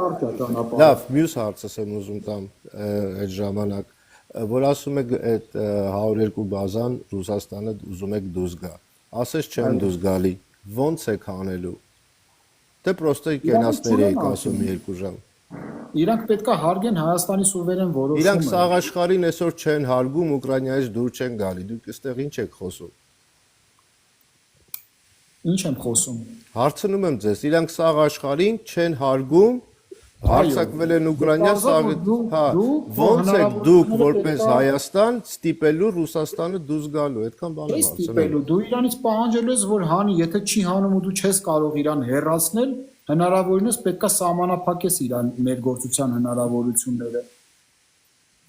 Լավ, մյուս հարցս եմ ուզում տամ այդ ժամանակ, որ ասում եք այդ 102 բազան Ռուսաստանը ուզում եք դուրս գա։ Ասես չեմ դուրս գալի։ Ո՞նց եք անելու։ Դե պրոստը կենացներ եք ասում 2 ժամ։ Իրանք պետքա հարգեն Հայաստանի սուվերեն որոշումը։ Իրանք սաղ աշխարհին այսօր չեն հարգում, Ուկրաինայից դուր չեն գալի։ Դուք այստեղ ինչ եք խոսում։ Ինչ եմ խոսում։ Հարցնում եմ ձեզ, իրանք սաղ աշխարհին չեն հարգում, հարձակվել են Ուկրաինա, հա, ո՞նց եք դուք որպես Հայաստան ստիպելու Ռուսաստանը դուրս գալու, այդքան բան եմ ստիպելու, դու իրանից պահանջելու ես, որ հանի, եթե չի հանում ու դու չես կարող իրան հեռացնել, հնարավորինս պետքա սահմանափակես իրան ներգործության հնարավորությունները։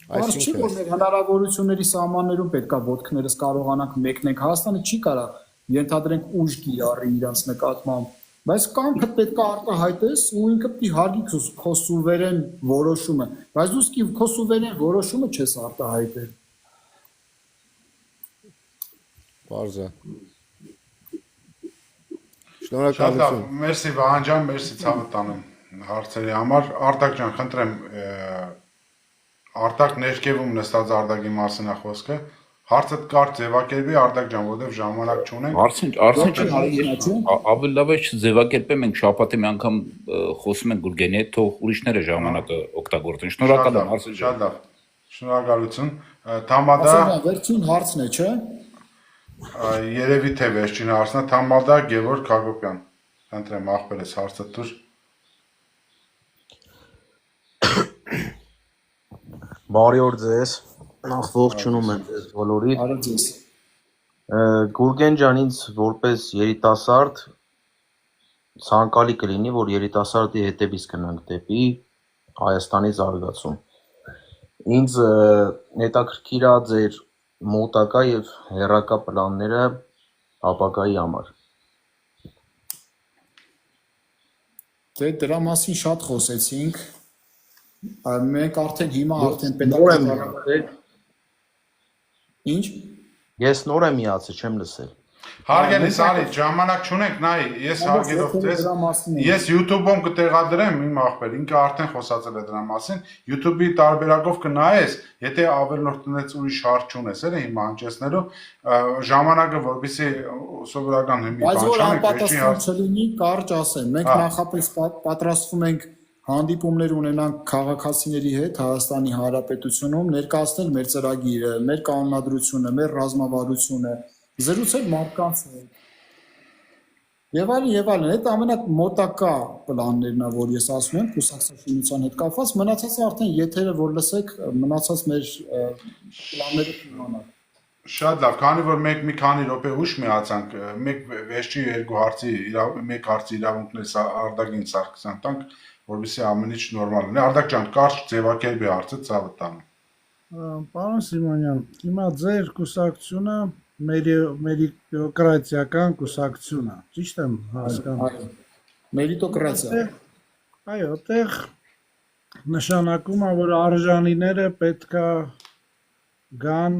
Բայց չի որ մեր հնարավորությունների սահմաններում պետքա ոտքներս կարողանանք մեկնենք, Հայաստանը չի կարող ենթադրենք ուժ կիրառի իրանց նկատմամբ, բայց կամքը պետք է արտահայտես ու ինքը պիտի հարգի քո սուվերեն որոշումը, բայց դու քո սուվերեն որոշումը չես արտահայտել։ Պարզ է։ Շատ լավ, Շնորհակալություն։ մերսի Վահան ջան, մերսի ցավը տանեմ հարցերի համար։ Արտակ ջան, խնդրեմ, Արտակ ներքևում նստած Արտակի մասին է խոսքը։ Հարցդ կարճ ձևակերպի Արտակ ջան, որովհետև ժամանակ չունենք։ Արդեն ավելի լավ է չձևակերպեմ, մենք շաբաթի մի անգամ խոսում ենք Գուրգենի հետ, թող ուրիշները ժամանակը օգտագործեն։ Շնորհակալ եմ, Արսեն ջան։ Շատ լավ։ Շնորհակալություն։ Թամադա Վերջին հարցն է, չէ՞։ Երևի թե վերջին հարցն է, Թամադա Գևորգ Հակոբյան։ Խնդրեմ, ախպերս հարցը դուր։ Բարի օր ձեզ, նախ ողջունում եմ ձեզ բոլորիդ։ Արդ ձեզ։ Գուրգեն ջան, ինձ որպես երիտասարդ ցանկալի կլինի, որ երիտասարդի հետևից գնանք դեպի Հայաստանի զարգացում։ Ինձ հետաքրքիր է ձեր մոտակա եւ հեռակա պլանները ապագայի համար։ Դե դրա մասին շատ խոսեցինք։ Մենք արդեն հիմա պետք է Ինչ։ Ես նոր եմ միացել, չեմ լսել։ Հարգելի Սարի, ժամանակ չունենք, նայ, ես հարգելով ձեզ, ես YouTube-ում կտեղադրեմ իմ ախպեր, ինքը արդեն խոսացել է դրա մասին, YouTube-ի տարբերակով կնայես, եթե ավելորդնեց ուրիշ հարց չունես, էլի հիմա հնչեցնելու, ժամանակը որպեսզի սովորական հիմի բայց որ բանջանեք, անպատասխան չլինի, կարճ ասեմ, մենք նախապես պատրաստվում ենք հանդիպումներ ունենանք քաղաքացիների հետ Հայաստանի Հանրապետությունում, ներկայացնել մեր ծրագիրը, մեր կանոնադրությունը, մեր ռազմավարությունը, զրուցել մարդկանց հետ։ Եվ այլն, այդ ամենամոտակա պլաններն է, որ ես ասում եմ, կուսակցությունության հետ կապված, մնացածը արդեն եթերը որ լսեք, մնացած մեր պլանները կիմանաք։ Շատ լավ, քանի որ մենք մի քանի րոպե ուշ միացանք, մեկ վերջի երկու հարցի, մեկ հարցի իրավունքներ Արտակին Սարգսյան տանք, որովհետեւ ամեն ինչ նորմալ լինի։ Արտակ ջան, կարճ ձևակերպի հարցը ցավը տանում։ Պարոն Սիմոնյան, հիմա ձեր կուսակցությունը մերիտոկրատիական կուսակցություն է, ճիշտ եմ հասկանում։ Մերիտոկրատիա։ Այո, այդտեղ նշանակում է, որ արժանիները պետք է գան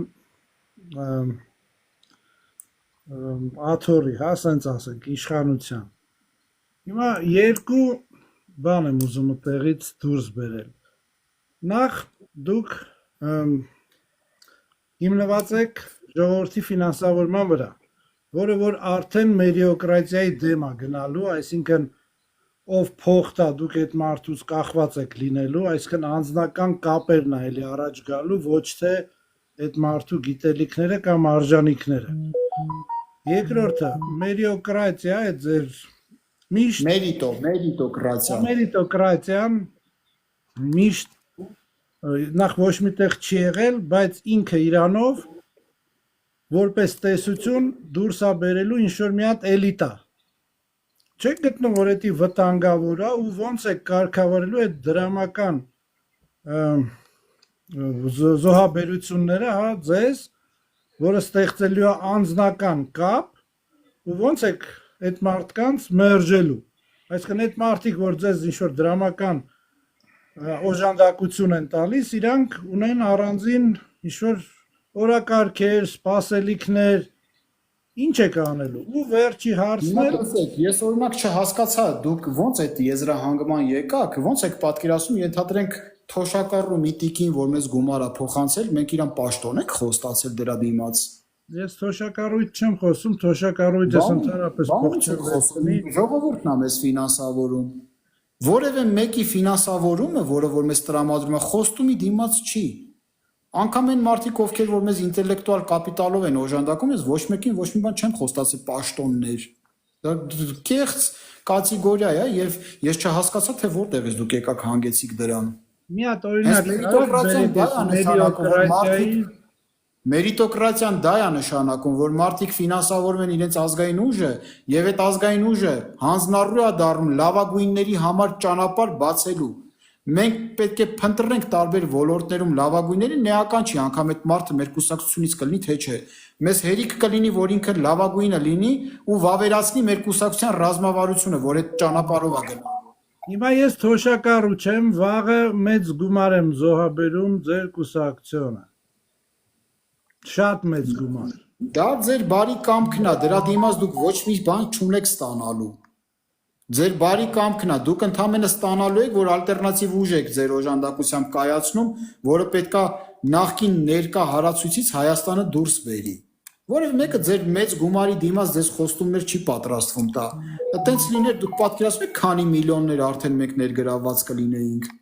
աթոռի, հա, ասենց ասենք, իշխանության։ Հիմա երկու բան եմ ուզում տեղից դուրս բերել։ Նախ դուք հիմնված եք ժողովրդի ֆինանսավորման վրա, որը որ արդեն մերիտոկրատիայի դեմ է գնալու, այսինքն ով փող տա, դուք այդ մարդուց կախված եք լինելու, այսինքն անձնական կապերն է էլի առաջ գալու, ոչ թե այդ մարդու գիտելիքները կամ արժանինքները։ Երկրորդը, մերիտոկրատիա է ձեր միշտ մերիտոկրատիան միշտ նախ ոչ միտեղ չի եղել, բայց ինքը իրանով որպես տեսություն դուրս է բերելու ինչ-որ մի հատ էլիտա։ Չեք գտնում, որ դա վտանգավոր է ու ոնց է կարգավորելու այդ դրամական զոհաբերությունները, հա, ձեզ, որը ստեղծելու է անձնական կապ ու ոնց եք այդ մարդկանց մերժելու։ Այսինքն այդ մարդիկ, որ ձեզ ինչ-որ դրամական օժանդակություն են տալիս, իրանք ունեն առանձին ինչ-որ օրակարգեր, սպասելիքներ, ինչ եք անելու։ Ու վերջի հարցն է, ես օրինակ չհասկացա, դուք ոնց այդ եզրահանգման եկաք, ոնց եք պատկերացնում, ենթադրենք թոշակառու միտիկին, որ մեզ գումար է փոխանցել, մենք իրան պաշտոն ենք խոստացել դրա դիմաց։ Ես թոշակառույց չեմ խոսում, թոշակառույցը ընդհանրապես փող չեմ խոսում։ Ժողովուրդն է մեզ ֆինանսավորում։ Որևէ մեկի ֆինանսավորումը, որը որ մեզ տրամադրում է, խոստումի դիմաց չի։ Անկամ այն մարդիկ, ովքեր որ մեզ ինտելեկտուալ կապիտալով են օժանդակում, ես ոչ մեկին ոչ մի բան չեմ խոստացել պաշտոններ։ Դա կեղծ կատեգորիա է եւ ես չհասկացա թե որտեղից դուք եկաք հանգեցիք դրան։ Մի հատ օրինակ Մերիտոկրատիան դա է նշանակում, որ մարդիկ ֆինանսավորում են իրենց ազգային ուժը եւ այդ ազգային ուժը հանձնառու է դառնում լավագույնների համար ճանապարհ բացելու։ Մենք պետք է փնտրենք տարբեր ոլորտներում լավագույններին, նեական չի, անգամ այդ մարդը մեր կուսակցությունից կլինի, թե չէ։ Մեզ հերիք կլինի, որ ինքը լավագույնը լինի ու վավերացնի մեր կուսակցության ռազմավարությունը, որ այդ ճանապարհով է գնա։ Հիմա ես թոշակառու չեմ, վաղը մեծ գումար եմ զոհաբերում ձեր կուսակցությունը։ Շատ մեծ գումար։ Դա ձեր բարի կամքն է, դրա դիմաց դուք ոչ մի բան չունեք ստանալու։ Ձեր բարի կամքն է, դուք ընդհանրապես ստանալու եք, որ ալտերնատիվ ուժ եք ձեր օժանդակությամբ կայացնում, որը պետքա նախկին ներկա հարացույցից Հայաստանը դուրս բերի։ Որևէ մեկը ձեր մեծ գումարի դիմաց ձեզ խոստումներ չի պատրաստվում տա։ Այդտենց լիներ դուք պատկերացնում եք քանի միլիոններ արդեն մենք ներգրավված կլինեինք։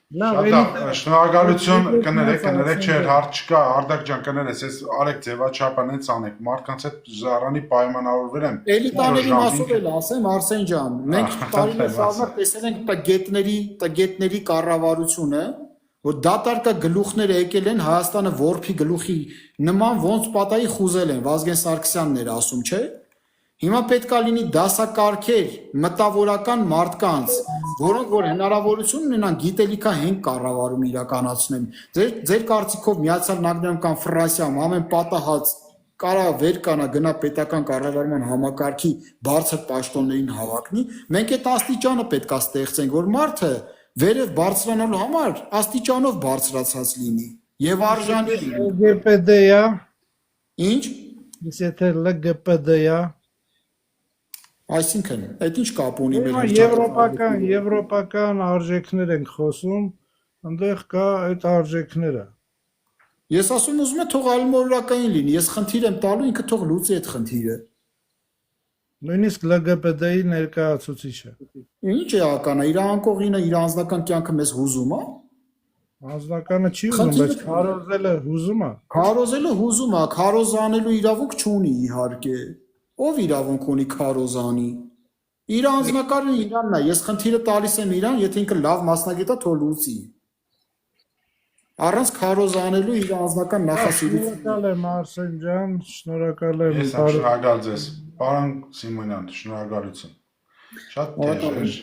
Շնորհակալություն, կներեք, չէ, հարց չկա, Արտակ ջան, կներես, ես արեք ձևաչափն էս անեք, մարդկանց հետ զառանի պայմանավորվել եմ։ Էլիտաների մասով էլ ասեմ, Արսեն ջան, մենք տարիներ շարունակ տեսել ենք տգետների կառավարությունը, որ դատարկա գլուխները եկել են Հայաստանը որփի գլուխի նման ոնց պատայի խուզել են, Վազգեն Սարգսյանն էր ասում, չէ՞։ Հիմա պետքա լինի դասակարգեր մտավորական մարդկանց, որոնք որ հնարավորություն ունենան գիտելիքահենք կառավարում իրականացնեն։ Ձեր կարծիքով Միացյալ Նահանգներում կամ Ֆրանսիայում ամեն պատահած կարա վեր կանա գնա պետական կառավարման համակարգի բարձր պաշտոններին հավակնի, մենք այդ աստիճանը պետքա ստեղծենք, որ մարդը վերև բարձրանալու համար աստիճանով բարձրացած լինի եւ արժանի լինի։ ԼԳՊԴ-յա։ Ինչ։ Եթե ԼԳՊԴ-յա։ Այսինքն, այդ ինչ կապ ունի մեր եվրոպական արժեքներ ենք խոսում, այնտեղ կա այդ արժեքները։ Ես ասում ուզում եմ թող այլմոլորակային լինի, ես խնդիր եմ տալու, ինքը թող լուծի այդ խնդիրը։ Նույնիսկ ԼԳՊԴ-ի ներկայացուցիչը։ Ինչ է ականը, իր անկողինը իր անձնական կյանքը մեզ հուզում է։ Անձնականը չի ուզում, բայց քարոզելը հուզում է։ Քարոզելը հուզում է, քարոզանելու իրավունք չունի իհարկե։ Ով իրավունք ունի քարոզանի։ Իր անձնականը իրանն է, ես խնդիրը տալիս եմ իրան, եթե ինքը լավ մասնագետ է, թող լուծի։ Առանց քարոզանելու իր անձնական նախասիրությունը։ Շնորհակալ եմ Արսեն ջան, շնորհակալ եմ։ Ես շնորհակալ ձեզ։ Պարոն Սիմոնյան, շնորհակալություն։ Շատ թեժ էր,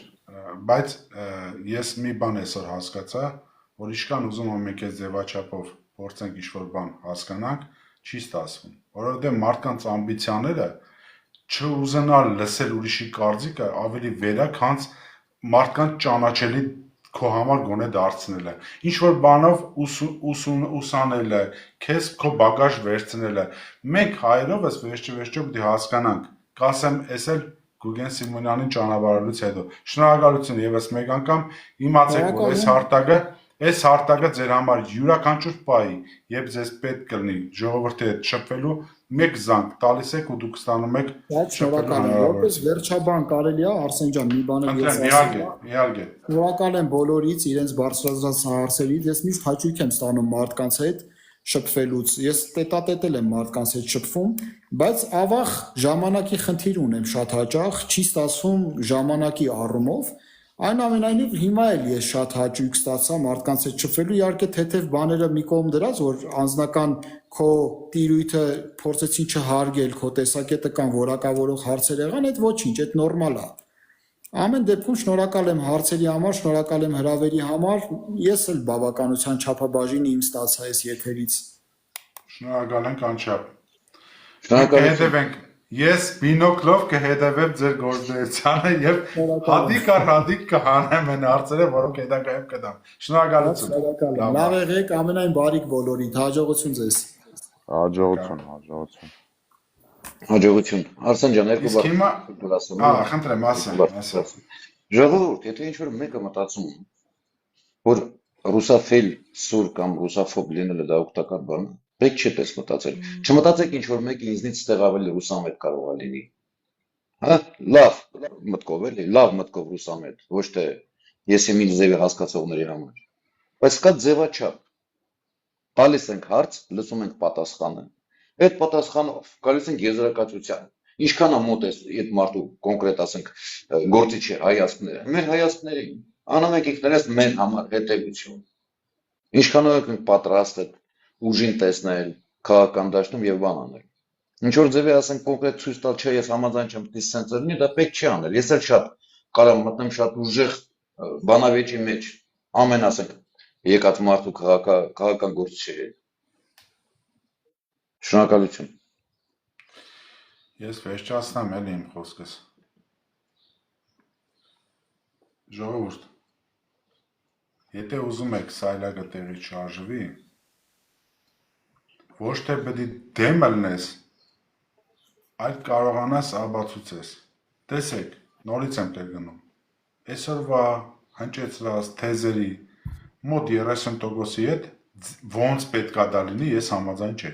բայց ես մի բան այսօր հասկացա, որ իշքան ուզում եմ մենք այս ձևաչափով փորձենք ինչ-որ բան հասկանանք, չի ստացվում, որովհետև մարդկանց ամբիցիաները չուզենալ լսել ուրիշի կարծիքը ավելի վեր է, քան մարդկանց ճանաչելի քո համար գոնե դարձնելը։ Ինչ որ բանով ուսանելը, քեզ քո բագաժ վերցնելը։ Մենք հայերով ես վերջը պետք է հասկանանք։ Կասեմ, էս էլ Գուրգեն Սիմոնյանին ճանապարհելուց հետո։ Շնորհակալություն եւս մեկ անգամ, իմացեք, որ այս հարտակը ձեր համար յուրաքանչյուր պահի, երբ ձեզ պետք կլինի ժողովրդի հետ շփվելու, մեկ զանգ տալիս եք ու դուք ստանում եք շնորհակալ եմ, որպես վերջաբան կարելի է Արսեն ջան մի բան ես իհարկե։ Շնորհակալ եմ բոլորից իրենց բարձրացած հարցերից, ես միշտ հաճույք եմ ստանում մարդկանց հետ շփվելուց։ Ես տետատետել եմ մարդկանց հետ շփվում, բայց ավաղ ժամանակի խնդիր ունեմ շատ հաճախ, չի ստացվում ժամանակի առումով։ Այնուամենայնիվ հիմա էլ ես շատ հաճույք ստացա մարդկանց հետ շփվելու, իհարկե թեթև բաները մի կողմ դրած, որ անձնական քո տիրույթը փորձեցին չհարգել, քո տեսակետը կամ որակավորող հարցեր եղան, այդ ոչինչ, այդ նորմալ է։ Ամեն դեպքում շնորհակալ եմ հարցերի համար, շնորհակալ եմ հրավերի համար, ես էլ բավականության չափաբաժին իմ ստացա այս եթերից։ Շնորհակալ ենք անչափ։ Կհետևենք, ես բինոկլով կհետևեմ ձեր գործունեությանը եւ հատիկ կհանեմ այն հարցերը, որոնք հետագայում կդամ։ Շնորհակալություն։ Լավ եղեք, ամենայն բարիք բոլորիդ, հաջողություն ձեզ։ Հաջողություն։ Հաջողություն։ Արսեն ջան, երկու բառ։ Խնդրեմ, ասեմ։ Ժողովուրդ, եթե ինչ-որ մեկը մտածում որ ռուսաֆիլ սուր կամ ռուսաֆոբ լինելը դա օգտակար բան է, պետք չէ պես մտածել։ Չմտածեք ինչ-որ մեկը ինձնից ստեղ ավելի ռուսամետ կարող է լինի։ Հա, լավ մտքով էլի, լավ մտքով ռուսամետ, ոչ թե ես եմ ինձ ձևի հասկացողների համար։ Բայց կա ձևաչափ։ Տալիս ենք հարց, լսում ենք պատասխանը։ Այդ պատասխանով գալիս ենք եզրակացության։ Ինչքան է մոտ է այդ մարդու կոնկրետ ասենք գործիչ է հայացքները։ Մեր հայացքներին անում ենք ինքներս մեր համար հետևություն։ Ինչքանով ենք պատրաստ այդ ուժին տեսնել, քաղաքական դաշտում եւ բան անել։ Ինչ որ ձևի ասենք կոնկրետ ցույց տալ, չէ, ես համաձայն չեմ դից սենսորնի, դա պետք չի անել։ Ես էլ շատ կարամ մտնեմ շատ ուժեղ բանավեճի մեջ ամեն ասենք եկած մարդու քաղաքական գործիչը։ Շնորհակալություն։ Ես վերջացնեմ էլի իմ խոսքս։ Ժողովուրդ, եթե ուզում եք սայլակը տեղից շարժվի, ոչ թե պետք է դեմ լնես, այլ կարողանաս ապացուցես։ Տեսեք, նորից եմ կրկնում։ Այսօրվա հնչեցրած թեզերի մոտ 30%-ի հետ ոնց պետքա դա լինի, ես համաձայն չէ։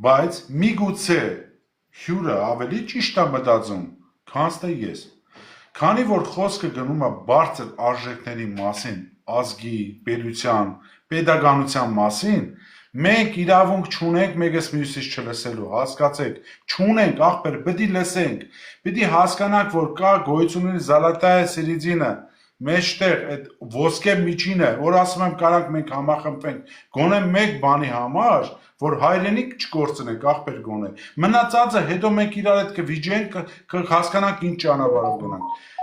Բայց միգուցե հյուրը ավելի ճիշտ է մտածում, քան թե ես։ Քանի որ խոսքը գնում է բարձր արժեքների մասին, ազգի, պետության, պետականության մասին, մենք իրավունք չունենք մեկս մյուսից չլսելու, հասկացեք, չունենք, ախպեր, պետք է լսենք, պետք է հասկանանք, որ կա գոյություն ունի Զալատայա Սիրիձինը, մեջտեղ այդ ոսկե միջինը, որ ասում եմ կարանք մենք համախմբենք, գոնե մեկ բանի համար, որ հայրենիք չկործնենք, ախպեր գոնե։ Մնացածը հետո մենք իրար հետ կվիճենք, կհասկանանք ինչ ճանապարհով գնանք։